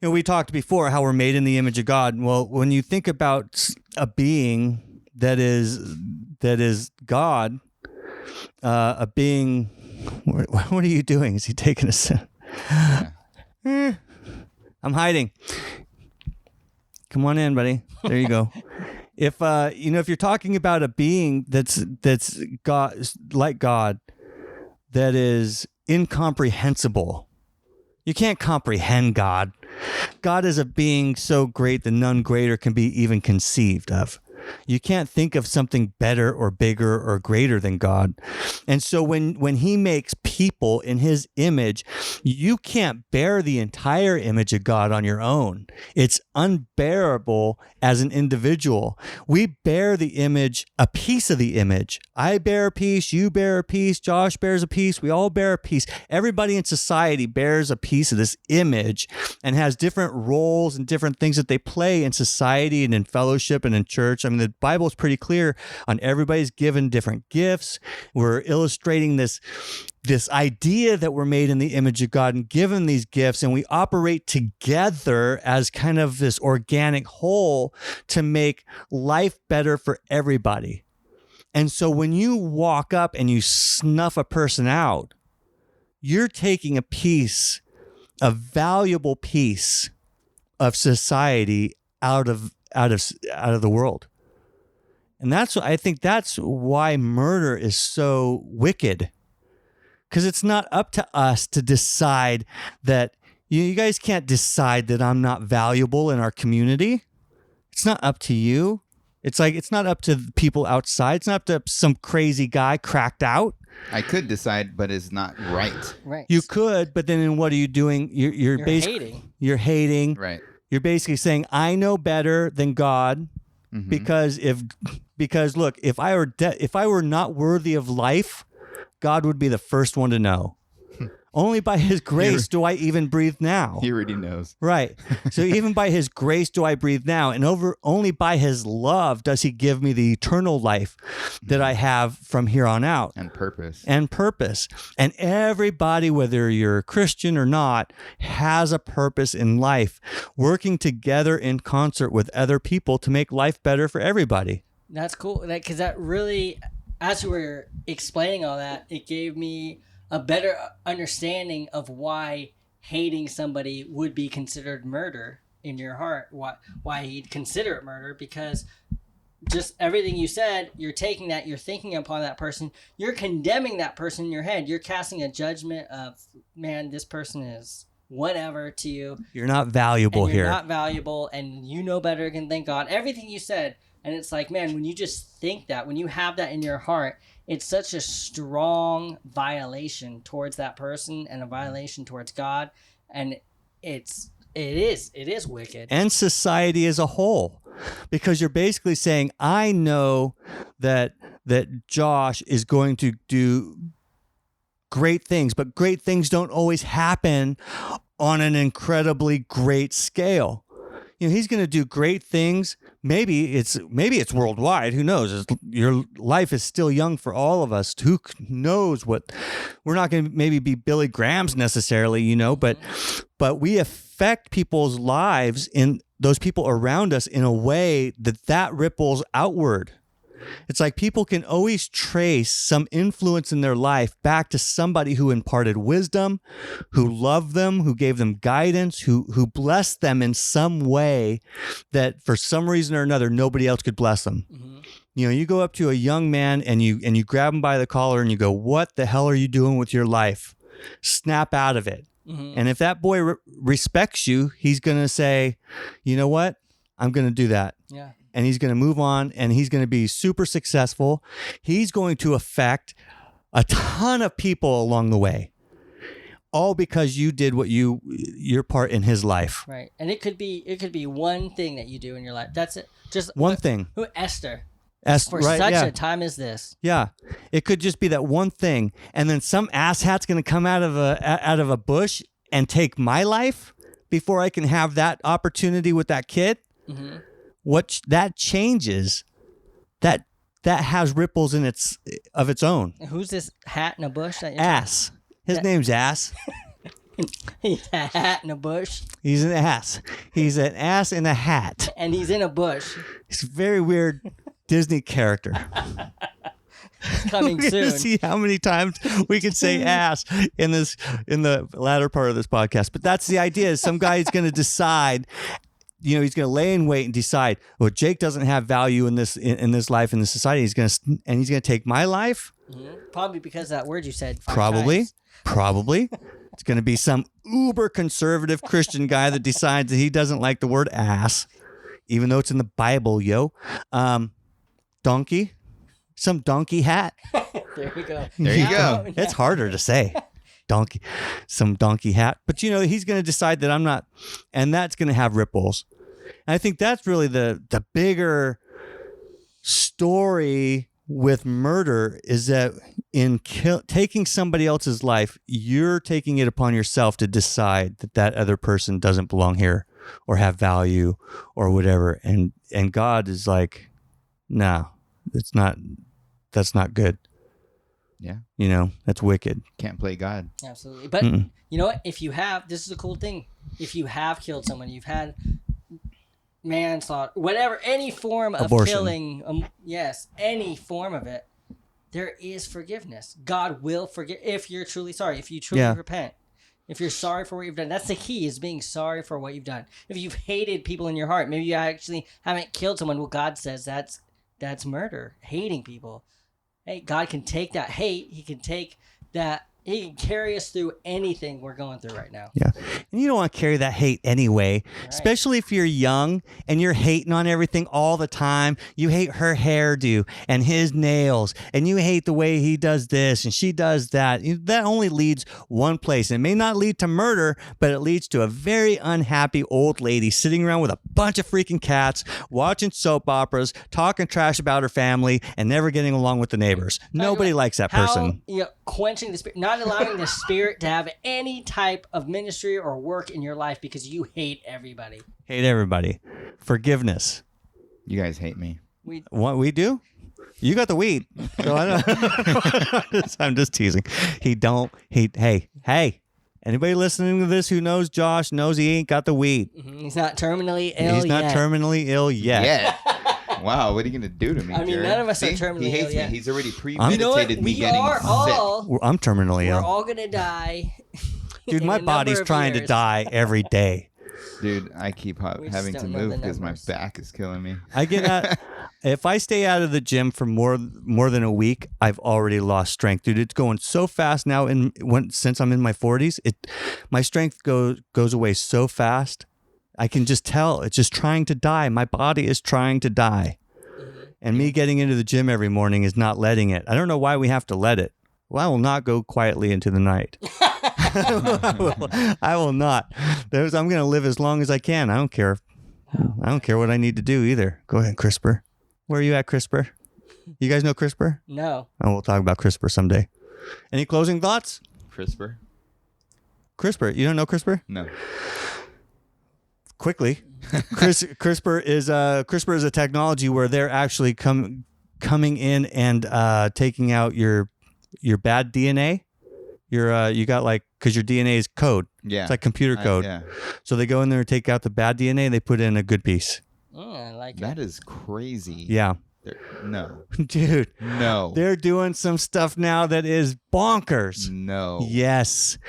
we talked before how we're made in the image of God. Well, when you think about a being that is God, a being, what are you doing? Is he taking a sip? I'm hiding. Come on in, buddy. There you go. If if you're talking about a being that's God, like God, that is incomprehensible, you can't comprehend God. God is a being so great that none greater can be even conceived of. You can't think of something better or bigger or greater than God. And so when he makes people in his image, you can't bear the entire image of God on your own. It's unbearable as an individual. We bear the image, a piece of the image. I bear a piece, you bear a piece, Josh bears a piece, we all bear a piece. Everybody in society bears a piece of this image and has different roles and different things that they play in society and in fellowship and in church. I mean, the Bible is pretty clear on everybody's given different gifts. We're illustrating this idea that we're made in the image of God and given these gifts, and we operate together as kind of this organic whole to make life better for everybody. And so when you walk up and you snuff a person out, you're taking a valuable piece of society out of the world. And I think that's why murder is so wicked. Because it's not up to us to decide that you guys can't decide that I'm not valuable in our community. It's not up to you. It's not up to the people outside. It's not up to some crazy guy cracked out. I could decide, but it's not right. Right. You could, but then what are you doing? You're basically hating. You're hating. Right. You're basically saying I know better than God, because look, if I were not worthy of life, God would be the first one to know. Only by his grace do I even breathe now. He already knows. Right. So even by his grace do I breathe now. And only by his love does he give me the eternal life that I have from here on out. And purpose. And everybody, whether you're a Christian or not, has a purpose in life, working together in concert with other people to make life better for everybody. That's cool. Because that really, as you were explaining all that, it gave me a better understanding of why hating somebody would be considered murder in your heart. Why he'd consider it murder, because just everything you said, you're taking that, you're thinking upon that person, you're condemning that person in your head. You're casting a judgment of, man, this person is whatever to you. You're not valuable and you're here. not valuable, and you know better than God. Everything you said. And it's like, man, when you just think that, when you have that in your heart, it's such a strong violation towards that person and a violation towards God. And it is wicked. And society as a whole. Because you're basically saying, I know that Josh is going to do great things, but great things don't always happen on an incredibly great scale. You know, he's going to do great things. Maybe it's worldwide. Who knows? Your life is still young for all of us. Who knows what? We're not going to maybe be Billy Graham's necessarily, you know, but we affect people's lives in those people around us in a way that ripples outward. It's like people can always trace some influence in their life back to somebody who imparted wisdom, who loved them, who gave them guidance, who blessed them in some way that for some reason or another, nobody else could bless them. Mm-hmm. You know, you go up to a young man and you grab him by the collar and you go, what the hell are you doing with your life? Snap out of it. Mm-hmm. And if that boy respects you, he's going to say, you know what? I'm going to do that. Yeah. And he's going to move on and he's going to be super successful. He's going to affect a ton of people along the way, all because you did your part in his life. Right. And it could be one thing that you do in your life. That's it. Just one thing. Who Esther. For right, such yeah. a time as this. Yeah. It could just be that one thing. And then some asshat's going to come out of a bush and take my life before I can have that opportunity with that kid. Mm-hmm. What that changes, that has ripples in its own. And who's this hat in a bush? Ass. His name's Ass. He's a hat in a bush. He's an ass. He's an ass in a hat. And he's in a bush. He's a very weird Disney character. Coming We're soon. gonna see how many times we can say ass in the latter part of this podcast. But that's the idea. Is some guy's going to decide. You know, he's going to lay in wait and decide, well, Jake doesn't have value in this life, in this society. He's going to take my life. Mm-hmm. Probably because of that word you said. Probably. It's going to be some uber conservative Christian guy that decides that he doesn't like the word ass. even though it's in the Bible, yo. Donkey, some donkey hat. There we go. There you go. It's harder to say. Donkey, some donkey hat. But he's going to decide that I'm not, and that's going to have ripples. And I think that's really the bigger story with murder, is that in taking somebody else's life, you're taking it upon yourself to decide that other person doesn't belong here or have value or whatever. And God is like, no, that's not good. Yeah. That's wicked. Can't play God. Absolutely. But you know what? If you have, this is a cool thing. If you have killed someone, you've had manslaughter, whatever, any form of Abortion. killing, yes, any form of it, there is forgiveness. God will forgive if you're truly sorry, if you truly repent, if you're sorry for what you've done. That's the key, is being sorry for what you've done. If you've hated people in your heart, maybe you actually haven't killed someone. Well, God says that's murder, hating people. Hey, God can take that hate. He can take that. He can carry us through anything we're going through right now. Yeah. And you don't want to carry that hate anyway, especially if you're young and you're hating on everything all the time. You hate her hairdo and his nails, and you hate the way he does this and she does that. That only leads one place. It may not lead to murder, but it leads to a very unhappy old lady sitting around with a bunch of freaking cats, watching soap operas, talking trash about her family, and never getting along with the neighbors. Nobody likes that person. Quenching the spirit, not allowing the spirit to have any type of ministry or work in your life because you hate everybody. Hate everybody. Forgiveness. You guys hate me. What we do? You got the weed. So I don't, I'm just teasing. Hey. Anybody listening to this who knows Josh knows he ain't got the weed. He's not terminally ill yet. He's not terminally ill yet. Yeah. Wow, what are you going to do to me, I mean, Jared? none of us are terminally He hates ill me. yet. He's already premeditated me We getting are sick. all. I'm terminally We're ill. all gonna die. Dude, in my a body's number of trying to years. die every day. Dude, I keep We just having to don't know move the because my numbers. back is killing me. I get out. If I stay out of the gym for more than a week, I've already lost strength, dude. It's going so fast now. Since I'm in my 40s, my strength goes away so fast. I can just tell it's just trying to die. My body is trying to die, and me getting into the gym every morning is not letting it. I don't know why we have to let it. Well, I will not go quietly into the night. I will not. I'm going to live as long as I can. I don't care. I don't care what I need to do either. Go ahead, CRISPR. Where are you at, CRISPR? You guys know CRISPR? No. Oh, we'll talk about CRISPR someday. Any closing thoughts? CRISPR? CRISPR. You don't know CRISPR? No. Quickly. CRISPR is a technology where they're actually coming in and taking out your bad DNA. You got because your DNA is code. Yeah. It's like computer code. Yeah. So they go in there and take out the bad DNA. They put in a good piece. I like it. That is crazy. Yeah. No. Dude. No. They're doing some stuff now that is bonkers. No. Yes.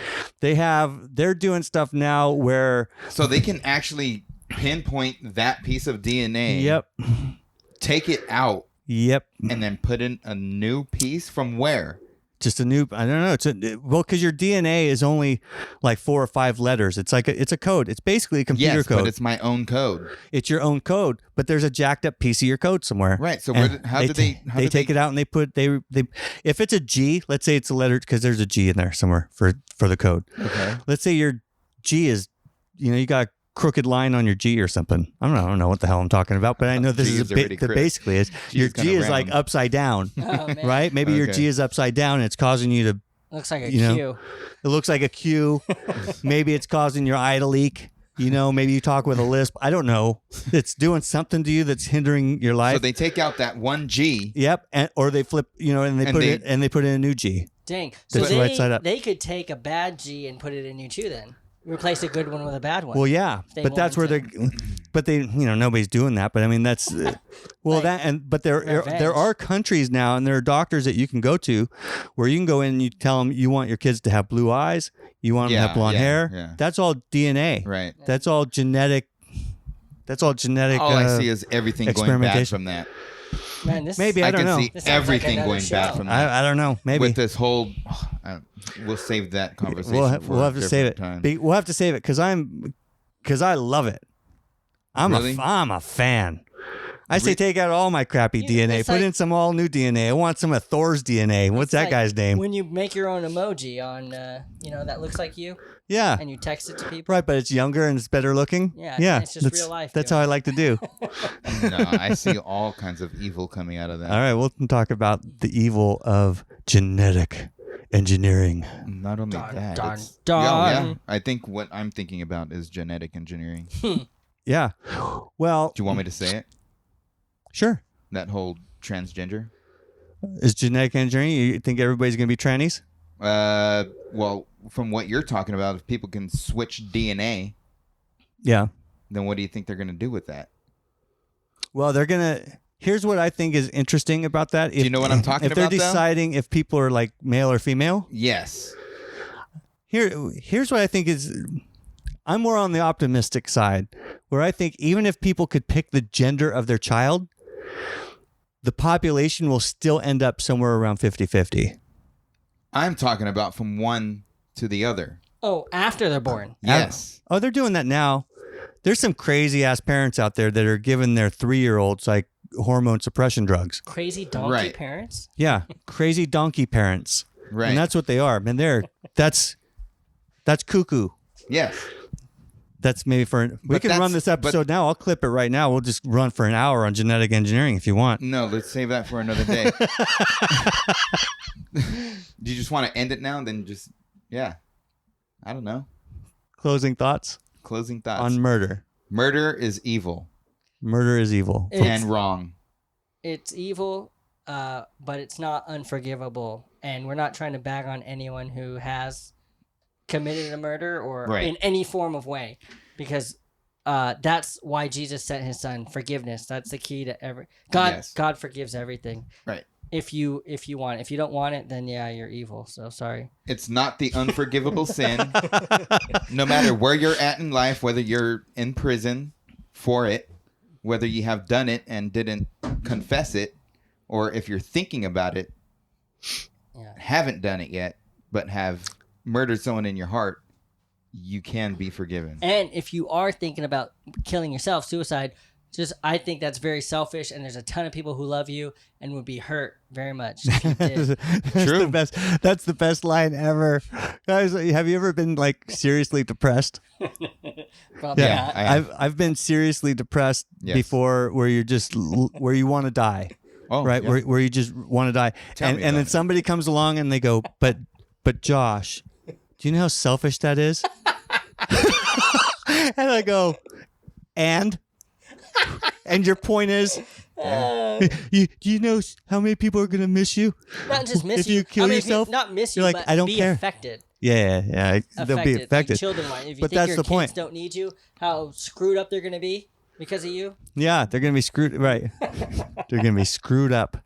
They're doing stuff now where. So they can actually pinpoint that piece of DNA. Yep. Take it out. Yep. And then put in a new piece from where? Just a new, I don't know. Because your DNA is only like 4 or 5 letters. It's it's a code. It's basically a computer yes, code. but it's my own code. It's your own code, but there's a jacked up piece of your code somewhere. Right. So how they did they take it out and they if it's a G, let's say it's a letter because there's a G in there somewhere for the code. Okay. Let's say your G is, you got a crooked line on your G or something. I don't know what the hell I'm talking about, but I know this G is is already crooked. basically is your G's kinda G is like round. upside down, Oh, man. right? Maybe your Okay. G is upside down and it's causing you to. Looks like a You know, Q. It looks like a Q. Maybe it's causing your eye to leak. Maybe you talk with a lisp. I don't know. It's doing something to you that's hindering your life. So they take out that one G. Yep, or they flip, and they put in a new G. Dang. So That's right side up. they could take a bad G and put it in you too then. Replace a good one with a bad one. Well, yeah, They but that's where wanted nobody's doing that. But I mean, that's but there revenge. are countries now, and there are doctors that you can go to, where you can go in and you tell them you want your kids to have blue eyes, you want them to have blonde hair. Yeah. That's all DNA. Right. That's all genetic. All I see is everything going bad experimentation. from that. Man, this Maybe I don't can know. see This sounds everything like another going bad show. from that. I don't know. Maybe With this whole, we'll save that conversation. we'll for have a to save it. different time. We'll have to save it because I love it. Really? I'm a fan. I say take out all my crappy DNA, it's put like- in some all new DNA. I want some of Thor's DNA. What's It's that like guy's name? When you make your own emoji on, that looks like you, Yeah. and you text it to people. Right, but it's younger and it's better looking. Yeah, it's just real life That's doing how I like to do. No, I see all kinds of evil coming out of that. All right, we'll talk about the evil of genetic engineering. Not only that, dun, it's- dun. Yeah. I think what I'm thinking about is genetic engineering. Yeah. Well, Do you want me to say it? sure. That whole transgender? Is genetic engineering? You think everybody's going to be trannies? Well, from what you're talking about, if people can switch DNA, Yeah. then what do you think they're going to do with that? Well, they're going to. Here's what I think is interesting about that. you know what I'm talking If they're about, though? deciding if people are like male or female, Yes. here's what I think is. I'm more on the optimistic side, where I think even if people could pick the gender of their child, the population will still end up somewhere around 50-50. I'm talking about from one to the other. Oh, after they're born. Yes. Oh, they're doing that now. There's some crazy ass parents out there that are giving their 3-year-olds like hormone suppression drugs. Crazy donkey Right. parents. Yeah, crazy donkey parents. Right. And that's what they are. Man, that's cuckoo. Yes. That's maybe we But can run that's- this episode now. I'll clip it right now. We'll just run for an hour on genetic engineering if you want. No, let's save that for another day. Do you just want to end it now and then just, yeah. I don't know. Closing thoughts Closing thoughts. on murder. Murder is evil Murder is evil. and wrong. It's evil, but it's not unforgivable. And we're not trying to bag on anyone who has committed a murder or Right. in any form of way, because that's why Jesus sent his son. Forgiveness. That's the key to every God. Yes. God forgives everything. Right. If you want it. If you don't want it, then yeah, you're evil. So sorry. It's not the unforgivable sin. No matter where you're at in life, whether you're in prison for it, whether you have done it and didn't confess it, or if you're thinking about it, Yeah. haven't done it yet, but have murdered someone in your heart, you can be forgiven. And if you are thinking about killing yourself, suicide, I think that's very selfish, and there's a ton of people who love you and would be hurt very much if you did. That's True. the best. That's the best line ever. Guys, have you ever been like seriously depressed? Probably Yeah, not. I have. I've been seriously depressed Yes. before, where you're just where you want to die, Oh, right? yeah. Where you just want to die, Tell and me then about it. somebody comes along and they go, but Josh, do you know how selfish that is? And I go, and your point is, do you know how many people are gonna miss you? Not just miss If you kill if yourself, not miss you're you, like, but I don't be care. affected. Yeah, they'll be affected. Like children-wise. If you But think that's your the kids point. don't need you, how screwed up they're going to be because of you, Yeah, they're gonna be screwed. Right, they're gonna be screwed up.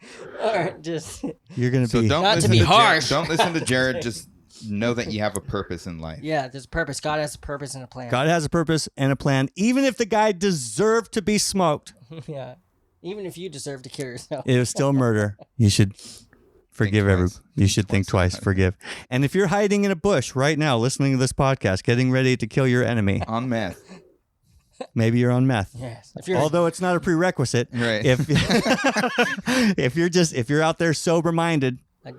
or just You're gonna So be. don't Not to listen be Jared. harsh. Don't listen to Jared. Just know that you have a purpose in life. yeah, there's a purpose. God has a purpose and a plan. God has a purpose and a plan, even if the guy deserved to be smoked. Yeah, even if you deserve to kill yourself. It was still murder. You should forgive twice. You should think twice. Forgive. And if you're hiding in a bush right now, listening to this podcast, getting ready to kill your enemy, On meth. maybe you're on meth. Yes, if you're Although it's not a prerequisite. Right. If if you're out there sober minded, a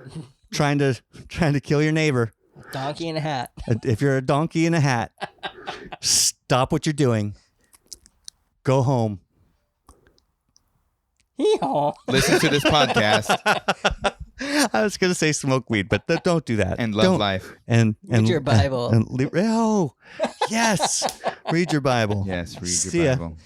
trying to kill your neighbor, donkey in a hat. if you're a donkey in a hat, stop what you're doing. Go home. Hee-haw. Listen to this podcast I was gonna say smoke weed, but don't do that. and love Don't. life. And your Bible. Oh, yes. Read your Bible. Yes, read See your ya. Bible.